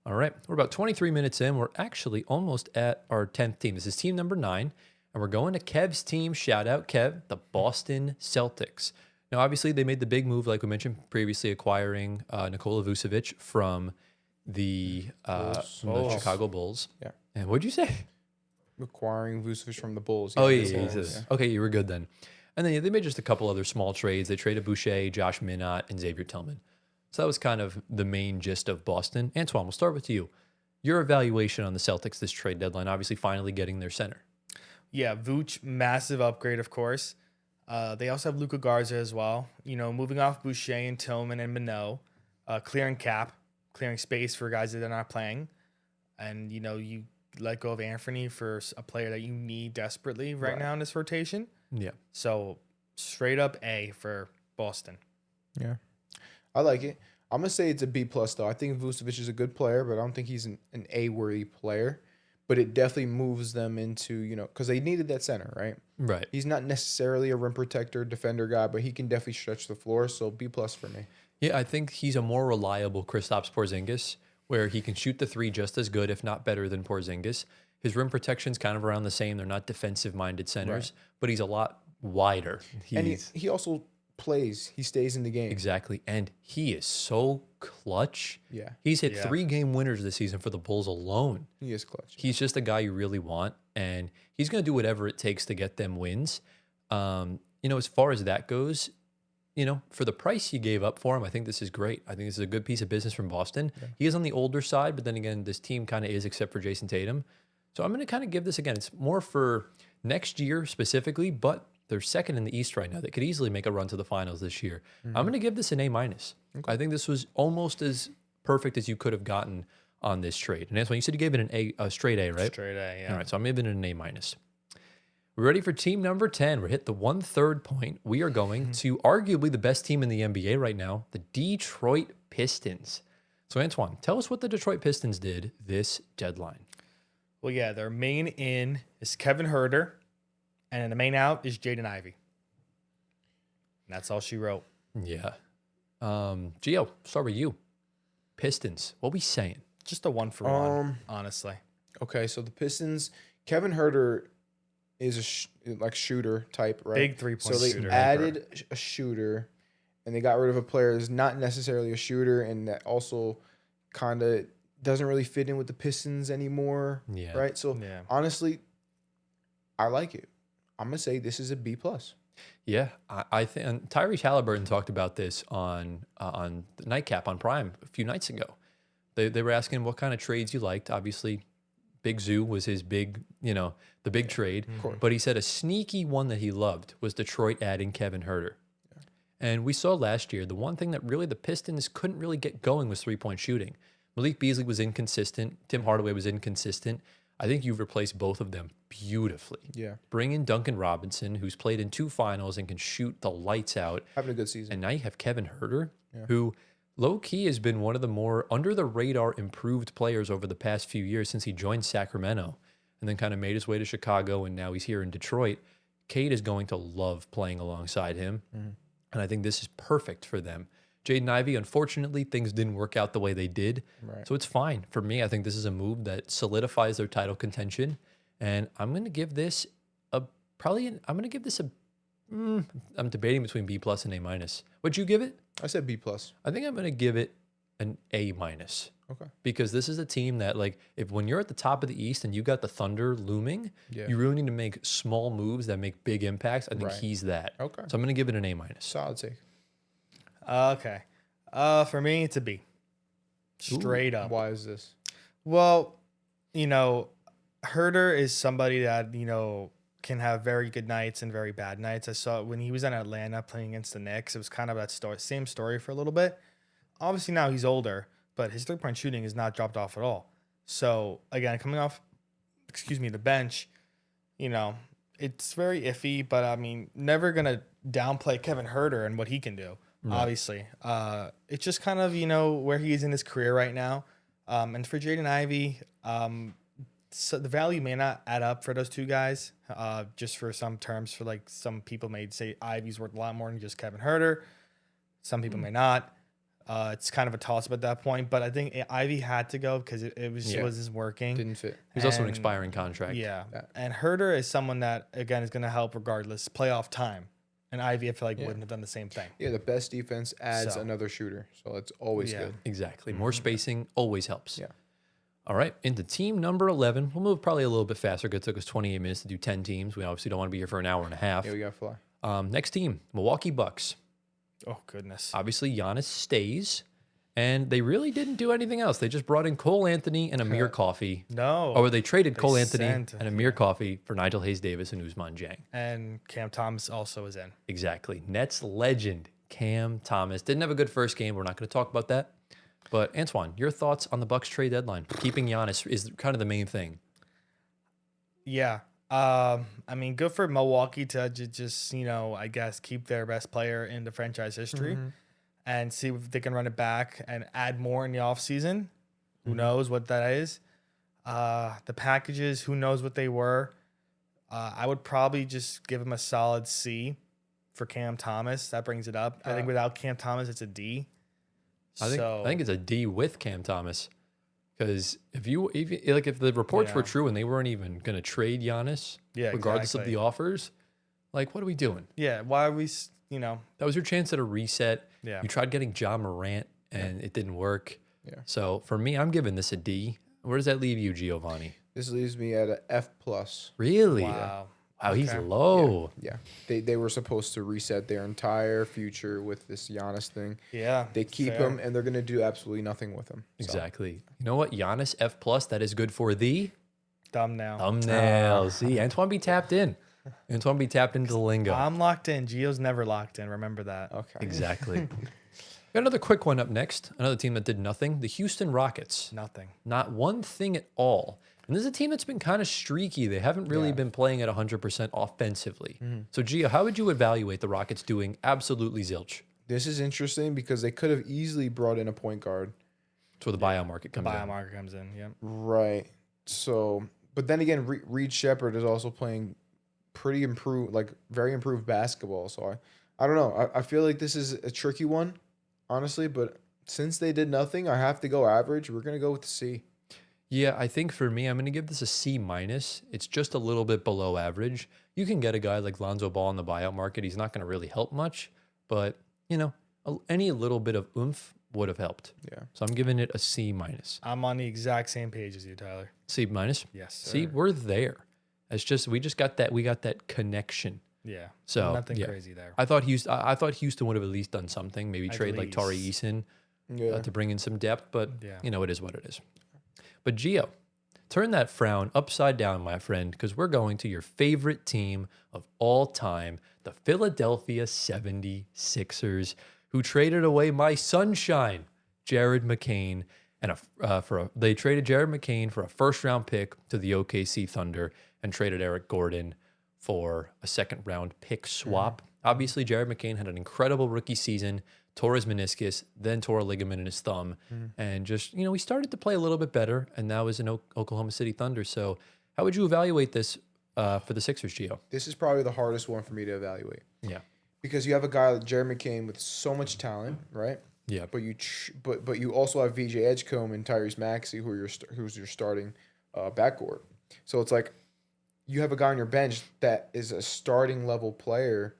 All right, we're about 23 minutes in. We're actually almost at our 10th team. This is team number 9, and we're going to Kev's team. Shout out, Kev, the Boston Celtics. Now, obviously, they made the big move, like we mentioned previously, acquiring Nikola Vucevic from the Chicago Bulls. Yeah. And what'd you say? Acquiring Vucevic from the Bulls. Oh, yeah. Okay, you were good then. And then they made just a couple other small trades. They traded Boucher, Josh Minott, and Xavier Tillman. So that was kind of the main gist of Boston. Antoine, we'll start with you. Your evaluation on the Celtics this trade deadline, obviously finally getting their center. Yeah, Vooch, massive upgrade, of course. They also have Luka Garza as well. Moving off Boucher and Tillman and Minot, clearing space for guys that are not playing. And, you let go of Anthony for a player that you need desperately right now in this rotation. Yeah. So straight up A for Boston. Yeah. I like it. I'm going to say it's a B+ though. I think Vucevic is a good player, but I don't think he's an A-worthy player. But it definitely moves them into, because they needed that center, right? Right. He's not necessarily a rim protector, defender guy, but he can definitely stretch the floor. So B+ for me. Yeah, I think he's a more reliable Kristaps Porzingis, where he can shoot the 3 just as good, if not better than Porzingis. His rim protection's kind of around the same. They're not defensive-minded centers, but he's a lot wider. And he also plays. He stays in the game. Exactly. And he is so clutch. Yeah. He's hit 3 game winners this season for the Bulls alone. He is clutch. He's just a guy you really want, and he's going to do whatever it takes to get them wins. As far as that goes, for the price you gave up for him, I think this is great. I think this is a good piece of business from Boston. Yeah. He is on the older side, but then again, this team kind of is, except for Jason Tatum. So I'm going to kind of give this, again, it's more for next year specifically, but they're second in the East right now. They could easily make a run to the finals this year. I'm going to give this an A-. Okay. I think this was almost as perfect as you could have gotten on this trade. And Antoine, you said you gave it a straight A, right? Straight A, yeah. All right, so I'm giving it an A-. We're ready for team number 10. We're hit the 1/3 point. We are going to arguably the best team in the NBA right now, the Detroit Pistons. So Antoine, tell us what the Detroit Pistons did this deadline. Well, yeah, their main in is Kevin Huerter, and the main out is Jaden Ivey. And that's all she wrote. Yeah. Gio, start with you. Pistons, what we saying? Just a 1-for-1, honestly. Okay, so the Pistons, Kevin Huerter is a shooter type, right? Big 3-point shooter. So they added a shooter, and they got rid of a player who's not necessarily a shooter, and that also kind of doesn't really fit in with the Pistons anymore, right? So honestly, I like it. I'm gonna say this is a B+. Yeah, I think Tyrese Halliburton talked about this on the Nightcap on Prime a few nights ago. They were asking him what kind of trades you liked. Obviously, Big Zoo was his big, the big trade. But he said a sneaky one that he loved was Detroit adding Kevin Huerter. Yeah. And we saw last year, the one thing that really the Pistons couldn't really get going was 3-point shooting. Malik Beasley was inconsistent. Tim Hardaway was inconsistent. I think you've replaced both of them beautifully. Yeah. Bring in Duncan Robinson, who's played in 2 finals and can shoot the lights out. Having a good season. And now you have Kevin Huerter, who low-key has been one of the more under-the-radar improved players over the past few years since he joined Sacramento and then kind of made his way to Chicago, and now he's here in Detroit. Cade is going to love playing alongside him, and I think this is perfect for them. Jaden Ivey, unfortunately, things didn't work out the way they did, so it's fine. For me, I think this is a move that solidifies their title contention, and I'm going to give this a I'm going to give this I'm debating between B+ and A-. Would you give it? I said B+. I think I'm going to give it an A-. Okay. Because this is a team that, like, when you're at the top of the East and you got the Thunder looming, you really need to make small moves that make big impacts. I think he's that. Okay. So I'm going to give it an A-. Solid take. Okay. For me, it's a B. Straight up. Why is this? Well, Herter is somebody that, can have very good nights and very bad nights. I saw when he was in Atlanta playing against the Knicks, it was kind of that same story for a little bit. Obviously now he's older, but his 3-point shooting is not dropped off at all. So again, coming off, the bench, it's very iffy, but I mean, never going to downplay Kevin Herter and what he can do. Right. Obviously, it's just kind of, where he is in his career right now. And for Jaden Ivey, so the value may not add up for those two guys, just for some terms. For like some people may say Ivey's worth a lot more than just Kevin Herter. Some people may not. It's kind of a toss up at that point, but I think Ivey had to go because it wasn't working. Didn't fit. He's also an expiring contract. Yeah. And Herter is someone that, again, is going to help regardless. Playoff time. And Ivy, I feel like, wouldn't have done the same thing. Yeah, the best defense adds another shooter. So it's always good. Exactly. More spacing always helps. Yeah. All right. Into team number 11. We'll move probably a little bit faster because it took us 28 minutes to do 10 teams. We obviously don't want to be here for an hour and a half. Yeah, we got to fly. Next team, Milwaukee Bucks. Oh, goodness. Obviously, Giannis stays. And they really didn't do anything else. They just brought in Cole Anthony and Amir Coffey. No. Or they traded Cole Anthony and Amir Coffey for Nigel Hayes-Davis and Usman Jang. And Cam Thomas also is in. Exactly. Nets legend Cam Thomas. Didn't have a good first game. We're not going to talk about that. But Antoine, your thoughts on the Bucks trade deadline? Keeping Giannis is kind of the main thing. Yeah. I mean, good for Milwaukee to just, I guess, keep their best player in the franchise history. Mm-hmm. And see if they can run it back and add more in the offseason. Who knows what that is? The packages, who knows what they were? I would probably just give him a solid C for Cam Thomas. That brings it up. I think without Cam Thomas, it's a D. I think it's a D with Cam Thomas. Because if the reports were true and they weren't even going to trade Giannis, regardless of the offers, like, what are we doing? Yeah, why are we, That was your chance at a reset. Yeah. You tried getting Ja Morant, and it didn't work. Yeah. So, for me, I'm giving this a D. Where does that leave you, Giovanni? This leaves me at an F+. Really? Wow. Wow, he's low. Yeah. They were supposed to reset their entire future with this Giannis thing. Yeah. They keep him, and they're going to do absolutely nothing with him. Exactly. You know what? Giannis, F+, that is good for the... Thumbnail. See, Antoine be tapped in. Antoine be tapped into the lingo. I'm locked in. Gio's never locked in. Remember that. Okay. Exactly. Got another quick one up next. Another team that did nothing. The Houston Rockets. Nothing. Not one thing at all. And this is a team that's been kind of streaky. They haven't really been playing at 100% offensively. So, Gio, how would you evaluate the Rockets doing absolutely zilch? This is interesting because they could have easily brought in a point guard. That's where the buyout market comes in. Buyout market comes in, yeah. Right. So, but then again, Reed Shepherd is also playing pretty improved, like very improved basketball. So I don't know. I feel like this is a tricky one, honestly. But since they did nothing, I have to go average. We're gonna go with the C. Yeah, I think for me, I'm gonna give this a C-. It's just a little bit below average. You can get a guy like Lonzo Ball in the buyout market. He's not gonna really help much, but any little bit of oomph would have helped. Yeah. So I'm giving it a C-. I'm on the exact same page as you, Tyler. C-. Yes, sir. See, we're there. It's just we got that connection. Yeah. So nothing crazy there. I thought Houston would have at least done something. Maybe trade like Tari Eason to bring in some depth. But it is what it is. But Gio, turn that frown upside down, my friend, because we're going to your favorite team of all time, the Philadelphia 76ers, who traded away my sunshine, Jared McCain, and they traded Jared McCain for a first-round pick to the OKC Thunder and traded Eric Gordon for a second-round pick swap. Obviously, Jared McCain had an incredible rookie season, tore his meniscus, then tore a ligament in his thumb, and just, he started to play a little bit better, and now is in Oklahoma City Thunder. So how would you evaluate this for the Sixers, Gio? This is probably the hardest one for me to evaluate. Yeah. Because you have a guy like Jared McCain with so much talent, right? Yeah. But you also have VJ Edgecombe and Tyrese Maxey, who's your starting backcourt. So it's like you have a guy on your bench that is a starting level player.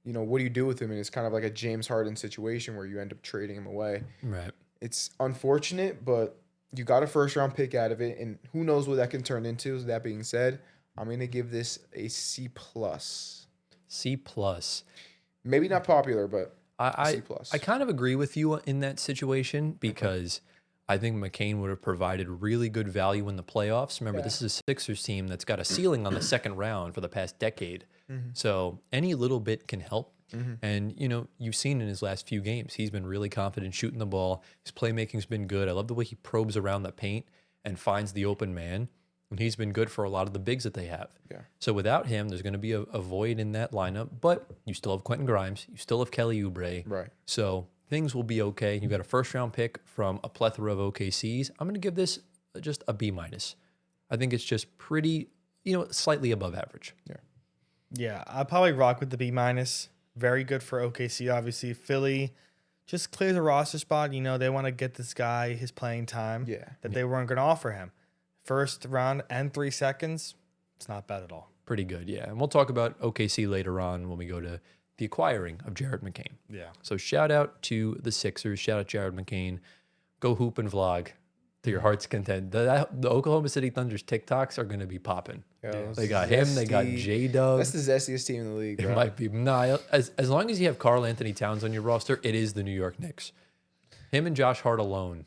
You know, what do you do with him? And it's kind of like a James Harden situation where you end up trading him away. Right. It's unfortunate, but you got a first round pick out of it, and who knows what that can turn into. That being said, I'm gonna give this a C+. C+. Maybe not popular, but C+. I kind of agree with you in that situation because I think McCain would have provided really good value in the playoffs. Remember, this is a Sixers team that's got a ceiling on the second round for the past decade. So any little bit can help. And, you know, you've seen in his last few games, he's been really confident shooting the ball. His playmaking's been good. I love the way he probes around the paint and finds the open man. And he's been good for a lot of the bigs that they have. Yeah. So without him, there's going to be a void in that lineup. But you still have Quentin Grimes. You still have Kelly Oubre. Right. So things will be okay. You got a first-round pick from a plethora of OKCs. I'm going to give this just a B-. I think it's just pretty, you know, slightly above average. Yeah, I'll probably rock with the B-. Very good for OKC, obviously. Philly just clears a roster spot. You know, they want to get this guy his playing time that they weren't going to offer him. First round and 3 seconds, it's not bad at all. Pretty good, yeah. And we'll talk about OKC later on when we go to the acquiring of Jared McCain. Yeah. So shout out to the Sixers. Shout out Jared McCain. Go hoop and vlog to your heart's content. The Oklahoma City Thunder's TikToks are going to be popping. They got him. They got J-Dub. That's the zestiest team in the league, bro. It might be. Nah, as long as you have Karl Anthony Towns on your roster, it is the New York Knicks. Him and Josh Hart alone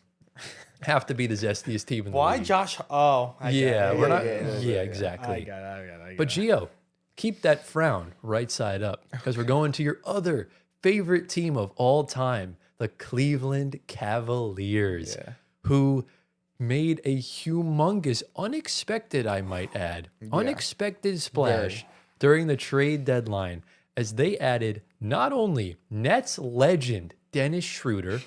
have to be the zestiest team in the league. Why Josh? Oh, we're not. Yeah, exactly. I got it. But Gio, keep that frown right side up because we're going to your other favorite team of all time, the Cleveland Cavaliers, who made a humongous, unexpected, I might add, unexpected splash during the trade deadline as they added not only Nets legend Dennis Schroeder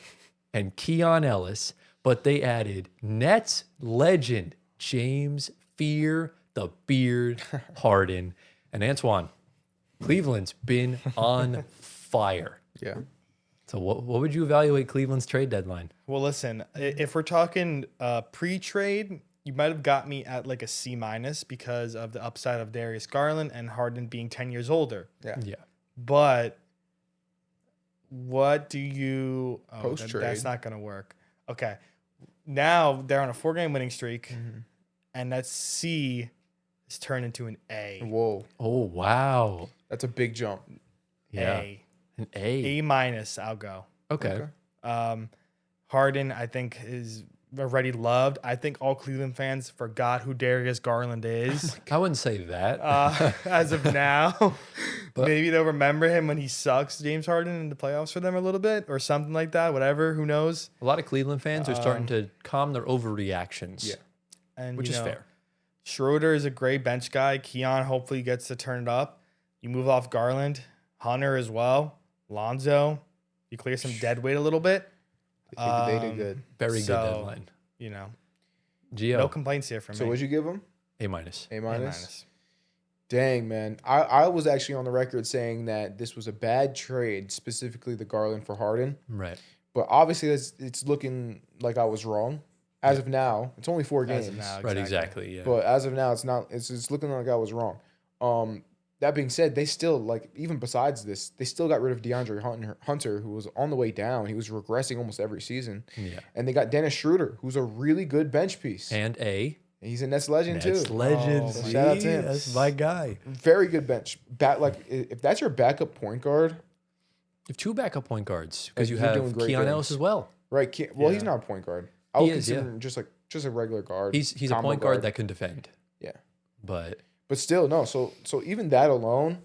and Keon Ellis, but they added Nets legend James Fear the Beard Harden. And Antoine, Cleveland's been on fire. Yeah. So what would you evaluate Cleveland's trade deadline? Well, listen, if we're talking pre-trade, you might have got me at like a C- because of the upside of Darius Garland and Harden being 10 years older. Yeah. But what do you... Post-trade. That's not going to work. Okay. Now they're on a 4-game winning streak, and that C is turned into an A. Whoa. Oh, wow. That's a big jump. Yeah. An A. A-, I'll go. Okay. Harden, I think, is already loved. I think all Cleveland fans forgot who Darius Garland is. I wouldn't say that. As of now. Maybe they'll remember him when he sucks, James Harden, in the playoffs for them a little bit or something like that. Whatever. Who knows? A lot of Cleveland fans are starting to calm their overreactions. Yeah. Which is fair. Schroeder is a great bench guy. Keon hopefully gets to turn it up. You move off Garland. Hunter as well. Lonzo. You clear some dead weight a little bit. They did good. Very good deadline. You know, Gio. no complaints here from me. So what'd you give them? A-. A-? Dang, man. I was actually on the record saying that this was a bad trade, specifically the Garland for Harden. Right. But obviously it's looking like I was wrong. As of now, it's only 4 games. As of now, Right, exactly. Yeah. But as of now, it's not. It's looking like I was wrong. That being said, they still, like, even besides this, they still got rid of DeAndre Hunter, who was on the way down. He was regressing almost every season. Yeah. And they got Dennis Schroeder, who's a really good bench piece. And he's a Nets legend, too. Nets legend. So shout out to him. That's my guy. Very good bench. If that's your backup point guard. You have 2 backup point guards because you you're doing have great Keon things. Ellis as well. Right. Well, he's not a point guard. I would consider him just a regular guard. He's a point guard that can defend. Yeah. But still, no. So even that alone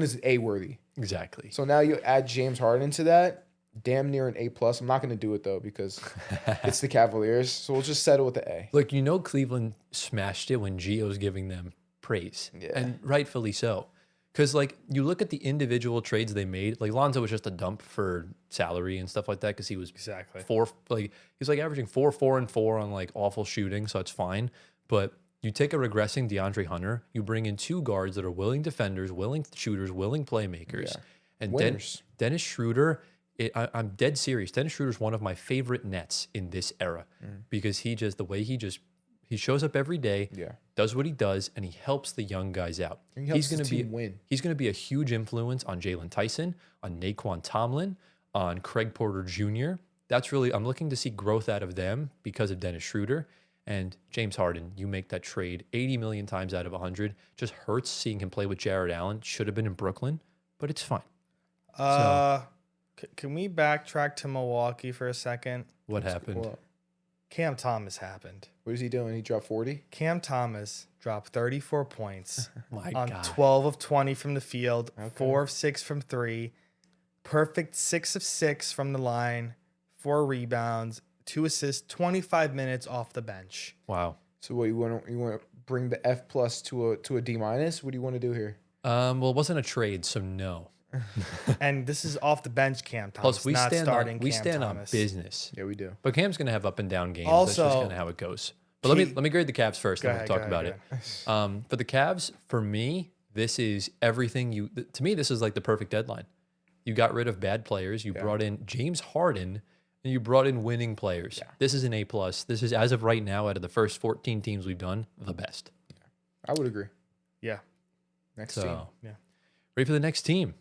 is A-worthy. exactly. So now you add James Harden to that, damn near an A+. I'm not going to do it, though, because it's the Cavaliers. So we'll just settle with the A. Look, Cleveland smashed it when Gio's giving them praise. Yeah. And rightfully so. Because, like, you look at the individual trades they made. Like, Lonzo was just a dump for salary and stuff like that because he was averaging 4, and 4 on, like, awful shooting, so it's fine. But you take a regressing DeAndre Hunter, you bring in 2 guards that are willing defenders, willing shooters, willing playmakers. Yeah. And Dennis Schroeder, I'm dead serious. Dennis Schroeder is one of my favorite Nets in this era because the way he He shows up every day, Yeah. does what he does, and he helps the young guys out. And he helps the team win. He's going to be a huge influence on Jalen Tyson, on Naquan Tomlin, on Craig Porter Jr. I'm looking to see growth out of them because of Dennis Schroeder. And James Harden, you make that trade 80 million times out of 100. Just hurts seeing him play with Jared Allen. Should have been in Brooklyn, but it's fine. Can we backtrack to Milwaukee for a second? What happened? Cam Thomas happened. What is he doing? He dropped 40? Cam Thomas dropped 34 points on God. 12 of 20 from the field, 4 of 6 from 3, perfect 6 of 6 from the line, 4 rebounds, 2 assists, 25 minutes off the bench. Wow. So what you want to bring the F+ to a D-? What do you want to do here? Well, it wasn't a trade, so no. And this is off the bench Cam Thomas, Plus, we not stand starting on Cam on Thomas. business. Yeah, we do. But Cam's going to have up and down games. Also, that's just kind of how it goes. But let me grade the Cavs first, then we'll talk about it. For the Cavs, for me, this is everything to me, this is like the perfect deadline. You got rid of bad players. You brought in James Harden, and you brought in winning players. Yeah. This is an A+. This is, as of right now, out of the first 14 teams we've done, the best. Yeah. I would agree. Yeah. Next team. Yeah. Ready for the next team?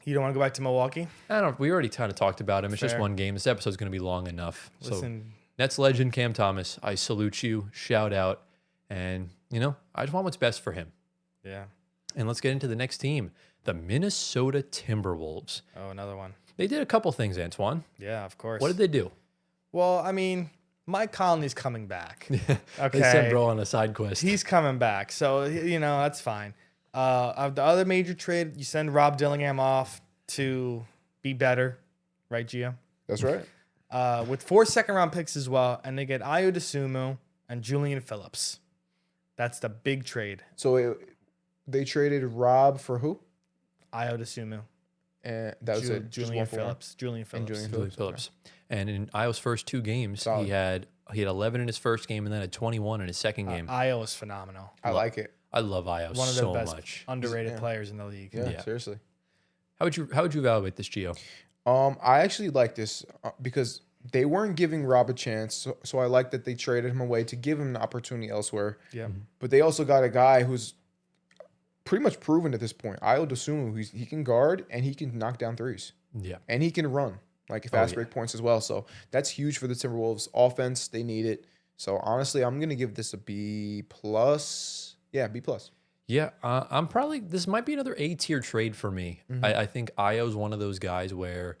You don't want to go back to Milwaukee? I don't know. We already kind of talked about him. It's just one game. This episode's going to be long enough. Listen, so, Nets legend Cam Thomas, I salute you. Shout out. And, I just want what's best for him. Yeah. And let's get into the next team, the Minnesota Timberwolves. Oh, another one. They did a couple things, Antoine. Yeah, of course. What did they do? Well, I mean, Mike Conley's coming back. Okay. They sent bro on a side quest. He's coming back. So, that's fine. The other major trade, you send Rob Dillingham off to be better, right, Gio? That's right. With 4 second-round picks as well, and they get Ayo Dosunmu and Julian Phillips. That's the big trade. So they traded Rob for who? Ayo Dosunmu. And that was it. Julian Phillips. Julian Phillips. And in Ayo's first 2 games, he had 11 in his first game and then had 21 in his second game. Ayo is phenomenal. I like it. I love Ayo One of so the best much. underrated players in the league. Yeah, seriously. How would you evaluate this, Gio? I actually like this because they weren't giving Rob a chance, so I like that they traded him away to give him an opportunity elsewhere. Yeah. But they also got a guy who's pretty much proven at this point. Ayo Dosunmu, he can guard and he can knock down threes. Yeah. And he can run fast break points as well. So that's huge for the Timberwolves. Offense, they need it. So honestly, I'm gonna give this a B+. Yeah, B+. Yeah, this might be another A-tier trade for me. Mm-hmm. I think Ayo's one of those guys where,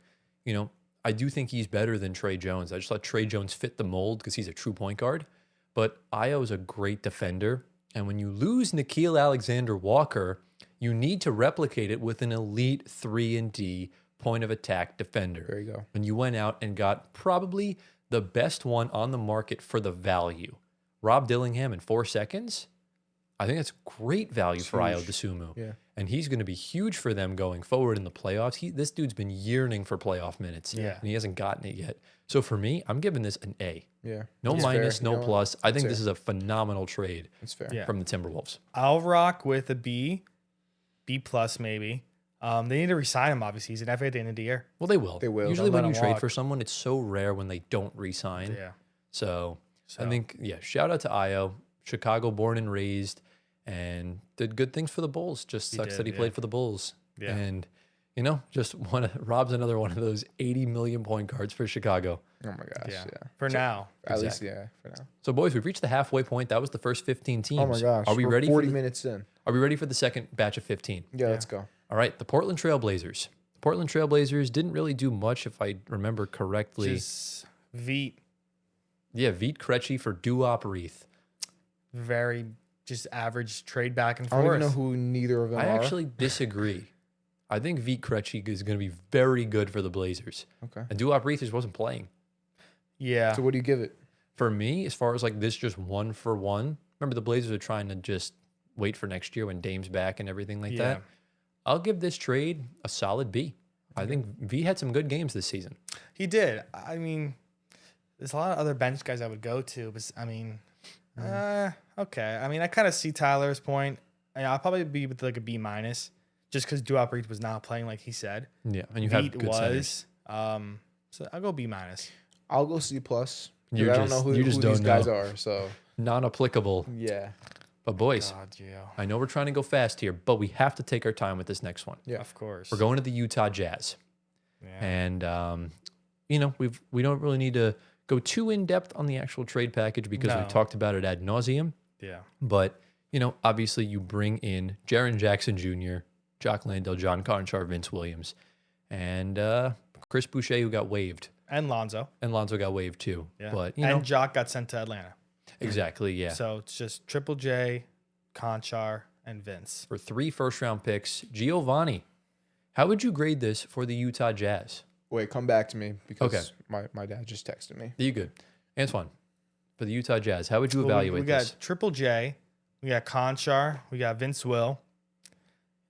I do think he's better than Trey Jones. I just let Trey Jones fit the mold because he's a true point guard. But Ayo is a great defender. And when you lose Nickeil Alexander-Walker, you need to replicate it with an elite 3-and-D point of attack defender. There you go. And you went out and got probably the best one on the market for the value. Rob Dillingham in 4 seconds. I think that's great value for Ayo Dosunmu. Yeah. And he's going to be huge for them going forward in the playoffs. This dude's been yearning for playoff minutes. Yeah. And he hasn't gotten it yet. So for me, I'm giving this an A. Yeah. No That's minus, fair. no plus. I think fair. this is a phenomenal trade That's fair. Yeah. from the Timberwolves. I'll rock with a B+, maybe. They need to resign him, obviously. He's an FA at the end of the year. Well, they will. They will. Usually Don't when let you him trade walk. for someone, it's so rare when they don't re-sign. Yeah. So I think, shout out to Ayo. Chicago born and raised and did good things for the Bulls. Just sucks that he played for the Bulls. Yeah. And, just Rob's another one of those 80 million point guards for Chicago. Oh my gosh. Yeah. For now. At least, for now. So, boys, we've reached the halfway point. That was the first 15 teams. Oh my gosh. Are we We're ready? 40 minutes in. Are we ready for the second batch of 15? Yeah, let's go. All right. The Portland Trailblazers. Portland Trailblazers didn't really do much, if I remember correctly. Just Veet. Yeah, Veet Krejci for Duop Reith. Very just average trade back and I don't forth. even know who neither of them I are. actually disagree. I think Veet Krejci is going to be very good for the Blazers. Okay. And Duop Reith just wasn't playing. Yeah. So what do you give it? For me, as far as like this just 1-for-1, remember the Blazers are trying to just wait for next year when Dame's back and everything like that. I'll give this trade a solid B. I think V had some good games this season. He did. I mean, there's a lot of other bench guys I would go to, but I mean, okay. I mean, I kind of see Tyler's point. I'll probably be with like a B-, just because Duop Reith was not playing like he said. Yeah, and you have Veet good centers. So I'll go B-. I'll go C+. You I don't know who just these don't guys know. are. So non-applicable. Yeah. But boys, God, Gio. I know we're trying to go fast here, but we have to take our time with this next one. Yeah. Of course. We're going to the Utah Jazz. Yeah. And, we don't really need to go too in-depth on the actual trade package because No. we've talked about it ad nauseum. Yeah. But, obviously you bring in Jaren Jackson Jr., Jock Landale, John Conchar, Vince Williams, and Chris Boucher, who got waived. And Lonzo. And Lonzo got waived too. Yeah. But, and Jock got sent to Atlanta. exactly, yeah. So it's just Triple J, Conchar, and Vince. For 3 first-round picks, Giovanni, how would you grade this for the Utah Jazz? Wait, come back to me because Okay. my dad just texted me. You good. Antoine, for the Utah Jazz, how would you Well, evaluate we got this? Triple J, we got Conchar, we got Vince Will.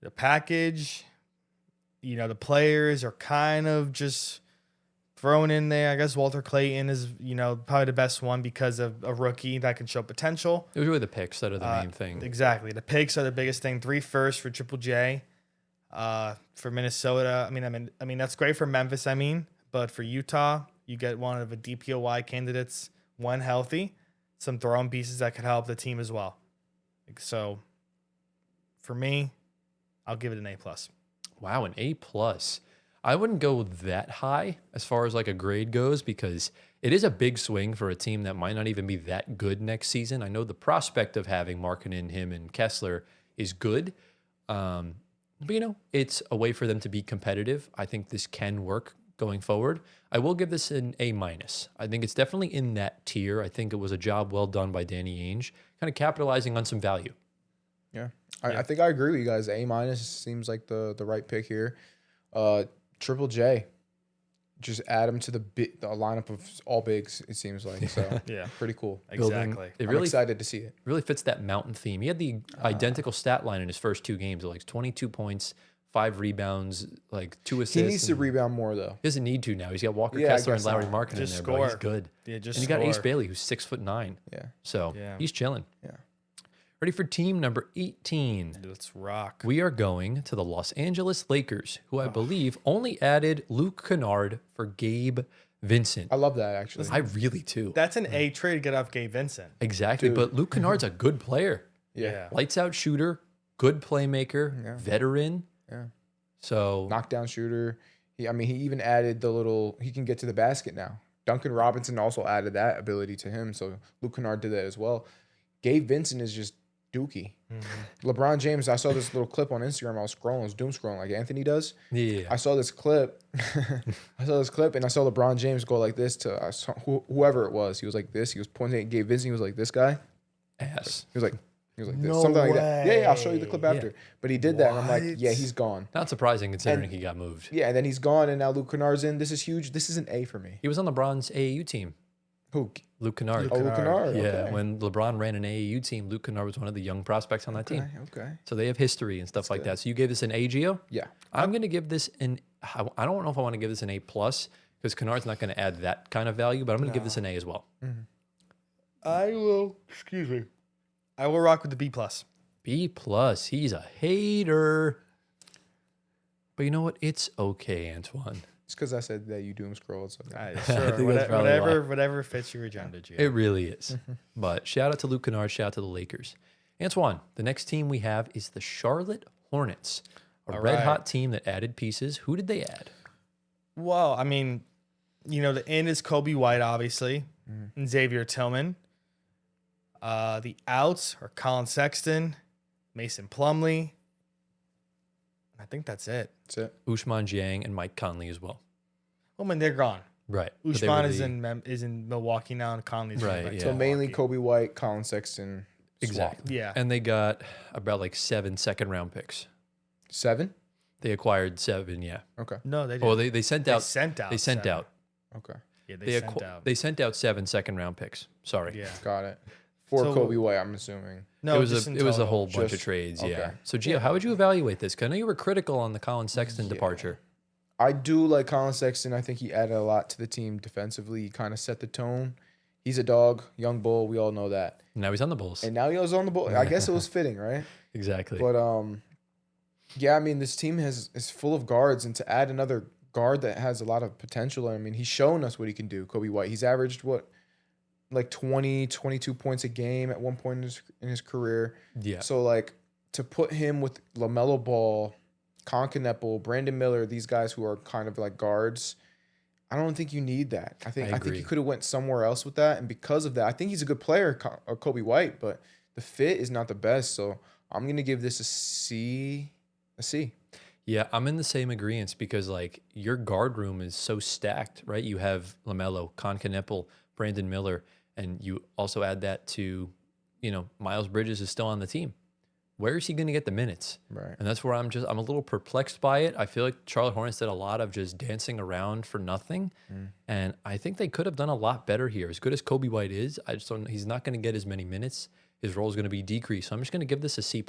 The package, the players are kind of just thrown in there. I guess Walter Clayton is, probably the best one because of a rookie that can show potential. It was really the picks that are the main thing. Exactly. The picks are the biggest thing. 3 firsts for Triple J. For Minnesota, I mean that's great for Memphis. But for Utah, you get one of the DPOY candidates, one healthy, some throw-in pieces that could help the team as well. So, for me, I'll give it an A+. Wow, an A+. I wouldn't go that high as far as like a grade goes because it is a big swing for a team that might not even be that good next season. I know the prospect of having Markkanen, him, and Kessler is good. But, it's a way for them to be competitive. I think this can work going forward. I will give this an A-. I think it's definitely in that tier. I think it was a job well done by Danny Ainge, kind of capitalizing on some value. Yeah. I think I agree with you guys. A- seems like the right pick here. Triple J, just add him to the lineup of all bigs, it seems like. So Yeah. pretty cool. Exactly. It I'm really excited to see it. really fits that mountain theme. He had the identical stat line in his first 2 games, like 22 points, 5 rebounds, like 2 assists. He needs to rebound more though. He doesn't need to now. He's got Walker Yeah, I Kessler and guess Lowry not. Markkanen in there, Just bro. He's score. good. Yeah, just And you got Ace score. Bailey, who's 6'9". Yeah. So Yeah. he's chilling. Yeah. Ready for team number 18. Let's rock. We are going to the Los Angeles Lakers, who I believe only added Luke Kennard for Gabe Vincent. I love that actually. I really do. That's an A trade to get off Gabe Vincent. Exactly. Dude. But Luke Kennard's a good player. Yeah. Lights out shooter, good playmaker, Yeah. veteran. Yeah. So Knockdown shooter. He even added he can get to the basket now. Duncan Robinson also added that ability to him. So Luke Kennard did that as well. Gabe Vincent is just dookie. LeBron James, I saw this little clip on Instagram. I was doom scrolling like Anthony does. yeah. I saw this clip. and I saw LeBron James go like this to whoever it was. He was like this. He was pointing at Gabe Vincent. He was like this guy. Ass. He was like this. No Something like that. Yeah, I'll show you the way. clip after. But he did that, and I'm like, What? yeah, he's gone. Not surprising considering he got moved. Yeah, and then he's gone, and now Luke Kennard's in. This is huge. This is an A for me. He was on LeBron's AAU team, Who? Luke Kennard. Oh, Luke Kennard. Yeah, Okay. when LeBron ran an AAU team, Luke Kennard was one of the young prospects on that team. Okay. So they have history and stuff like that. So you gave this an A, Gio? Yeah. I'm going to give this I don't know if I want to give this an A+, because Kennard's not going to add that kind of value, but I'm going to give this an A as well. I will rock with the B+. B+, he's a hater. But you know what? It's okay, Antoine. It's because I said that you doom scroll. So Sure, think that's probably why. whatever fits your agenda, Gio. It really is. But shout out to Luke Kennard, shout out to the Lakers. Antoine, the next team we have is the Charlotte Hornets, a red-hot team that added pieces. Who did they add? Well, I mean, the in is Kobe White, obviously, and Xavier Tillman. The outs are Colin Sexton, Mason Plumlee. I think that's it. that's it. Ousmane Dieng and Mike Conley as well. Oh, man, they're gone. Right. But they Ousmane were is in Milwaukee now, and Conley's Right, back yeah. to So mainly Milwaukee. Kobe White, Colin Sexton. Exactly. Yeah. And they got about like 7 second-round picks. 7? They acquired 7, yeah. Okay. No, they didn't. Oh, they sent out. sent out. They sent 7. out. Okay. Yeah, they sent out. 7 second-round picks. Sorry. Yeah. Got it. For So- Kobe White, I'm assuming. No, it was just a in it was a total. whole bunch of Just- trades, yeah. okay. So Gio, how would you evaluate this? 'Cause I know you were critical on the Colin Sexton departure. I do like Colin Sexton. I think he added a lot to the team defensively. He kind of set the tone. He's a dog, young bull. We all know that. Now he's on the Bulls. And now he was on the ball. I guess it was fitting, right? Exactly. But yeah, I mean, this team is full of guards, and to add another guard that has a lot of potential. I mean, he's shown us what he can do. Kobe White. He's averaged what, like 20, 22 points a game at one point in his career. Yeah. So like to put him with LaMelo Ball, Concanepo, Brandon Miller, these guys who are kind of like guards, I don't think you need that. I think you could have went somewhere else with that. And because of that, I think he's a good player, Kobe White, but the fit is not the best. So I'm gonna give this a C. Yeah, I'm in the same agreement because like your guard room is so stacked, right? You have LaMelo, Concanepo, Brandon Miller, and you also add that to, Miles Bridges is still on the team. Where is he going to get the minutes? Right. And that's where I'm a little perplexed by it. I feel like Charlotte Hornets did a lot of just dancing around for nothing. And I think they could have done a lot better here. As good as Kobe White is, I just don't, he's not going to get as many minutes. His role is going to be decreased. So I'm just going to give this a C+.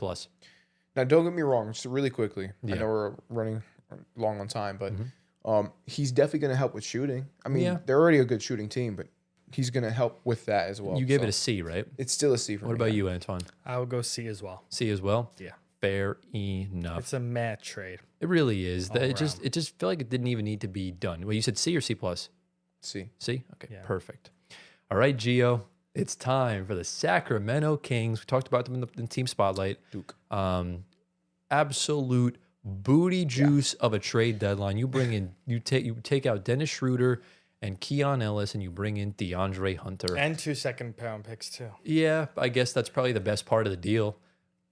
Now, don't get me wrong, just really quickly. Yeah. I know we're running long on time, but he's definitely going to help with shooting. I mean, they're already a good shooting team, but he's going to help with that as well. You gave it a C, right? It's still a C for me. What about you, Antoine? I would go C as well. C as well? Yeah. Fair enough. It's a mad trade. It really is. All It just felt like it didn't even need to be done. Well, you said C or C+? C. C? Okay, Yeah. perfect. All right, Gio. It's time for the Sacramento Kings. We talked about them in the team spotlight. Duke. Absolute booty juice of a trade deadline. You bring in, you take out Dennis Schroeder and Keon Ellis, and you bring in DeAndre Hunter. And 2 second-round picks, too. Yeah, I guess that's probably the best part of the deal.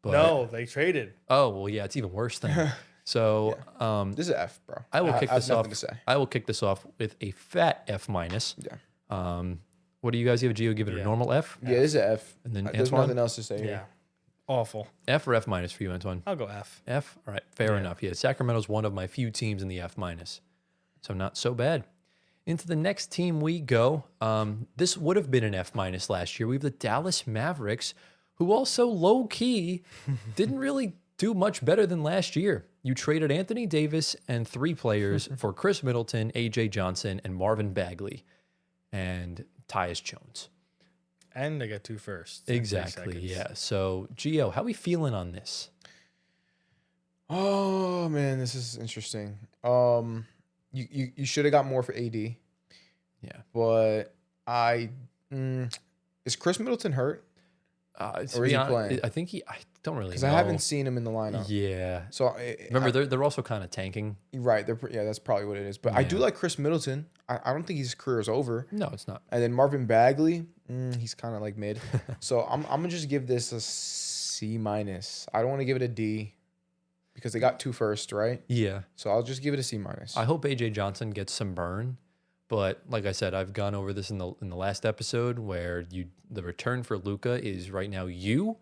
But, No, they traded. Oh, well, yeah, it's even worse then. So, This is an F, bro. I will kick have this off. nothing to say. I will kick this off with a fat F-. Yeah. What do you guys give? Gio, give it a normal F? Yeah, this is an F. And then There's Antoine? nothing else to say Yeah. here. Awful. F or F- for you, Antoine? I'll go F. F? All right, fair enough. Yeah, Sacramento's one of my few teams in the F-. So not so bad. Into the next team we go. This would have been an F- last year. We have the Dallas Mavericks, who also low-key didn't really do much better than last year. You traded Anthony Davis and 3 players for Chris Middleton, A.J. Johnson, and Marvin Bagley, and Tyus Jones. And they got 2 firsts. Exactly, yeah. So, Gio, how we feeling on this? Oh, man, this is interesting. You should have got more for AD. Yeah. But is Chris Middleton hurt? Or is he playing? I think I don't really know. Because I haven't seen him in the lineup. Yeah. So Remember, they're also kind of tanking. Right. That's probably what it is. But I do like Chris Middleton. I don't think his career is over. No, it's not. And then Marvin Bagley, he's kind of like mid. So I'm gonna just give this a C-. I don't want to give it a D because they got 2 firsts, right? Yeah. So I'll just give it a C-. I hope AJ Johnson gets some burn, but like I said, I've gone over this in the last episode where the return for Luka is right now you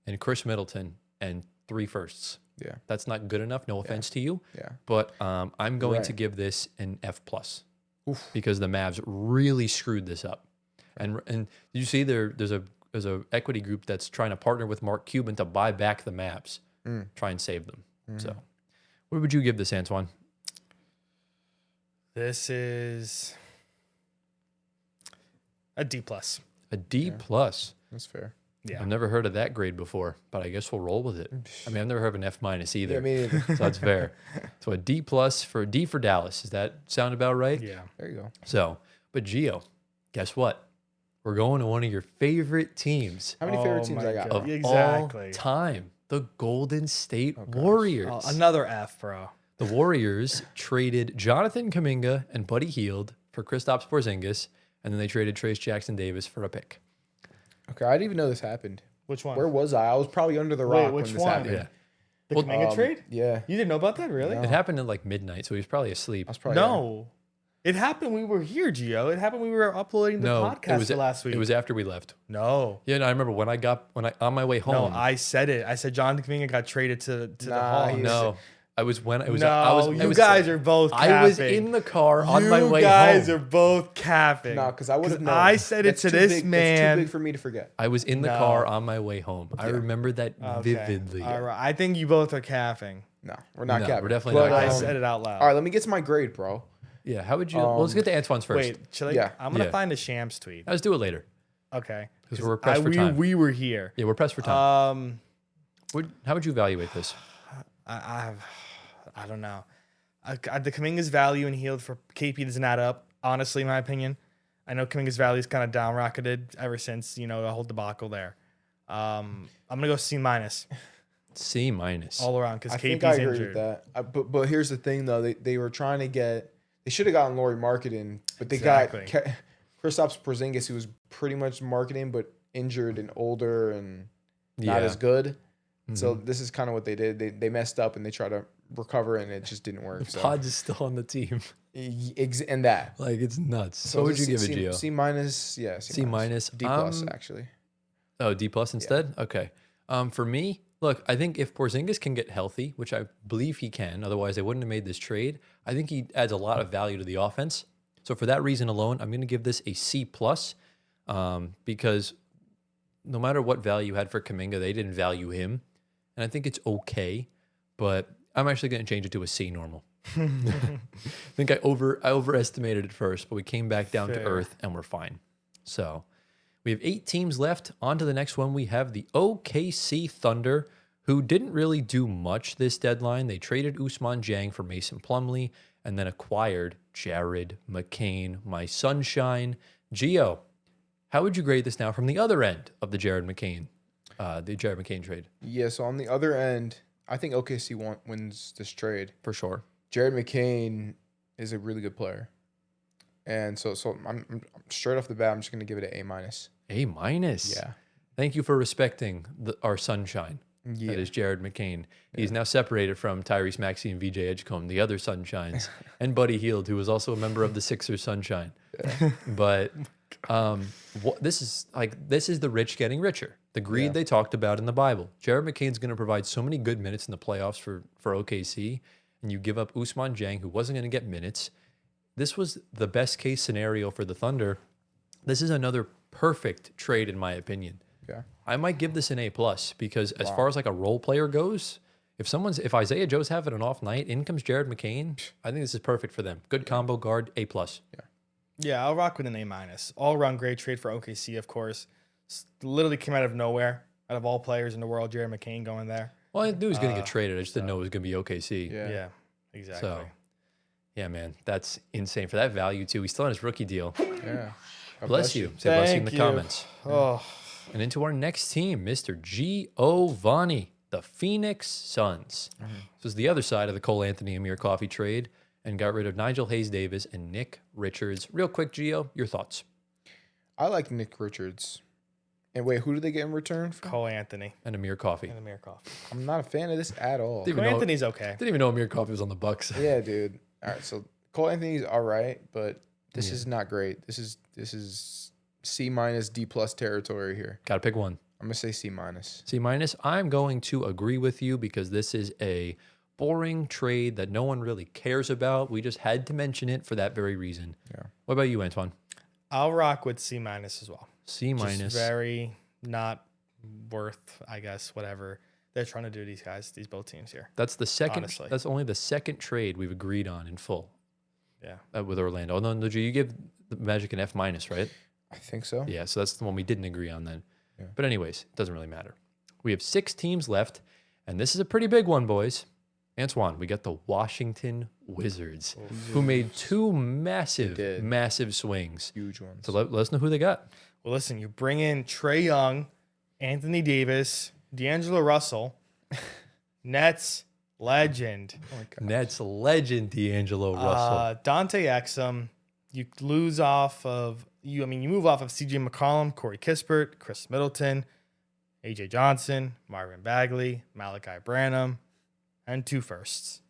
and Chris Middleton and 3 firsts. Yeah. That's not good enough. No offense to you. Yeah. But I'm going to give this an F+ because the Mavs really screwed this up. And did you see there's a equity group that's trying to partner with Mark Cuban to buy back the Mavs, try and save them. So, what would you give this, Antoine? This is a D+. A D+. That's fair. Yeah. I've never heard of that grade before, but I guess we'll roll with it. I mean, I've never heard of an F- either. Yeah, me neither. So that's fair. So a D+ for D for Dallas. Does that sound about right? Yeah. There you go. So, but Gio, guess what? We're going to one of your favorite teams How many favorite teams my I got? God. of Exactly. all time. The Golden State Warriors. Another F, bro. The Warriors traded Jonathan Kuminga and Buddy Hield for Kristaps Porzingis, and then they traded Trace Jackson-Davis for a pick. Okay, I didn't even know this happened. Which one? Where was I? I was probably under the rock which when this one? happened. Yeah. The Kuminga trade? Yeah. You didn't know about that, really? No. It happened at like midnight, so he was probably asleep. I was probably No. It happened when we were here, Gio. It happened when we were uploading the podcast it was last week. It was after we left. No. Yeah, no, I remember when I on my way home. No, I said it. I said Jonathan Kuminga got traded to the Nah, Hawks. No, I was when it was. No, I was. you guys are both capping. I was in the car on my way You guys home. are both capping. No, because I would have known. I said That's it to too this big. man. That's too big for me to forget. I was in the No. car on my way home. I remember that vividly. All right. I think you both are capping. No, we're not No, capping. we're definitely But, not I capping. said it out loud. All right, let me get to my grade, bro. Yeah, how would you? Well, let's get to Antoine's first. Wait, Yeah. I'm going to Yeah. find a Shams tweet. Let's do it later Okay. because we're pressed for we, time. we were here. Yeah, we're pressed for time. How would you evaluate this? I don't know. The Kuminga's value and Hield for KP doesn't add up, honestly, in my opinion. I know Kuminga's value's kind of down rocketed ever since, the whole debacle there. I'm going to go C-. C-. All around because I KP's think I agree injured. with that. But here's the thing, though. They were trying to get – they should have gotten Lauri Markkanen, but they got Kristaps Porzingis, who was pretty much marketing but injured and older and not as good. Mm-hmm. So this is kind of what they did. They messed up and they tried to recover, and it just didn't work. The Pods is still on the team. And that. Like, it's nuts. So what would you give it, Gio? C-, yeah. C-. D+, actually. Oh, D+ instead? Yeah. Okay. For me, look, I think if Porzingis can get healthy, which I believe he can, otherwise they wouldn't have made this trade, I think he adds a lot of value to the offense. So for that reason alone, I'm going to give this a C+, because no matter what value you had for Kuminga, they didn't value him. And I think it's okay, but I'm actually going to change it to a C normal. I think I overestimated it first, but we came back down to earth and we're fine. So we have 8 teams left. On to the next one. We have the OKC Thunder, who didn't really do much this deadline. They traded Ousmane Dieng for Mason Plumlee and then acquired Jared McCain, my sunshine. Gio, how would you grade this now from the other end of the Jared McCain trade? Yeah, so on the other end, I think OKC wins this trade. For sure. Jared McCain is a really good player. And so I'm straight off the bat, I'm just going to give it an A-. A-? Yeah. Thank you for respecting our sunshine. Yeah. That is Jared McCain. He's now separated from Tyrese Maxey and VJ Edgecombe, the other Sunshines, and Buddy Hield, who was also a member of the Sixers Sunshine. Yeah. But this is the rich getting richer. The greed they talked about in the Bible. Jared McCain's going to provide so many good minutes in the playoffs for OKC, and you give up Ousmane Dieng, who wasn't going to get minutes. This was the best case scenario for the Thunder. This is another perfect trade, in my opinion. Yeah. I might give this an A+, because as far as like a role player goes, if Isaiah Joe's having an off night, in comes Jared McCain, I think this is perfect for them. Good combo guard, A+. Yeah, I'll rock with an A-. All-around great trade for OKC, of course. Literally came out of nowhere. Out of all players in the world, Jared McCain going there. Well, I knew he was going to get traded. I just didn't know it was going to be OKC. Yeah, exactly. So, yeah, man, that's insane. For that value, too. He's still on his rookie deal. Yeah. Bless you. Say bless you in the comments. Oh. And into our next team, Mr. Giovanni, the Phoenix Suns. Mm-hmm. This is the other side of the Cole Anthony Amir Coffee trade, and got rid of Nigel Hayes-Davis and Nick Richards. Real quick, Gio, your thoughts? I like Nick Richards. And wait, who did they get in return? Cole Anthony. And Amir Coffee. I'm not a fan of this at all. Cole Anthony's okay. Didn't even know Amir Coffee was on the Bucks. Yeah, dude. All right, so Cole Anthony's all right, but this is not great. This is C-, D+ territory here. Got to pick one. I'm going to say C-. C-. I'm going to agree with you because this is a boring trade that no one really cares about. We just had to mention it for that very reason. Yeah. What about you, Antoine? I'll rock with C- as well. C-. Just very not worth, I guess, whatever they're trying to do to these both teams here. That's the second. Honestly. That's only the second trade we've agreed on in full. Yeah. With Orlando. Oh, no, you give the Magic an F-, right? I think so. Yeah, so that's the one we didn't agree on then. Yeah. But anyways, it doesn't really matter. We have 6 teams left, and this is a pretty big one, boys. Antoine, we got the Washington Wizards, who made 2 massive swings. Huge ones. So let us know who they got. Well, listen, you bring in Trae Young, Anthony Davis, D'Angelo Russell, Nets legend. Oh my God. Nets legend D'Angelo Russell. Dante Exum. You move off of CJ McCollum, Corey Kispert, Chris Middleton, AJ Johnson, Marvin Bagley, Malachi Branham, and 2 firsts.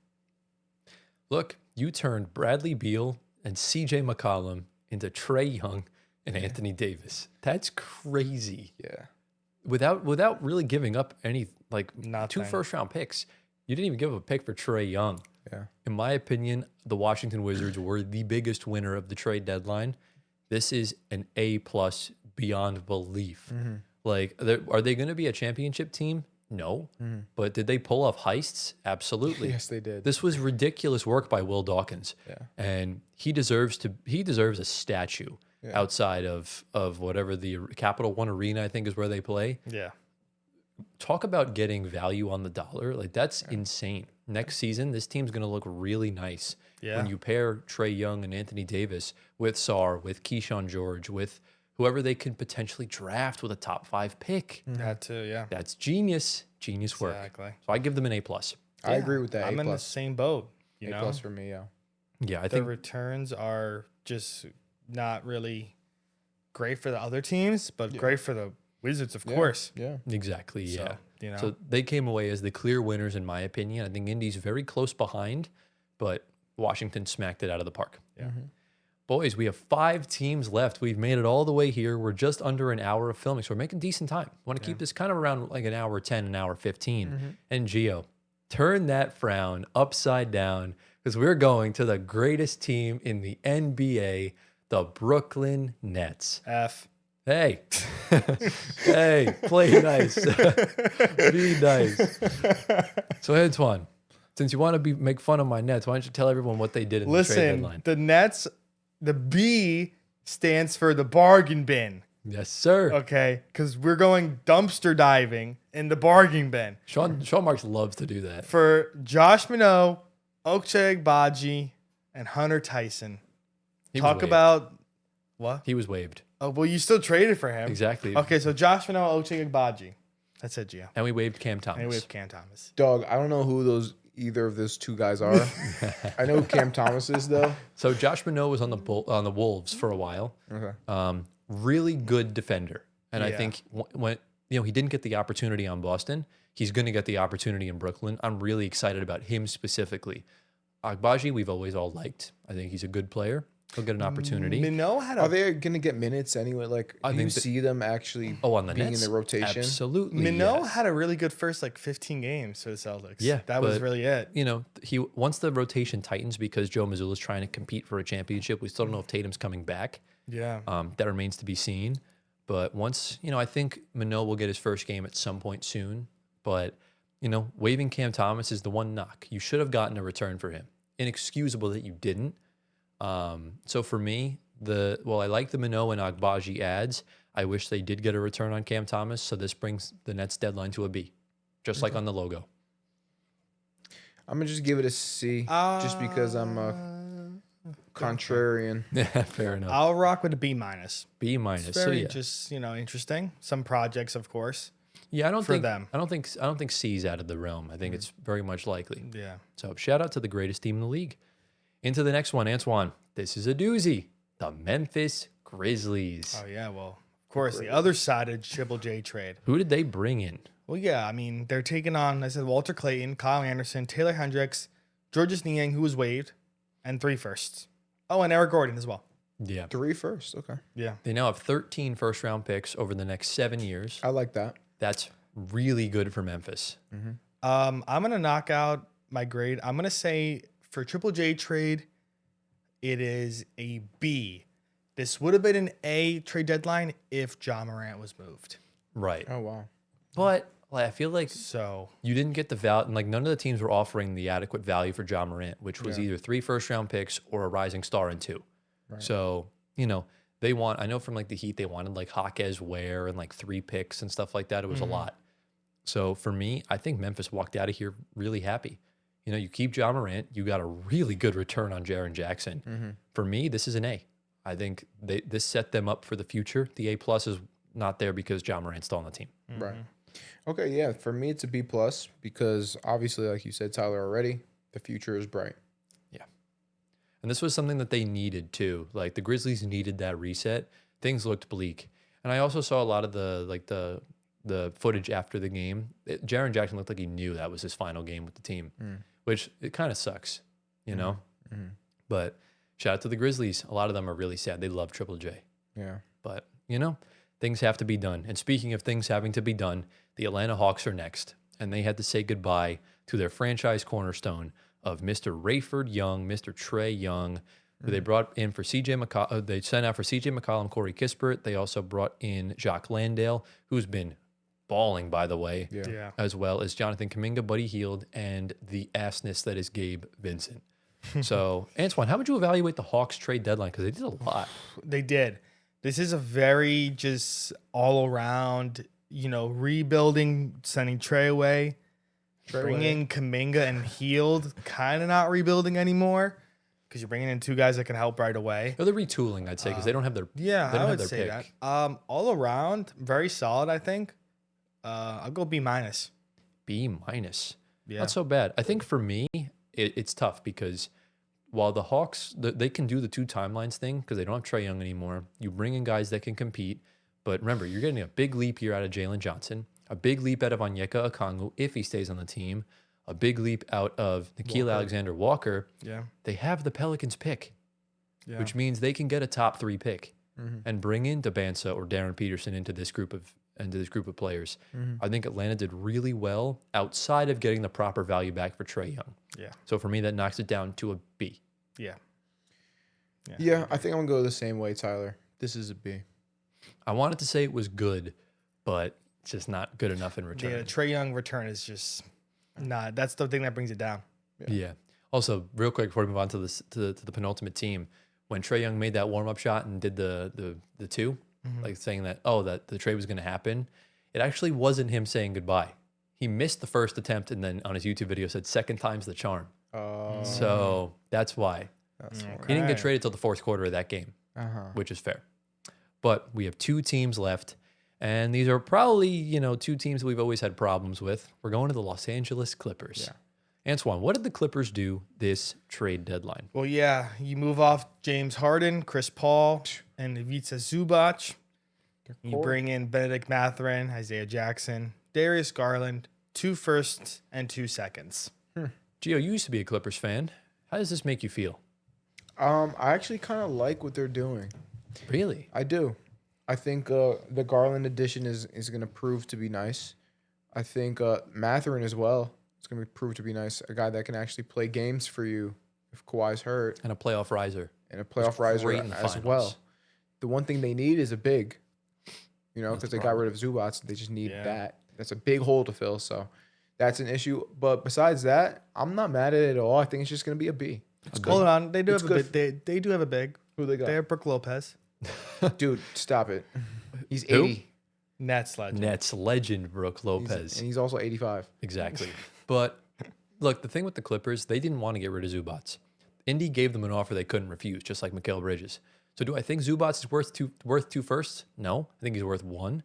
Look, you turned Bradley Beal and CJ McCollum into Trae Young and Anthony Davis. That's crazy. Yeah. Without really giving up any Nothing. 2 first-round picks. You didn't even give up a pick for Trae Young. Yeah. In my opinion, the Washington Wizards were the biggest winner of the trade deadline. This is an A+ beyond belief. Mm-hmm. Are they going to be a championship team? No. Mm-hmm. But did they pull off heists? Absolutely. Yes, they did. This was ridiculous work by Will Dawkins. Yeah. And he deserves a statue outside of whatever the Capital One Arena, I think, is where they play. Yeah. Talk about getting value on the dollar. That's insane. next season, this team's going to look really nice. Yeah. When you pair Trae Young and Anthony Davis with Sarr, with Keyshawn George, with whoever they can potentially draft with a top 5 pick. That too, yeah. That's genius work. Exactly. So I give them an A+. I agree with that. I'm in the same boat. A plus for me, yeah. Yeah, I The think returns are just not really great for the other teams, but great for the Wizards, of course. Yeah. exactly, yeah. So, you know. So they came away as the clear winners, in my opinion. I think Indy's very close behind, but Washington smacked it out of the park. Yeah. Boys, we have 5 teams left. We've made it all the way here. We're just under an hour of filming, so we're making decent time. Want to keep this kind of around like an hour 10, an hour 15. And Gio, turn that frown upside down because we're going to the greatest team in the NBA, the Brooklyn Nets. F. Hey, hey, play nice. Be nice. So, Antoine, since you want to make fun of my Nets, why don't you tell everyone what they did in the trade deadline? The Nets, the B stands for the bargain bin. Yes, sir. Okay, because we're going dumpster diving in the bargain bin Sean Marks loves to do that. for Josh Minot, Ochai Agbaji, and Hunter Tyson. He was Talk waived. about what? He was waived. Oh, well, you still traded for him. Exactly. Okay, so Josh Minot, Ochai Agbaji. That's it, Gio. And we waived Cam Thomas. And we have Cam Thomas. Dog, I don't know who either of those two guys are. I know who Cam Thomas is though. So Josh Minot was on the Wolves for a while. Okay. Really good defender. And I Yeah. think when he didn't get the opportunity on Boston, he's going to get the opportunity in Brooklyn. I'm really excited about him specifically. Agbaji, we've always all liked. I think he's a good player. He'll get an opportunity. Minot had Are they gonna get minutes anyway? Like, I do you think see them actually on the being Nets? in the rotation? Absolutely. Minot yes. had a really good first 15 games for the Celtics. Yeah, that was but, really it. He once the rotation tightens because Joe Mazzulla's trying to compete for a championship. We still don't know if Tatum's coming back. Yeah. That remains to be seen. But once, I think Minot will get his first game at some point soon. But, waiving Cam Thomas is the one knock. You should have gotten a return for him. Inexcusable that you didn't. So for me, I like the Minot and Agbaji ads. I wish they did get a return on Cam Thomas. So this brings the Nets deadline to a B, just like on the logo. I'm gonna just give it a C, just because I'm a contrarian. Yeah, fair enough. I'll rock with a B minus. B minus. It's very just interesting. Some projects, of course. Yeah, I don't think them. I don't think C's out of the realm. I think it's very much likely. Yeah. So shout out to the greatest team in the league. Into the next one, Antoine. This is a doozy. The Memphis Grizzlies. Oh yeah. Well, of course, the other side of Triple J trade. Who did they bring in? Well, yeah. I mean, they're taking on, I said, Walter Clayton, Kyle Anderson, Taylor Hendricks, Georges Niang, who was waived, and 3 firsts. Oh, and Eric Gordon as well. Yeah. 3 first. Okay. Yeah. They now have 13 first-round picks over the next 7 years. I like that. That's really good for Memphis. I'm gonna knock out my grade. I'm gonna say for Triple J trade, it is a B. This would have been an A trade deadline if Ja Morant was moved. Right. Oh wow. But I feel like So you didn't get the value. Like none of the teams were offering the adequate value for Ja Morant, which was either 3 first-round picks or a rising star in 2. Right. So, they want, I know from like the Heat, they wanted like Jaquez Ware and like 3 picks and stuff like that. It was a lot. So for me, I think Memphis walked out of here really happy. You keep Ja Morant, you got a really good return on Jaren Jackson. For me, this is an A. I think this set them up for the future. The A+ is not there because Ja Morant's still on the team. Right. Okay. Yeah. For me, it's a B+ because obviously, like you said, Tyler, already, the future is bright. And this was something that they needed too. Like the Grizzlies needed that reset. Things looked bleak. And I also saw a lot of the footage after the game. Jaren Jackson looked like he knew that was his final game with the team, which it kind of sucks, But shout out to the Grizzlies. A lot of them are really sad. They love Triple J. Yeah. But, things have to be done. And speaking of things having to be done, the Atlanta Hawks are next. And they had to say goodbye to their franchise cornerstone of Mr. Rayford Young, Mr. Trae Young, who they brought in for CJ McCollum. They sent out for CJ McCollum, Corey Kispert. They also brought in Jacques Landale, who's been balling, by the way, yeah. as well as Jonathan Kuminga, Buddy Hield, and the assness that is Gabe Vincent. So, Antoine, how would you evaluate the Hawks trade deadline? Because they did a lot. They did. This is a very just all around, rebuilding, sending Trey away. Bringing Kuminga and Heald, kind of not rebuilding anymore because you're bringing in two guys that can help right away. Or the retooling, I'd say, because they don't have their I would say pick. That. All around, very solid, I think. I'll go B-. B-. Yeah. Not so bad. I think for me, it's tough because while the Hawks, they can do the two timelines thing because they don't have Trae Young anymore. You bring in guys that can compete. But remember, you're getting a big leap here out of Jalen Johnson, a big leap out of Onyeka Okongwu if he stays on the team, a big leap out of Nickeil Alexander-Walker. Yeah. They have the Pelicans pick, Yeah. which means they can get a top 3 pick and bring in Debansa or Darren Peterson into this group of players. I think Atlanta did really well outside of getting the proper value back for Trae Young. Yeah. So for me, that knocks it down to a B. Yeah, I think I'm going to go the same way, Tyler. This is a B. I wanted to say it was good, but it's just not good enough in return. Yeah, Trae Young return is just not. That's the thing that brings it down. Yeah. Also, real quick before we move on to this to the penultimate team, when Trae Young made that warm up shot and did the two, like saying that that the trade was going to happen, it actually wasn't him saying goodbye. He missed the first attempt and then on his YouTube video said second time's the charm. So that's why he didn't get traded till the fourth quarter of that game, which is fair. But we have 2 teams left, and these are probably, 2 teams that we've always had problems with. We're going to the Los Angeles Clippers. Yeah. Antoine, what did the Clippers do this trade deadline? Well, yeah, you move off James Harden, Chris Paul, and Ivica Zubac. You bring in Benedict Mathurin, Isaiah Jackson, Darius Garland, 2 firsts and 2 seconds. Gio, you used to be a Clippers fan. How does this make you feel? I actually kind of like what they're doing. Really? I do. I think the Garland addition is going to prove to be nice. I think Mathurin as well is going to prove to be nice. A guy that can actually play games for you if Kawhi's hurt. And a playoff riser. And a playoff riser as well. The one thing they need is a big, because they got rid of Zubac. They just need that. That's a big hole to fill. So that's an issue. But besides that, I'm not mad at it at all. I think it's just going to be a B. Hold on. They do have a big. They do have a big. Who they got? They have Brook Lopez. Dude, stop it. He's Who? 80. Nets legend. Brook Lopez. And he's also 85. Exactly. But look, the thing with the Clippers, they didn't want to get rid of Zubac. Indy gave them an offer they couldn't refuse, just like Mikal Bridges. So do I think Zubac is worth 2 firsts? No. I think he's worth 1.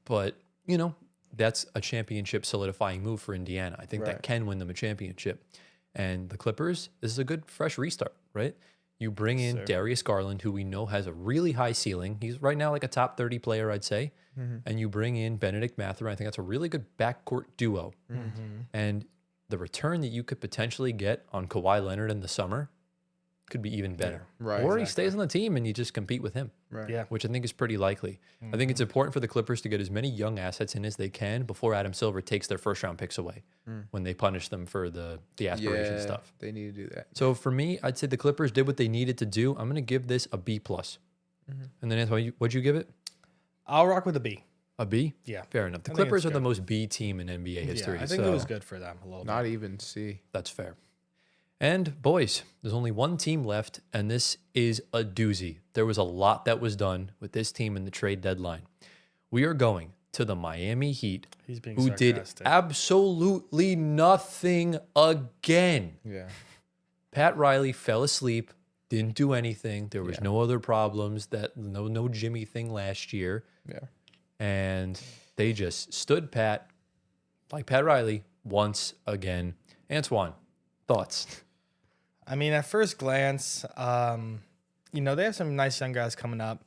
But, that's a championship solidifying move for Indiana. I think that can win them a championship. And the Clippers, this is a good fresh restart, right? You bring in Darius Garland, who we know has a really high ceiling. He's right now like a top 30 player, I'd say. And you bring in Benedict Mathurin. I think that's a really good backcourt duo. And the return that you could potentially get on Kawhi Leonard in the summer could be even better. Right. Or he stays on the team and you just compete with him. Right. Yeah. Which I think is pretty likely. I think it's important for the Clippers to get as many young assets in as they can before Adam Silver takes their first round picks away when they punish them for the aspiration stuff. They need to do that. So for me, I'd say the Clippers did what they needed to do. I'm going to give this a B+. And then Antoine, what'd you give it? I'll rock with a B. A B? Yeah. Fair enough. The I think Clippers it's are the good. most B team in NBA history. Yeah, I think it was good for them a little bit. Not even C. That's fair. And boys, there's only one team left, and this is a doozy. There was a lot that was done with this team in the trade deadline. We are going to the Miami Heat, He's being who did sarcastic. absolutely nothing again. Yeah. Pat Riley fell asleep, didn't do anything. There was no other problems. No Jimmy thing last year. Yeah. And they just stood pat, like Pat Riley, once again. Antoine, thoughts? I mean, at first glance, they have some nice young guys coming up.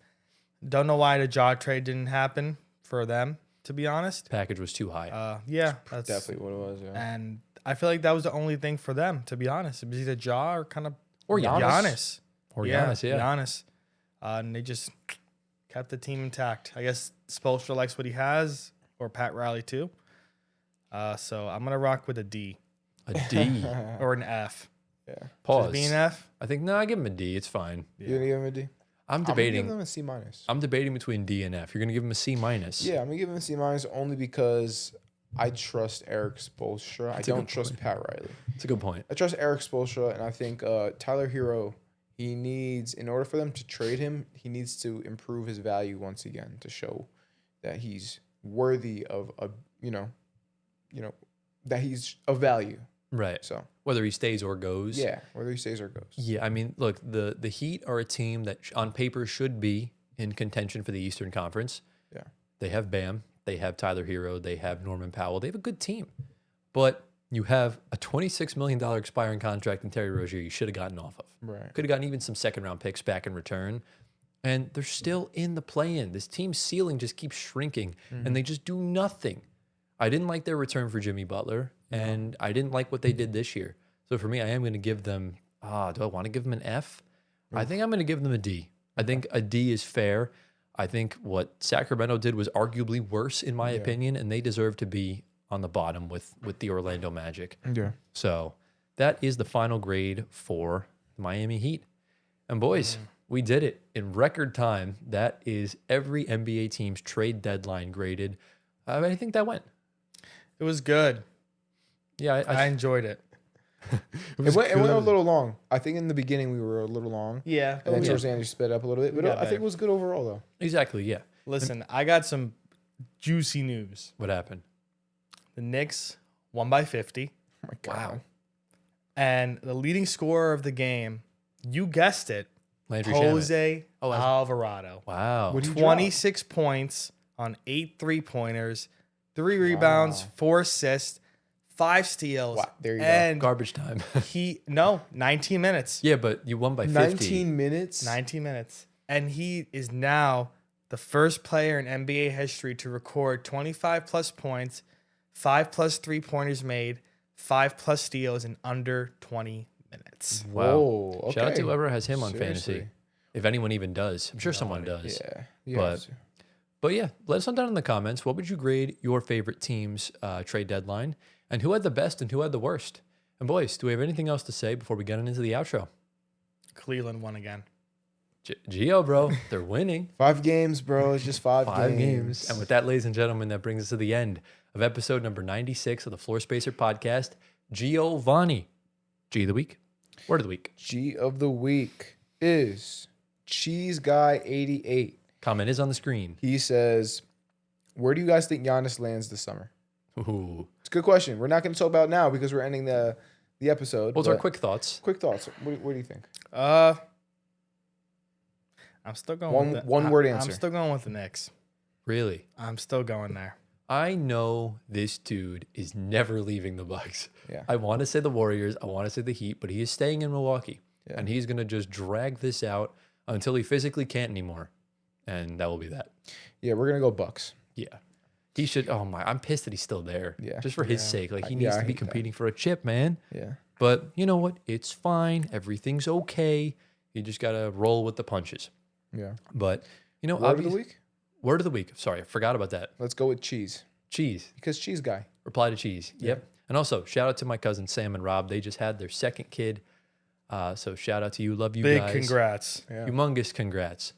Don't know why the jaw trade didn't happen for them, to be honest. Package was too high. That's Definitely what it was, yeah. And I feel like that was the only thing for them, to be honest. It was either Ja or Giannis. Giannis. And they just kept the team intact. I guess Spoelstra likes what he has, or Pat Riley too. So I'm going to rock with a D. A D. Or an F. Yeah. Pause. Should it be an F? I think, no, I give him a D. It's fine. You gonna give him a D? I'm I'm gonna debating. give him a C minus. I'm debating between D and F. You're going to give him a C minus. Yeah, I'm gonna give him a C minus only because I trust Eric Spoelstra. I don't trust Pat Riley. It's a good point. I trust Eric Spoelstra, and I think Tyler Hero, he needs, in order for them to trade him, he needs to improve his value once again to show that he's worthy of a that he's of value. Right. So Whether he stays or goes. yeah, whether he stays or goes. Yeah, I mean, look, the Heat are a team that on paper should be in contention for the Eastern Conference. Yeah. They have Bam, they have Tyler Hero, they have Norman Powell. They have a good team. But you have a $26 million expiring contract in Terry Rozier you should have gotten off of. Right. Could have gotten even some second-round picks back in return. And they're still in the play-in. This team's ceiling just keeps shrinking, and they just do nothing. I didn't like their return for Jimmy Butler, and I didn't like what they did this year. So for me, I am going to give them, do I want to give them an F? I think I'm going to give them a D. I think a D is fair. I think what Sacramento did was arguably worse, in my opinion, and they deserve to be on the bottom with the Orlando Magic. Yeah. So that is the final grade for the Miami Heat. And boys, we did it in record time. That is every NBA team's trade deadline graded. I think that went. It was good. Yeah, I enjoyed it. It went a little long. I think in the beginning we were a little long. Yeah. And then towards the end you sped up a little bit. But I think it was good overall though. Exactly, yeah. Listen, I got some juicy news. What happened? The Knicks won by 50. Oh my God. Wow. And the leading scorer of the game, you guessed it, Landry Shamet. Jose Oh, Alvarado. Wow. What do you 26 points on 8 3-pointers, 3 rebounds, 4 assists, 5 steals. Wow, there you go. and Garbage time. 19 minutes. Yeah, but you won by 50. 19 minutes? 19 minutes. And he is now the first player in NBA history to record 25 plus points, 5 plus 3-pointers made, 5 plus steals in under 20 minutes. Wow. Whoa, okay. Shout out to whoever has him on Seriously. fantasy. If anyone even does. I'm sure someone does. Yeah. But yeah, let us know down in the comments. What would you grade your favorite team's trade deadline? And who had the best and who had the worst? And boys, do we have anything else to say before we get into the outro? Cleveland won again. Gio, bro, they're winning. 5 games, bro. It's just 5 games. And with that, ladies and gentlemen, that brings us to the end of episode number 96 of the Floor Spacer podcast. Giovanni, G of the week, word of the week. G of the week is Cheese Guy 88. Comment is on the screen. He says, "Where do you guys think Giannis lands this summer?" Ooh. It's a good question. We're not going to talk about now because we're ending the episode. Those are quick thoughts. Quick thoughts. What do you think? I'm still going with one word answer. I'm still going with the Knicks. Really? I'm still going there. I know this dude is never leaving the Bucks. Yeah. I want to say the Warriors. I want to say the Heat, but he is staying in Milwaukee. Yeah. And he's going to just drag this out until he physically can't anymore. And that will be that. Yeah, we're going to go Bucks. Yeah. He should. Oh my! I'm pissed that he's still there. Yeah. Just for his sake. Like he needs I to be hate that. competing for a chip, man. Yeah. But you know what? It's fine. Everything's okay. You just gotta roll with the punches. Yeah. But you know, Word of the week? Word of the week. Sorry, I forgot about that. Let's go with cheese. Cheese. Because Cheese Guy. Reply to cheese. Yep. And also shout out to my cousins Sam and Rob. They just had their second kid. So shout out to you. Love you Big guys. congrats. Yeah. Humongous congrats.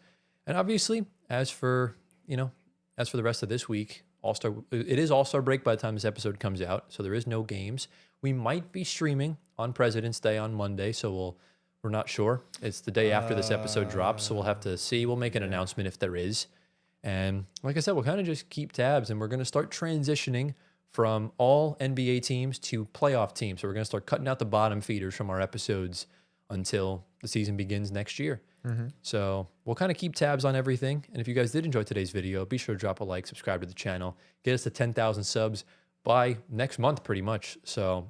And obviously, as for the rest of this week, it is All-Star break by the time this episode comes out, so there is no games. We might be streaming on President's Day on Monday, so we're not sure. It's the day after this episode drops, so we'll have to see. We'll make an announcement if there is. And like I said, we'll kind of just keep tabs, and we're going to start transitioning from all NBA teams to playoff teams. So we're going to start cutting out the bottom feeders from our episodes until the season begins next year. Mm-hmm. So we'll kind of keep tabs on everything. And if you guys did enjoy today's video, be sure to drop a like, subscribe to the channel, get us to 10,000 subs by next month, pretty much. So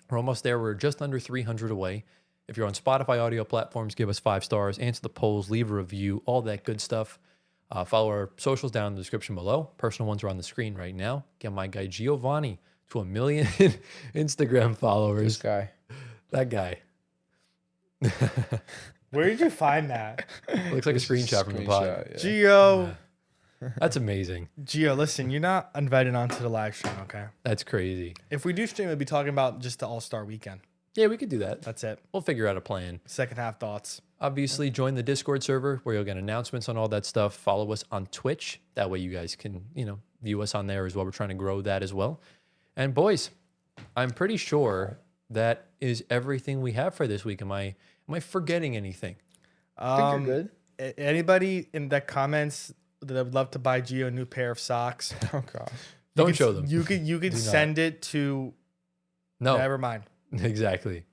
we're almost there. We're just under 300 away. If you're on Spotify audio platforms, give us 5 stars, answer the polls, leave a review, all that good stuff. Follow our socials down in the description below. Personal ones are on the screen right now. Get my guy Giovanni to 1 million Instagram followers. This guy. That guy. Where did you find that? Looks like a screenshot from the pod. Yeah. Gio. That's amazing. Gio, listen, you're not invited onto the live stream, okay? That's crazy. If we do stream, we'll be talking about just the All-Star weekend. Yeah, we could do that. That's it. We'll figure out a plan. Second half thoughts. Obviously, join the Discord server where you'll get announcements on all that stuff. Follow us on Twitch. That way you guys can, view us on there as well. We're trying to grow that as well. And boys, I'm pretty sure that is everything we have for this week. Am I forgetting anything? I think you're Anybody in the comments that would love to buy Gio a new pair of socks? good. Oh, gosh. Don't show them. You could send it to. No. Never mind. Exactly.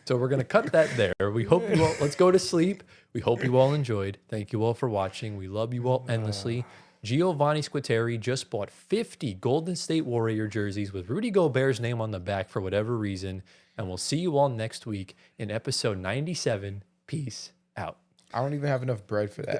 So we're going to cut that there. We hope you all, let's go to sleep. We hope you all enjoyed. Thank you all for watching. We love you all endlessly. Giovanni Squatteri just bought 50 Golden State Warrior jerseys with Rudy Gobert's name on the back for whatever reason. And we'll see you all next week in episode 97. Peace out. I don't even have enough bread for that.